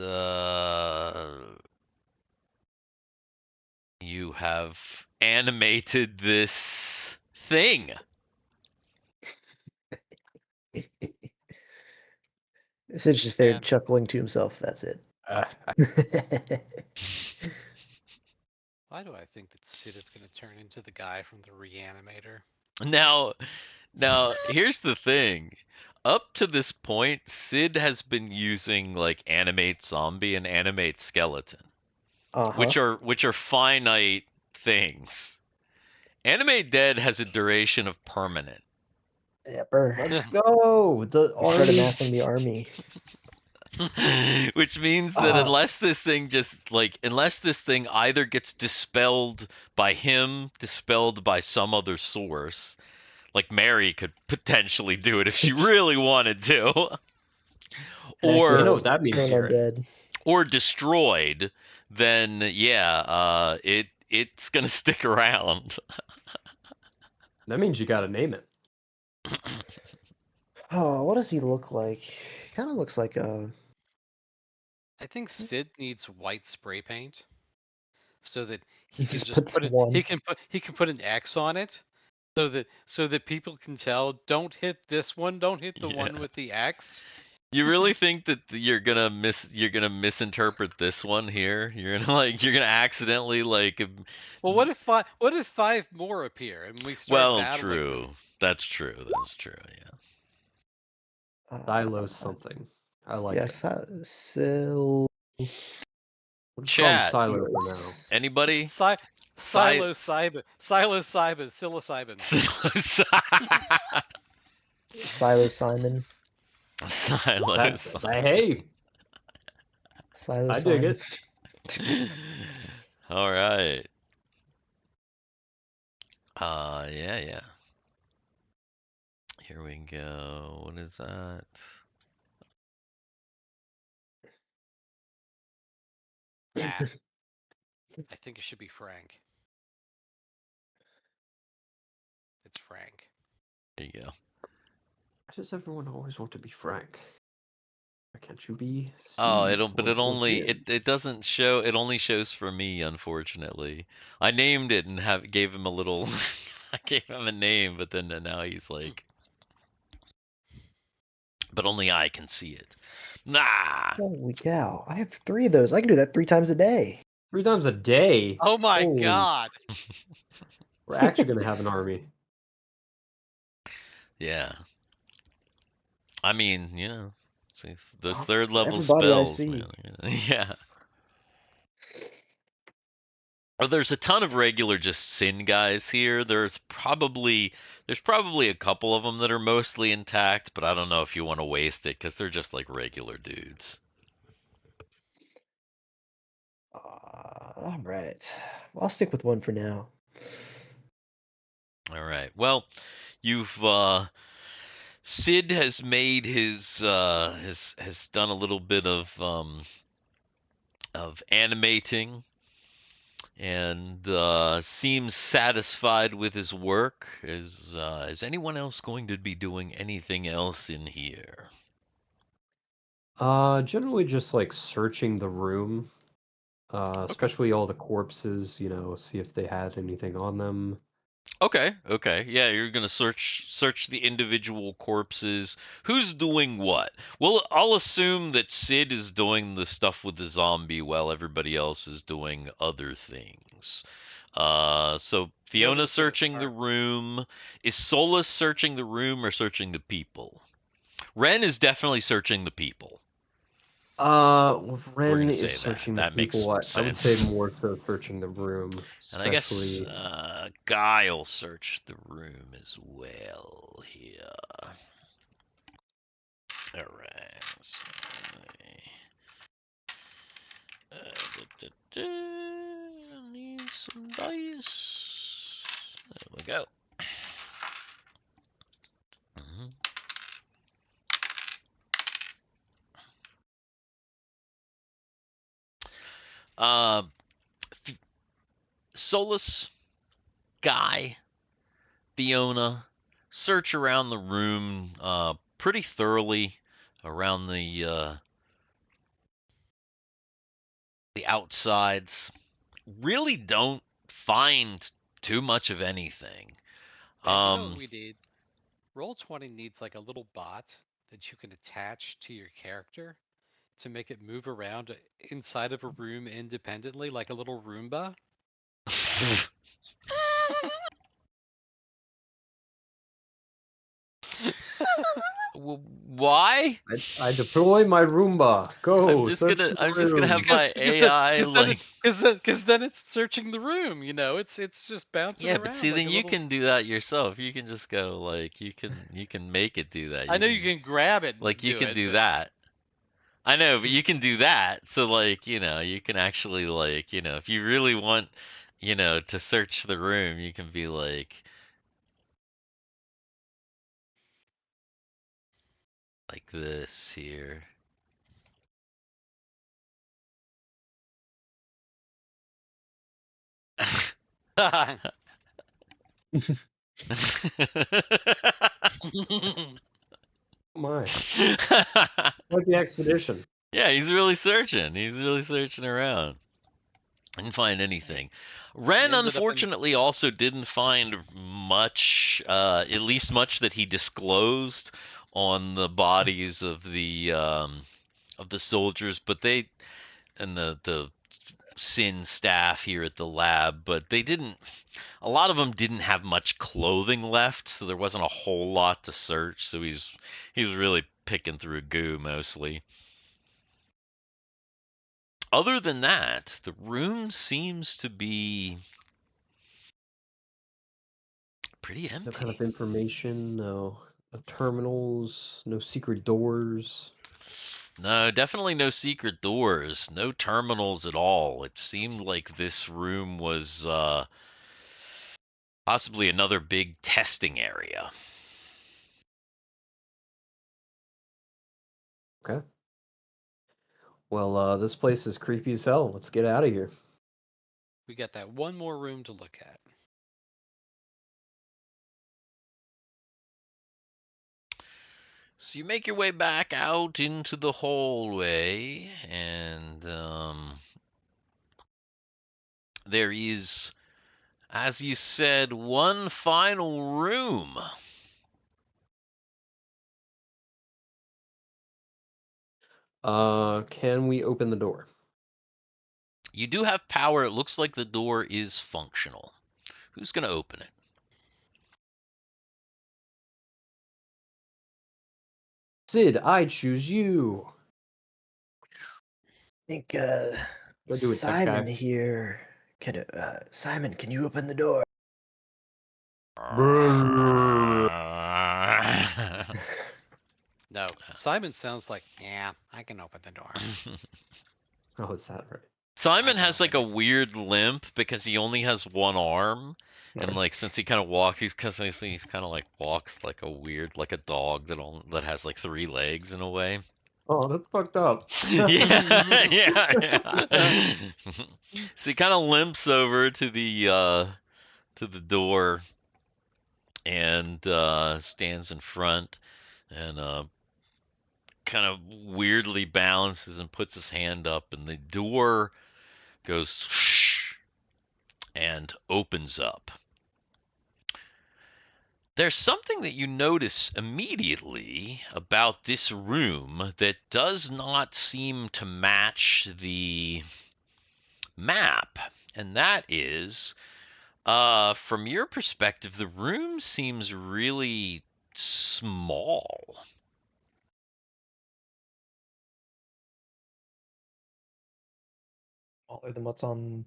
you have animated this thing. Sid's just there Man. chuckling to himself. That's it. Why do I think that Sid is going to turn into the guy from the Reanimator? Now, here's the thing. Up to this point, Sid has been using like animate zombie and animate skeleton, which are finite things. Animate dead has a duration of permanent. Yepper. Let's go. The Start army. amassing the army. Which means that unless this thing either gets dispelled by him, dispelled by some other source, like Mary could potentially do it if she really wanted to, Actually, You know what that means, thrown Garrett. undead. or destroyed, then it's gonna stick around. That means you got to name it. Oh, what does he look like? Kind of looks like a. I think Sid needs white spray paint so that he can Just just put put it. one. He can put an X on it so that people can tell. Don't hit this one. Don't hit the one Yeah. with the X. You really think that you're gonna misinterpret this one here? You're gonna accidentally like. Well, what if five more appear and we start Well, battling true. them? That's true. That's true. Yeah. Silo something. I like it. Sil. We'll just call him Chat. Silo for now. Anybody? Psilocybin, psilocybin. Silo Simon. Silos. Hey, Silo I Simon. dig it. All right. Yeah. Here we go. What is that? Ah, I think it should be Frank. It's Frank. There you go. Why does everyone always want to be Frank? Why can't you be Steve? Oh, or Jim? it doesn't show. It only shows for me, unfortunately. I named it and gave him a little. I gave him a name, but then now he's like. But only I can see it. Nah. Holy cow! I have 3 of those. I can do that 3 times a day. 3 times a day. Oh my Holy- God! We're actually gonna have an army. Yeah. I mean, see those Oh, third it's level everybody I spells, see. man. Yeah. Oh, there's a ton of regular just sin guys here. There's probably a couple of them that are mostly intact, but I don't know if you want to waste it because they're just like regular dudes. All right. Well, I'll stick with 1 for now. All right. Well, you've Sid has made his has done a little bit of animating, and seems satisfied with his work. Is anyone else going to be doing anything else in here? Generally just like searching the room, especially all the corpses, see if they had anything on them. Okay. Yeah, you're gonna search the individual corpses. Who's doing what? Well, I'll assume that Sid is doing the stuff with the zombie while everybody else is doing other things. So Fiona's Fiona's gonna searching the start. room. Is Solus searching the room or searching the people? Ren is definitely searching the people. Ren gonna is say that. searching the That makes people. I would sense. say more so searching the room, And I guess especially. Guy will search the room as well here. Alright. So, need some dice. There we go. Mhm. Solus, Guy, Fiona, search around the room pretty thoroughly around the outsides. Really don't find too much of anything. Wait, you know what we need? Roll20 needs like a little bot that you can attach to your character to make it move around inside of a room independently, like a little Roomba. Why? I deploy my Roomba. Go I'm search just gonna the have room. my AI like. Because then it's searching the room. It's just bouncing Yeah, but around see, like then a you little. can do that yourself. You can just go like you can make it do that. I know you can grab it and like you do can it, do but that. I know, but you can do that. So like, you can actually like, if you really want, to search the room, you can be like this here. My, like the expedition. Yeah, he's really searching. He's really searching around. Didn't find anything. Ren, ended up in. unfortunately, also didn't find much, at least much that he disclosed on the bodies of the soldiers, but they and the Sin staff here at the lab, but they didn't. A lot of them didn't have much clothing left, so there wasn't a whole lot to search. So he was really picking through goo mostly. Other than that, the room seems to be pretty No kind empty. of information. No terminals. No secret doors. No, definitely no secret doors, no terminals at all. It seemed like this room was possibly another big testing area. Okay. Well, this place is creepy as hell. Let's get out of here. We got that one more room to look at. So you make your way back out into the hallway, and there is, as you said, one final room. Can we open the door? You do have power. It looks like the door is functional. Who's going to open it? Sid, I choose you. I think Go do it, tech Simon guy. here. Simon, can you open the door? No, Simon sounds like, yeah, I can open the door. Oh, is that right? Simon I has can like a open weird limp because he only has one arm. And like since he kind of walks, he's kind of like walks like a weird, like a dog that has like three legs in a way. Oh, that's fucked up. Yeah, yeah. So he kind of limps over to the door and stands in front and kind of weirdly balances and puts his hand up, and the door goes shh and opens up. There's something that you notice immediately about this room that does not seem to match the map, and that is, from your perspective, the room seems really small. Smaller than what's on.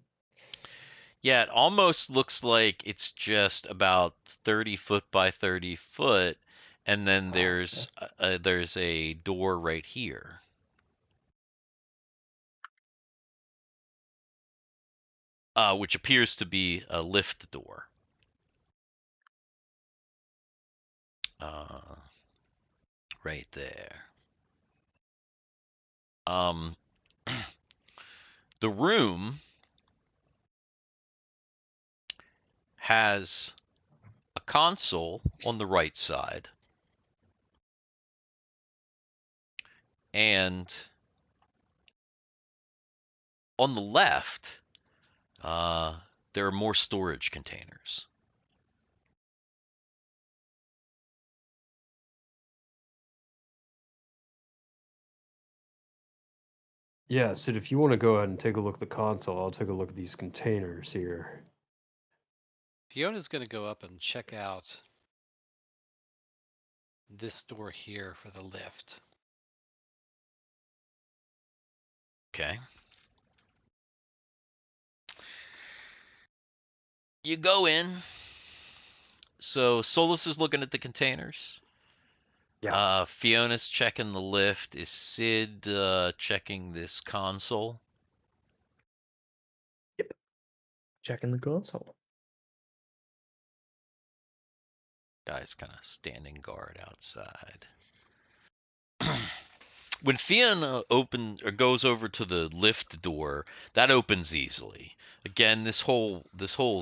Yeah, it almost looks like it's just about 30 foot by 30 foot, and then Okay. there's a door right here. Which appears to be a lift door. Right there. The room has a console on the right side, and on the left, there are more storage containers. Yeah, Sid, if you want to go ahead and take a look at the console, I'll take a look at these containers here. Fiona's going to go up and check out this door here for the lift. Okay. You go in. So Solus is looking at the containers. Yeah. Fiona's checking the lift. Is Sid checking this console? Checking the console. Guy's kind of standing guard outside. When Fiona goes over to the lift door, that opens easily. Again, this whole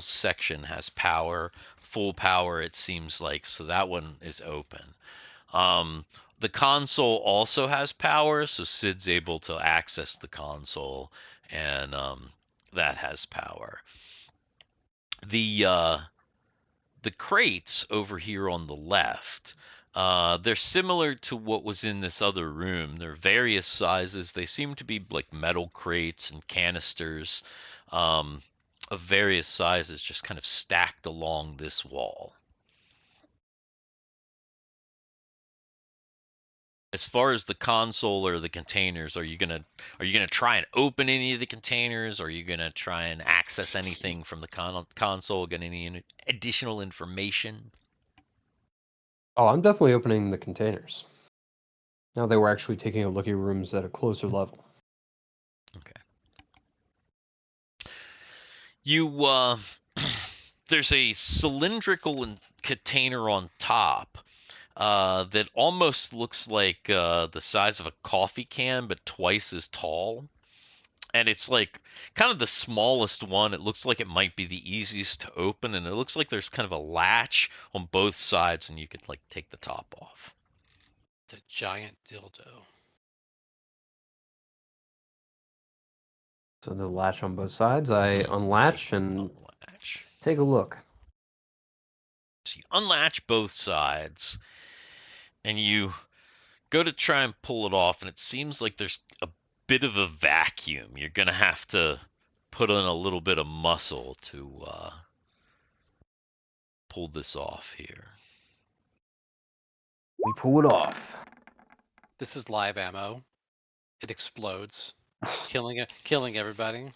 section has power, full power it seems like, so that one is open. The console also has power, so Sid's able to access the console, and that has power. The crates over here on the left, they're similar to what was in this other room. They're various sizes. They seem to be like metal crates and canisters of various sizes, just kind of stacked along this wall. As far as the console or the containers, are you gonna try and open any of the containers? Are you gonna try and access anything from the console? Get any additional information? Oh, I'm definitely opening the containers. Now that we're actually taking a look at rooms at a closer level. Okay. You there's a cylindrical container on top that almost looks like the size of a coffee can, but twice as tall. And it's like kind of the smallest one. It looks like it might be the easiest to open, and it looks like there's kind of a latch on both sides, and you could like take the top off. It's a giant dildo. So the latch on both sides, I unlatch and take a look. So you unlatch both sides, and you go to try and pull it off, and it seems like there's a bit of a vacuum. You're gonna have to put on a little bit of muscle to pull this off here. We pull it off. This is live ammo. It explodes, killing everybody.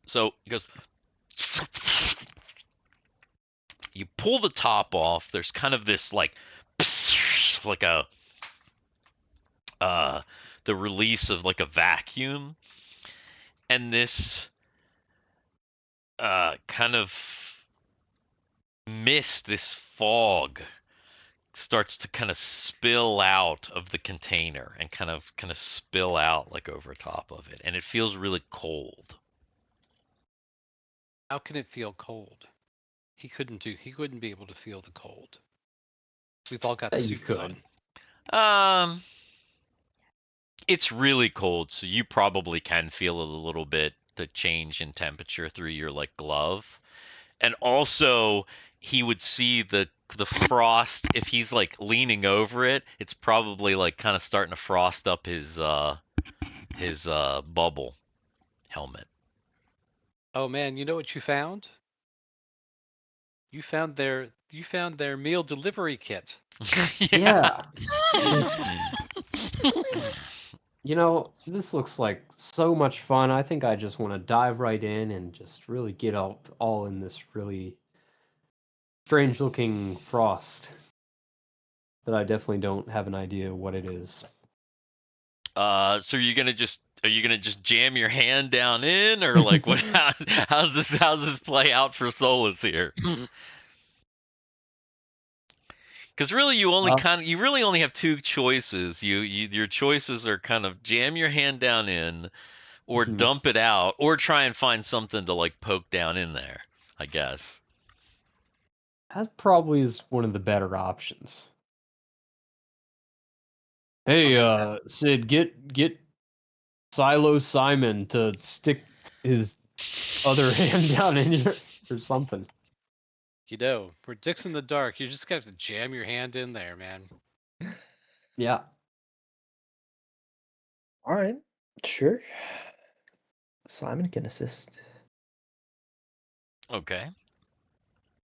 So he goes, you pull the top off. There's kind of this like a the release of like a vacuum, and this kind of mist, this fog starts to kind of spill out of the container and kind of spill out like over top of it, and it feels really cold. How can it feel cold? He couldn't be able to feel the cold. We've all got Yeah, you suits could. on. It's really cold, so you probably can feel a little bit the change in temperature through your like glove. And also he would see the frost if he's like leaning over it. It's probably like kind of starting to frost up his bubble helmet. Oh man, you know what you found? You found their meal delivery kit. Yeah. You know, this looks like so much fun. I think I just want to dive right in and just really get all in this really strange looking frost that I definitely don't have an idea what it is. So are you gonna just jam your hand down in, or like what? How's this play out for Solus here? Because really, you really only have two choices. Your choices are kind of jam your hand down in, or Mhm. dump it out, or try and find something to like poke down in there, I guess. That probably is one of the better options. Hey, Sid, get Silo Simon to stick his other hand down in your or something. You know, for Dicks in the dark, you just have to jam your hand in there, man. Yeah. All right, sure. Simon can assist. Okay.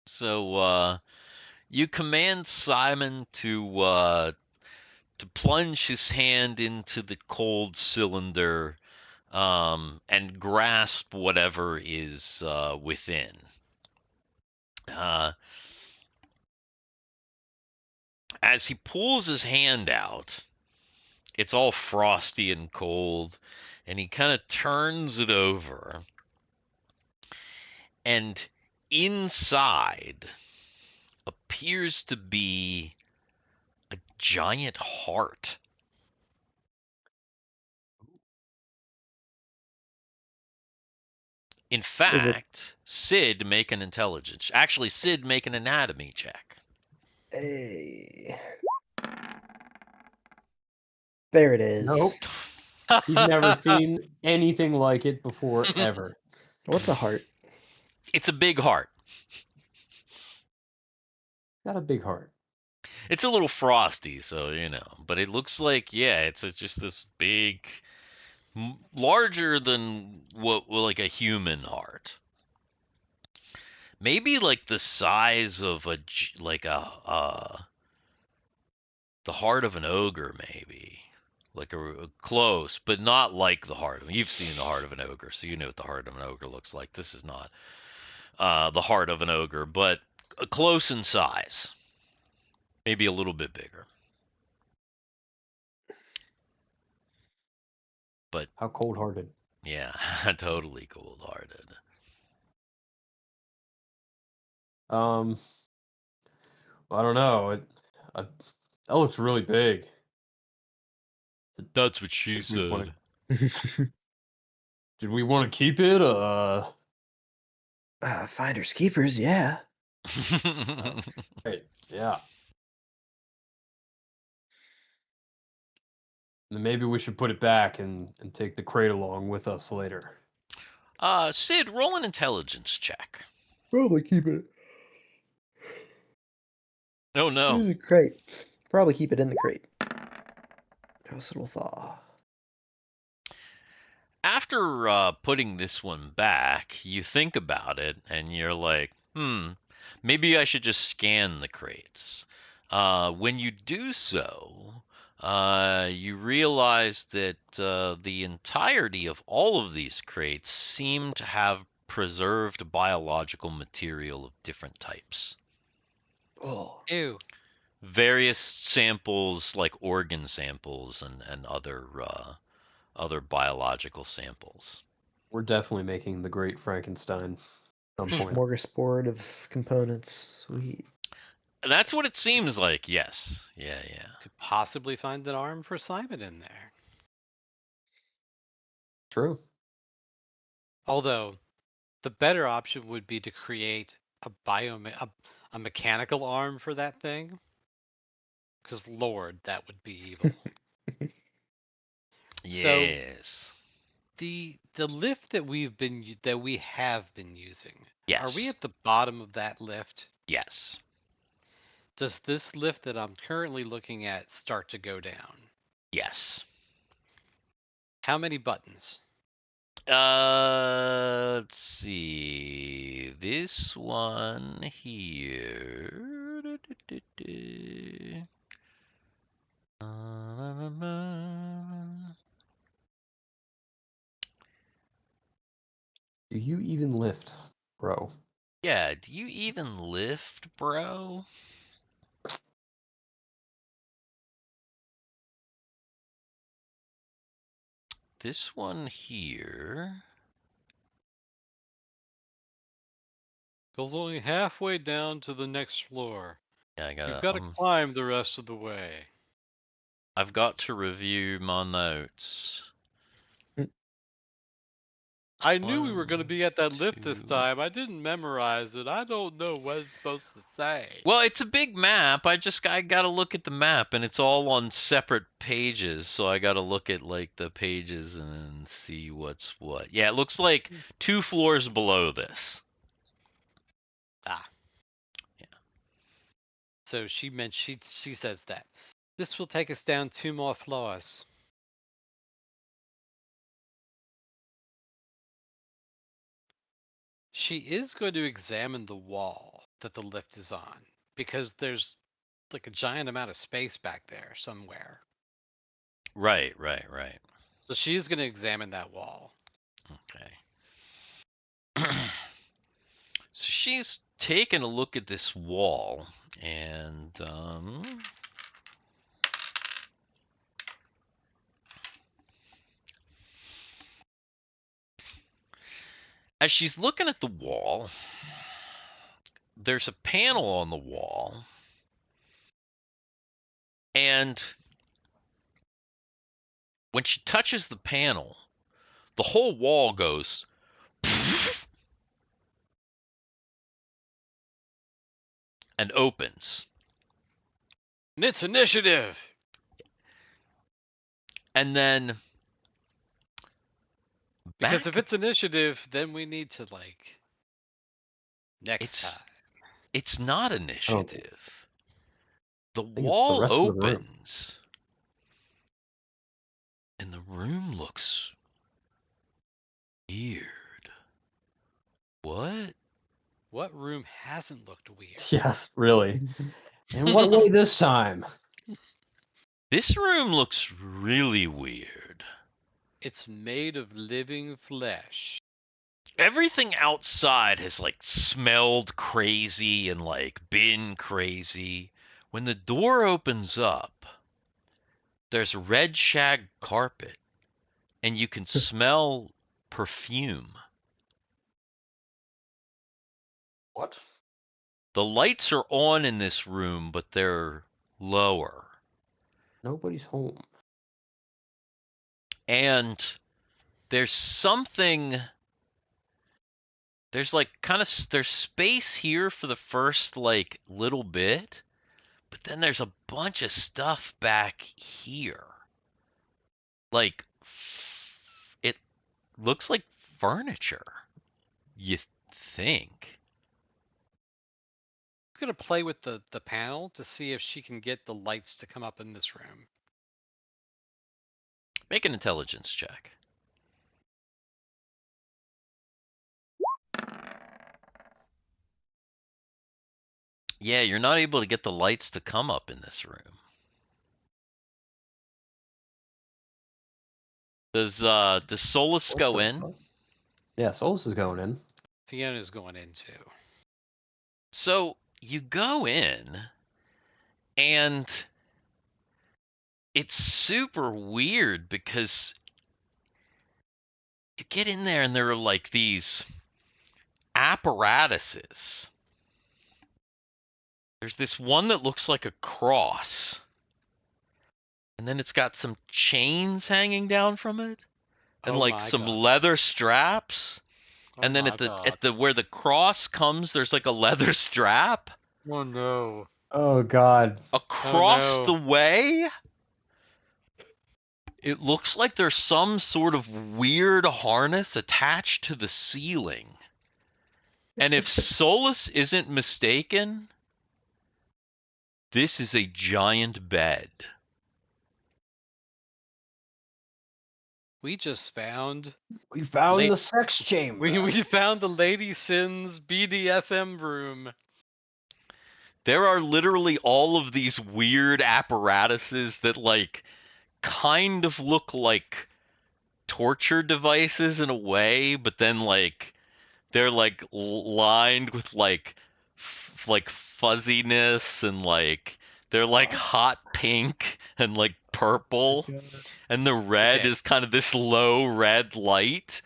So you command Simon to plunge his hand into the cold cylinder, and grasp whatever is within. Uh, as he pulls his hand out, it's all frosty and cold, and he kind of turns it over, and inside appears to be a giant heart. In Is it fact, Sid, make an intelligence. Actually, Sid, make an anatomy check. a? There it is. Nope. He's never seen anything like it before, ever. What's a heart? It's a big heart. Got a big heart. It's a little frosty, so but it looks like, yeah, it's just this big, larger than what like a human heart. Maybe like the size of the heart of an ogre, maybe. Like a close, but not like the heart. You've seen the heart of an ogre, so you know what the heart of an ogre looks like. This is not the heart of an ogre, but close in size. Maybe a little bit bigger. But How cold-hearted. yeah, totally cold-hearted. I don't know. That looks really big. That's what she Did we wanna- said. Did we want to keep it? Finders keepers, yeah. Right. Yeah. Then maybe we should put it back and take the crate along with us later. Sid, roll an intelligence check. Probably keep it Oh in no. the crate. Probably keep it in the crate. House little thaw. After putting this one back, you think about it and you're like, maybe I should just scan the crates. When you do so, you realize that the entirety of all of these crates seem to have preserved biological material of different types. Oh, Ew. Various samples, like organ samples and other biological samples. We're definitely making the Great Frankenstein at some point. smorgasbord of components. Sweet. That's what it seems like. Yes. Yeah. Could possibly find an arm for Simon in there. True. Although, the better option would be to create a mechanical arm for that thing. Because Lord, that would be evil. So Yes. the lift that we have been using. Are we Yes. at the bottom of that lift? Yes. Does this lift that I'm currently looking at start to go down? Yes. How many buttons? Let's see. This one here. Do you even lift, bro? Yeah, do you even lift, bro? This one here. Goes only halfway down to the next floor. Yeah, You've got to climb the rest of the way. I've got to review my notes. I knew we were going to One, be at that lift this 2. time. I didn't memorize it. I don't know what it's supposed to say. Well, it's a big map. I got to look at the map, and it's all on separate pages. So I got to look at like the pages and see what's what. Yeah, it looks like 2 floors below this. Ah. Yeah. So she says that this will take us down 2 more floors. She is going to examine the wall that the lift is on because there's like a giant amount of space back there somewhere. Right. So she is going to examine that wall. Okay. So she's taken a look at this wall, and as she's looking at the wall, there's a panel on the wall, and when she touches the panel, the whole wall goes and opens. And it's initiative. And then Because if it's initiative, then we need to like next time. It's not initiative. The think it's the wall rest of the room. opens. And the room looks weird. What? What room hasn't looked weird? Yes, really. In what way this time? This room looks really weird. It's made of living flesh. Everything outside has like smelled crazy and like been crazy. When the door opens up, there's red shag carpet and you can smell perfume. What? The lights are on in this room, but they're lower. Nobody's home. And there's something, there's like there's space here for the first like little bit, but then there's a bunch of stuff back here. Like, it looks like furniture, you think. I'm gonna play with the panel to see if she can get the lights to come up in this room. Make an intelligence check. Yeah, you're not able to get the lights to come up in this room. Does Solus go in? Yeah, Solus is going in. Fiona's going in too. So you go in, and it's super weird because you get in there and there are like these apparatuses. There's this one that looks like a cross. And then it's got some chains hanging down from it. And Oh like my some God. leather straps. Oh And then my at the God. where the cross comes, there's like a leather strap. Oh no. Oh God. Across no. the way, it looks like there's some sort of weird harness attached to the ceiling. And if Solus isn't mistaken, this is a giant bed. We just found We found Late- the sex chamber. we found the Lady Sin's BDSM room. There are literally all of these weird apparatuses that like kind of look like torture devices in a way, but then like they're like lined with like like fuzziness and like they're like hot pink and like purple, and the red Okay. is kind of this low red light.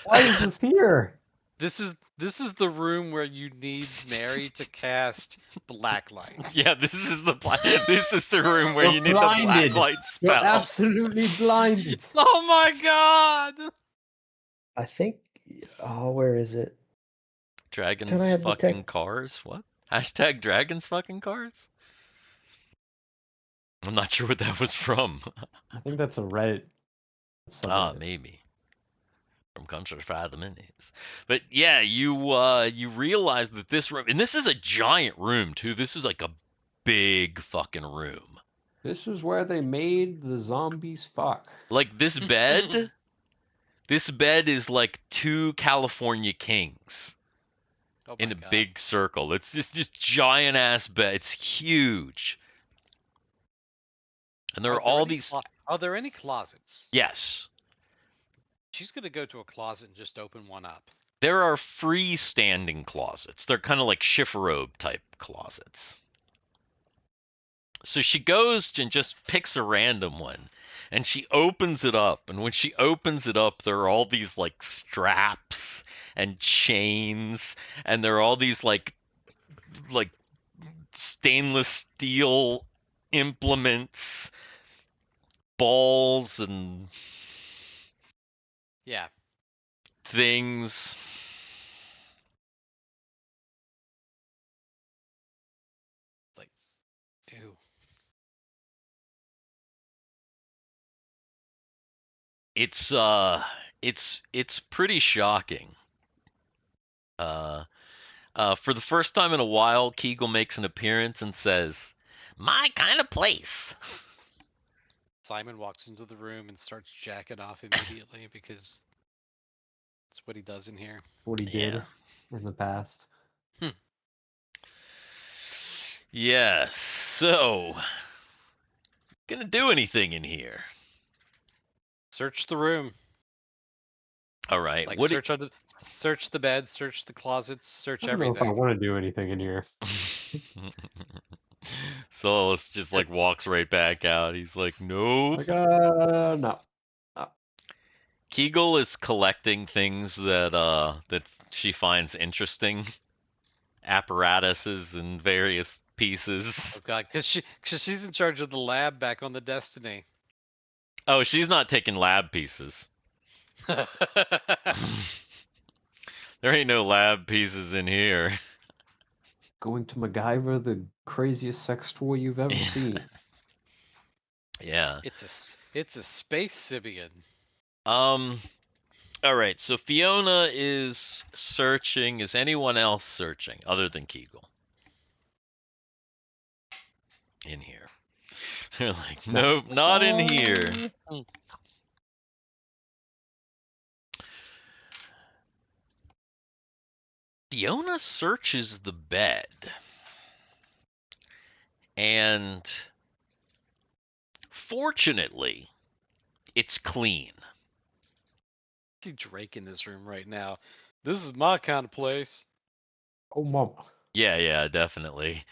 Why is this here? This is the room where you need Mary to cast black light. Yeah, this is the room where You're you need the black blinded. light You're spell. absolutely blinded. Oh my God! I think. Oh, where is it? Dragons Can I have the fucking tech- cars? What? Hashtag dragons fucking cars? I'm not sure what that was from. I think that's a Reddit. subreddit. Maybe. From Country Fried the Minis. But yeah, you realize that this room, and this is a giant room too. This is like a big fucking room. This is where they made the zombies fuck. Like this bed, this bed is like 2 California Kings Oh my in a God. big circle. It's just giant ass bed. It's huge. And there are all these. Are there any closets? Yes. She's gonna go to a closet and just open one up. There are freestanding closets. They're kind of like chifforobe type closets. So she goes and just picks a random one, and she opens it up. And when she opens it up, there are all these like straps and chains, and there are all these like stainless steel implements, balls and Yeah. things. Like, ew. It's pretty shocking. For the first time in a while, Kegal makes an appearance and says, "My kind of place." Simon walks into the room and starts jacking off immediately because that's what he does in here. What he did Yeah. in the past. Yes. So, gonna do anything in here? Search the room. All right. Like What? search the bed, search the closets, search I don't know if I everything. want to do anything in here. Solus just like walks right back out. He's like, "Nope." Like, no. Kegal is collecting things that she finds interesting, apparatuses and various pieces. Oh God, because she's in charge of the lab back on the Destiny. Oh, she's not taking lab pieces. There ain't no lab pieces in here. Going to MacGyver, the craziest sex toy you've ever seen. Yeah. It's a space Sibian. All right. So Fiona is searching. Is anyone else searching other than Kegal? In here. They're like, nope, not in here. Fiona searches the bed. And fortunately, it's clean. I see Drake in this room right now. This is my kind of place. Oh, mama. Yeah, definitely.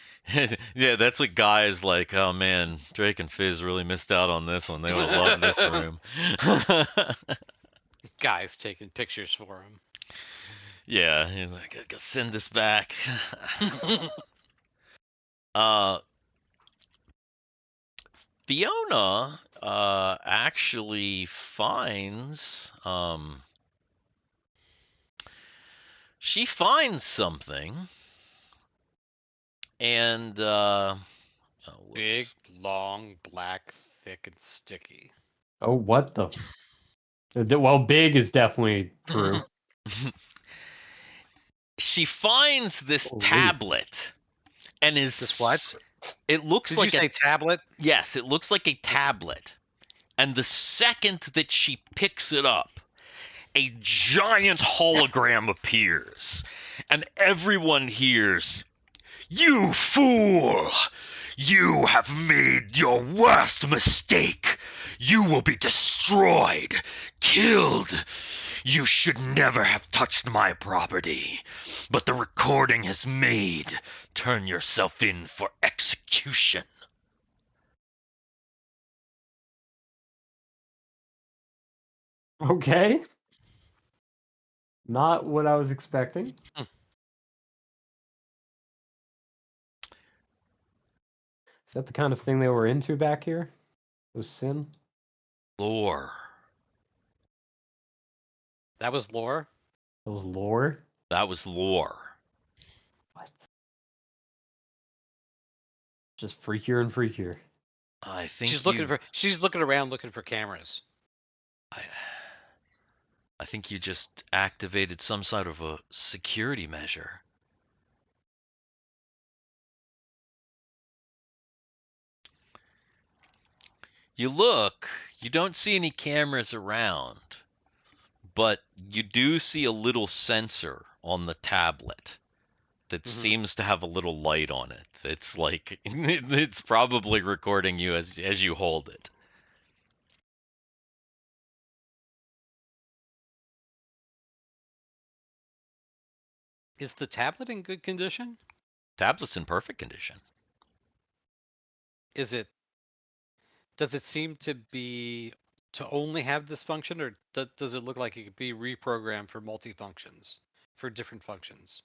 Yeah, that's what guys like, oh man, Drake and Fizz really missed out on this one. They would have loved this room. Guys taking pictures for him. Yeah, he's like, I gotta send this back. Fiona actually finds she finds something, and Big, long, black, thick, and sticky. Oh, what the? Well, big is definitely true. She finds this Holy. tablet, and This what? It looks Did like you say tablet? yes, it looks like a tablet. And the second that she picks it up, a giant hologram appears, and everyone hears, "You fool! You have made your worst mistake. You will be destroyed, killed. You should never have touched my property. But the recording has made. Turn yourself in for execution." Okay. Not what I was expecting. Is that the kind of thing they were into back here? Was sin? Lore. That was lore. That was lore? That was lore. What? Just freakier and freakier. I think She's looking around looking for cameras. I think you just activated some sort of a security measure. You look, you don't see any cameras around, but you do see a little sensor on the tablet that seems to have a little light on it. It's like it's probably recording you as you hold it. Is the tablet in good condition? Tablet's in perfect condition. Does it seem to only have this function, or does it look like it could be reprogrammed for multi-functions, for different functions?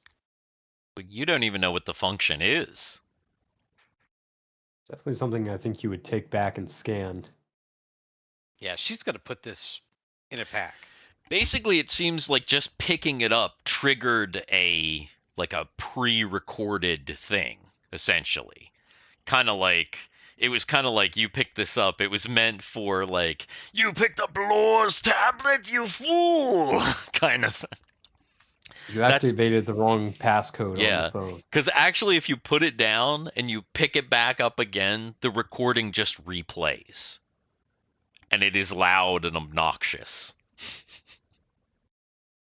But you don't even know what the function is. Definitely something I think you would take back and scan. Yeah, she's gonna put this in a pack. Basically, it seems like just picking it up triggered a pre-recorded thing, essentially. It was kind of like you picked this up. It was meant for like, you picked up Lore's tablet, you fool, kind of. You activated the wrong passcode on the phone. Because actually, if you put it down and you pick it back up again, the recording just replays, and it is loud and obnoxious.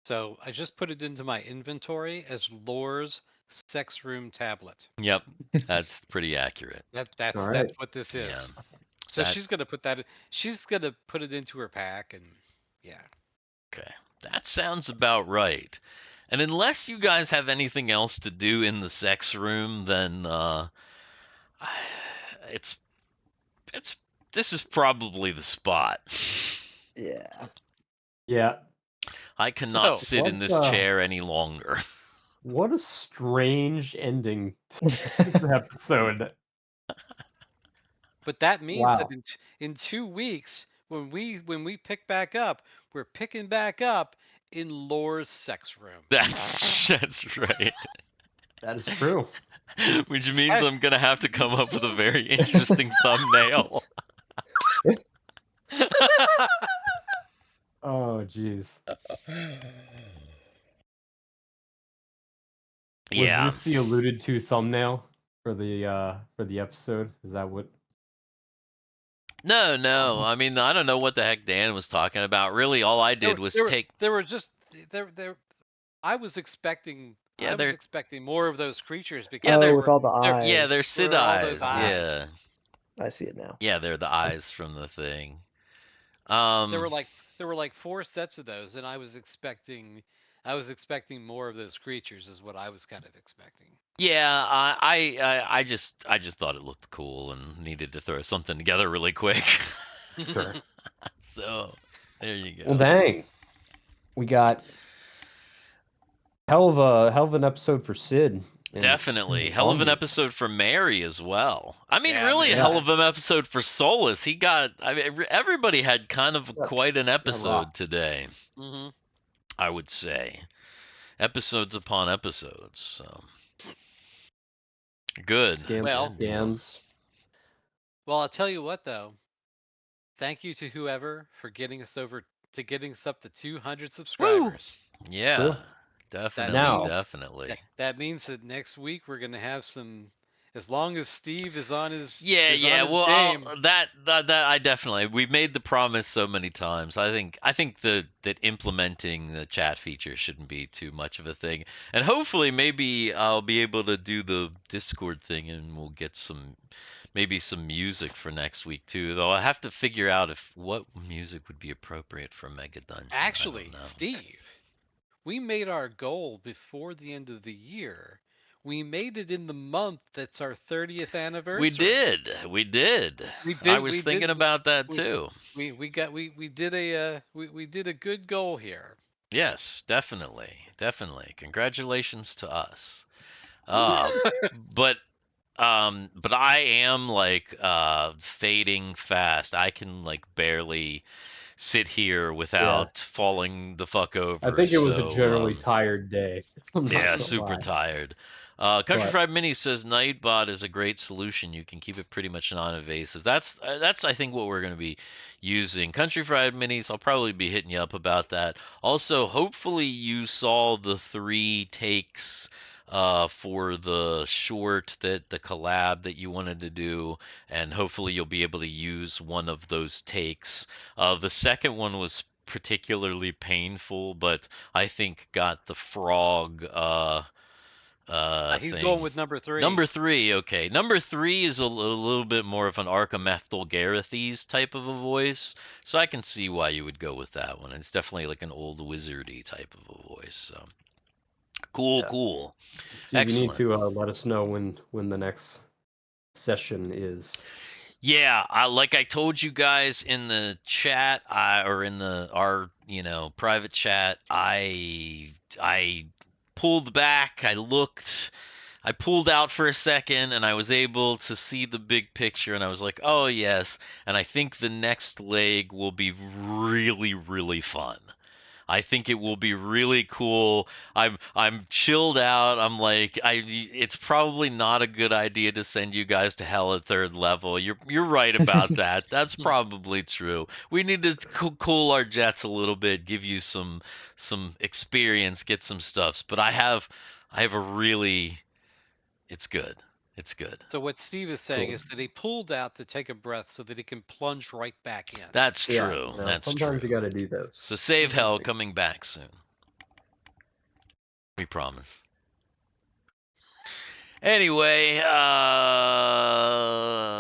So I just put it into my inventory as Lore's sex room tablet. Yep, that's pretty accurate. That's right. what this is. Yeah. So she's gonna put that. She's gonna put it into her pack, and yeah. Okay, that sounds about right. And unless you guys have anything else to do in the sex room, then this is probably the spot. Yeah. Yeah. I cannot sit in this what, chair any longer. What a strange ending to the episode. But that means Wow. that in 2 weeks, when we pick back up, we're picking back up in Lore's sex room. That's right. That is true. Which means I'm gonna have to come up with a very interesting thumbnail. Oh, jeez. Yeah. Was this the alluded to thumbnail for the episode? Is that what? No. I mean, I don't know what the heck Dan was talking about. Really, all I did was take. There were just there. I was expecting. Yeah, I was expecting more of those creatures because Yeah, with all the eyes. Yeah, they're Sid Where are all eyes. those eyes? Yeah. I see it now. Yeah, they're the eyes from the thing. There were like 4 sets of those, and I was expecting more of those creatures, is what I was kind of expecting. Yeah, I just thought it looked cool and needed to throw something together really quick. Sure. So there you go. Well, dang. We got hell of an episode for Sid. And Definitely. Hell of an Zombies. episode for Mary as well. I mean, Yeah, really a man. hell of an episode for Solus. He got, I mean, everybody had kind of Yeah, quite an episode rocked. today, Hmm. I would say. Episodes upon episodes. So. Good. Scans, Well- Good deal. scans. Well, I'll tell you what though. Thank you to whoever for getting us up to 200 subscribers. Yeah. Cool. Definitely. Now- Definitely. That means that next week we're gonna have some. As long as Steve is on his Yeah, is on yeah. his Well, game, that I definitely. We've made the promise so many times. I think that implementing the chat feature shouldn't be too much of a thing. And hopefully, maybe I'll be able to do the Discord thing, and we'll get maybe some music for next week too. Though I have to figure out what music would be appropriate for Mega Dungeon. I don't actually, know. Steve, we made our goal before the end of the year. We made it in the month that's our 30th anniversary. We did. We did. I was we thinking did- about that we- too. We did a good goal here. Yes, definitely. Congratulations to us. But I am like fading fast. I can like barely sit here without falling the fuck over. I think it was so, a generally tired day. I'm not yeah, gonna super lie. tired. Country But- Fried Mini says Nightbot is a great solution. You can keep it pretty much non-invasive. That's I think what we're going to be using. Country Fried Minis, I'll probably be hitting you up about that. Also, hopefully you saw the 3 takes for the short, the collab that you wanted to do, and hopefully you'll be able to use one of those takes. The second one was particularly painful, but I think got the frog He's thing. going with number 3. Number 3, okay. Number 3 is a little bit more of an Archimethil Garethese type of a voice, so I can see why you would go with that one. It's definitely like an old wizardy type of a voice. So cool, Yeah. cool. So you need Excellent. to let us know when the next session is. Yeah, like I told you guys in the chat, or in our private chat, I pulled back. I pulled out for a second, and I was able to see the big picture, and I was like, oh yes. And I think the next leg will be really, really fun. I think it will be really cool. I'm chilled out. I'm like, it's probably not a good idea to send you guys to hell at 3rd level. You're right about that. That's probably true. We need to cool our jets a little bit, give you some experience, get some stuffs. But I have a really, it's good. It's good. So what Steve is saying Cool. is that he pulled out to take a breath so that he can plunge right back in. That's Yeah, true. you know, That's sometimes true. you got to do those. So Save Hell coming back soon. We promise. Anyway,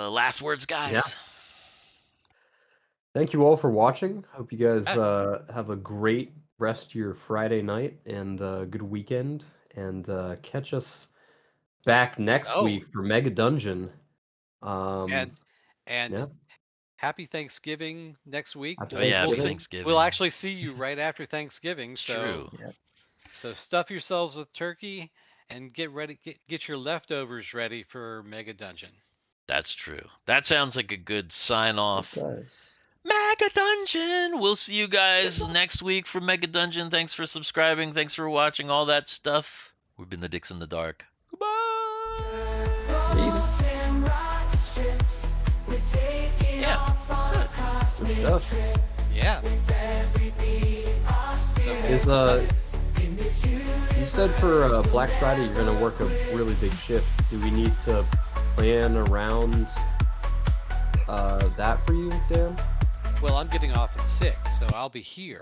last words, guys. Yeah. Thank you all for watching. Hope you guys Ah. have a great rest of your Friday night and good weekend. And catch us back next Oh. week for Mega Dungeon. And yeah. happy Thanksgiving next week. Happy Oh yeah, Thanksgiving. Thanksgiving. We'll actually see you right after Thanksgiving. It's So true. So stuff yourselves with turkey and get ready. Get your leftovers ready for Mega Dungeon. That's true. That sounds like a good sign off. It does. Mega Dungeon. We'll see you guys next week for Mega Dungeon. Thanks for subscribing. Thanks for watching all that stuff. We've been the Dicks in the Dark. Goodbye. Peace. Yeah. Good stuff. Yeah. Is you said for Black Friday you're gonna work a really big shift. Do we need to plan around that for you, Dan? Well, I'm getting off at 6, so I'll be here.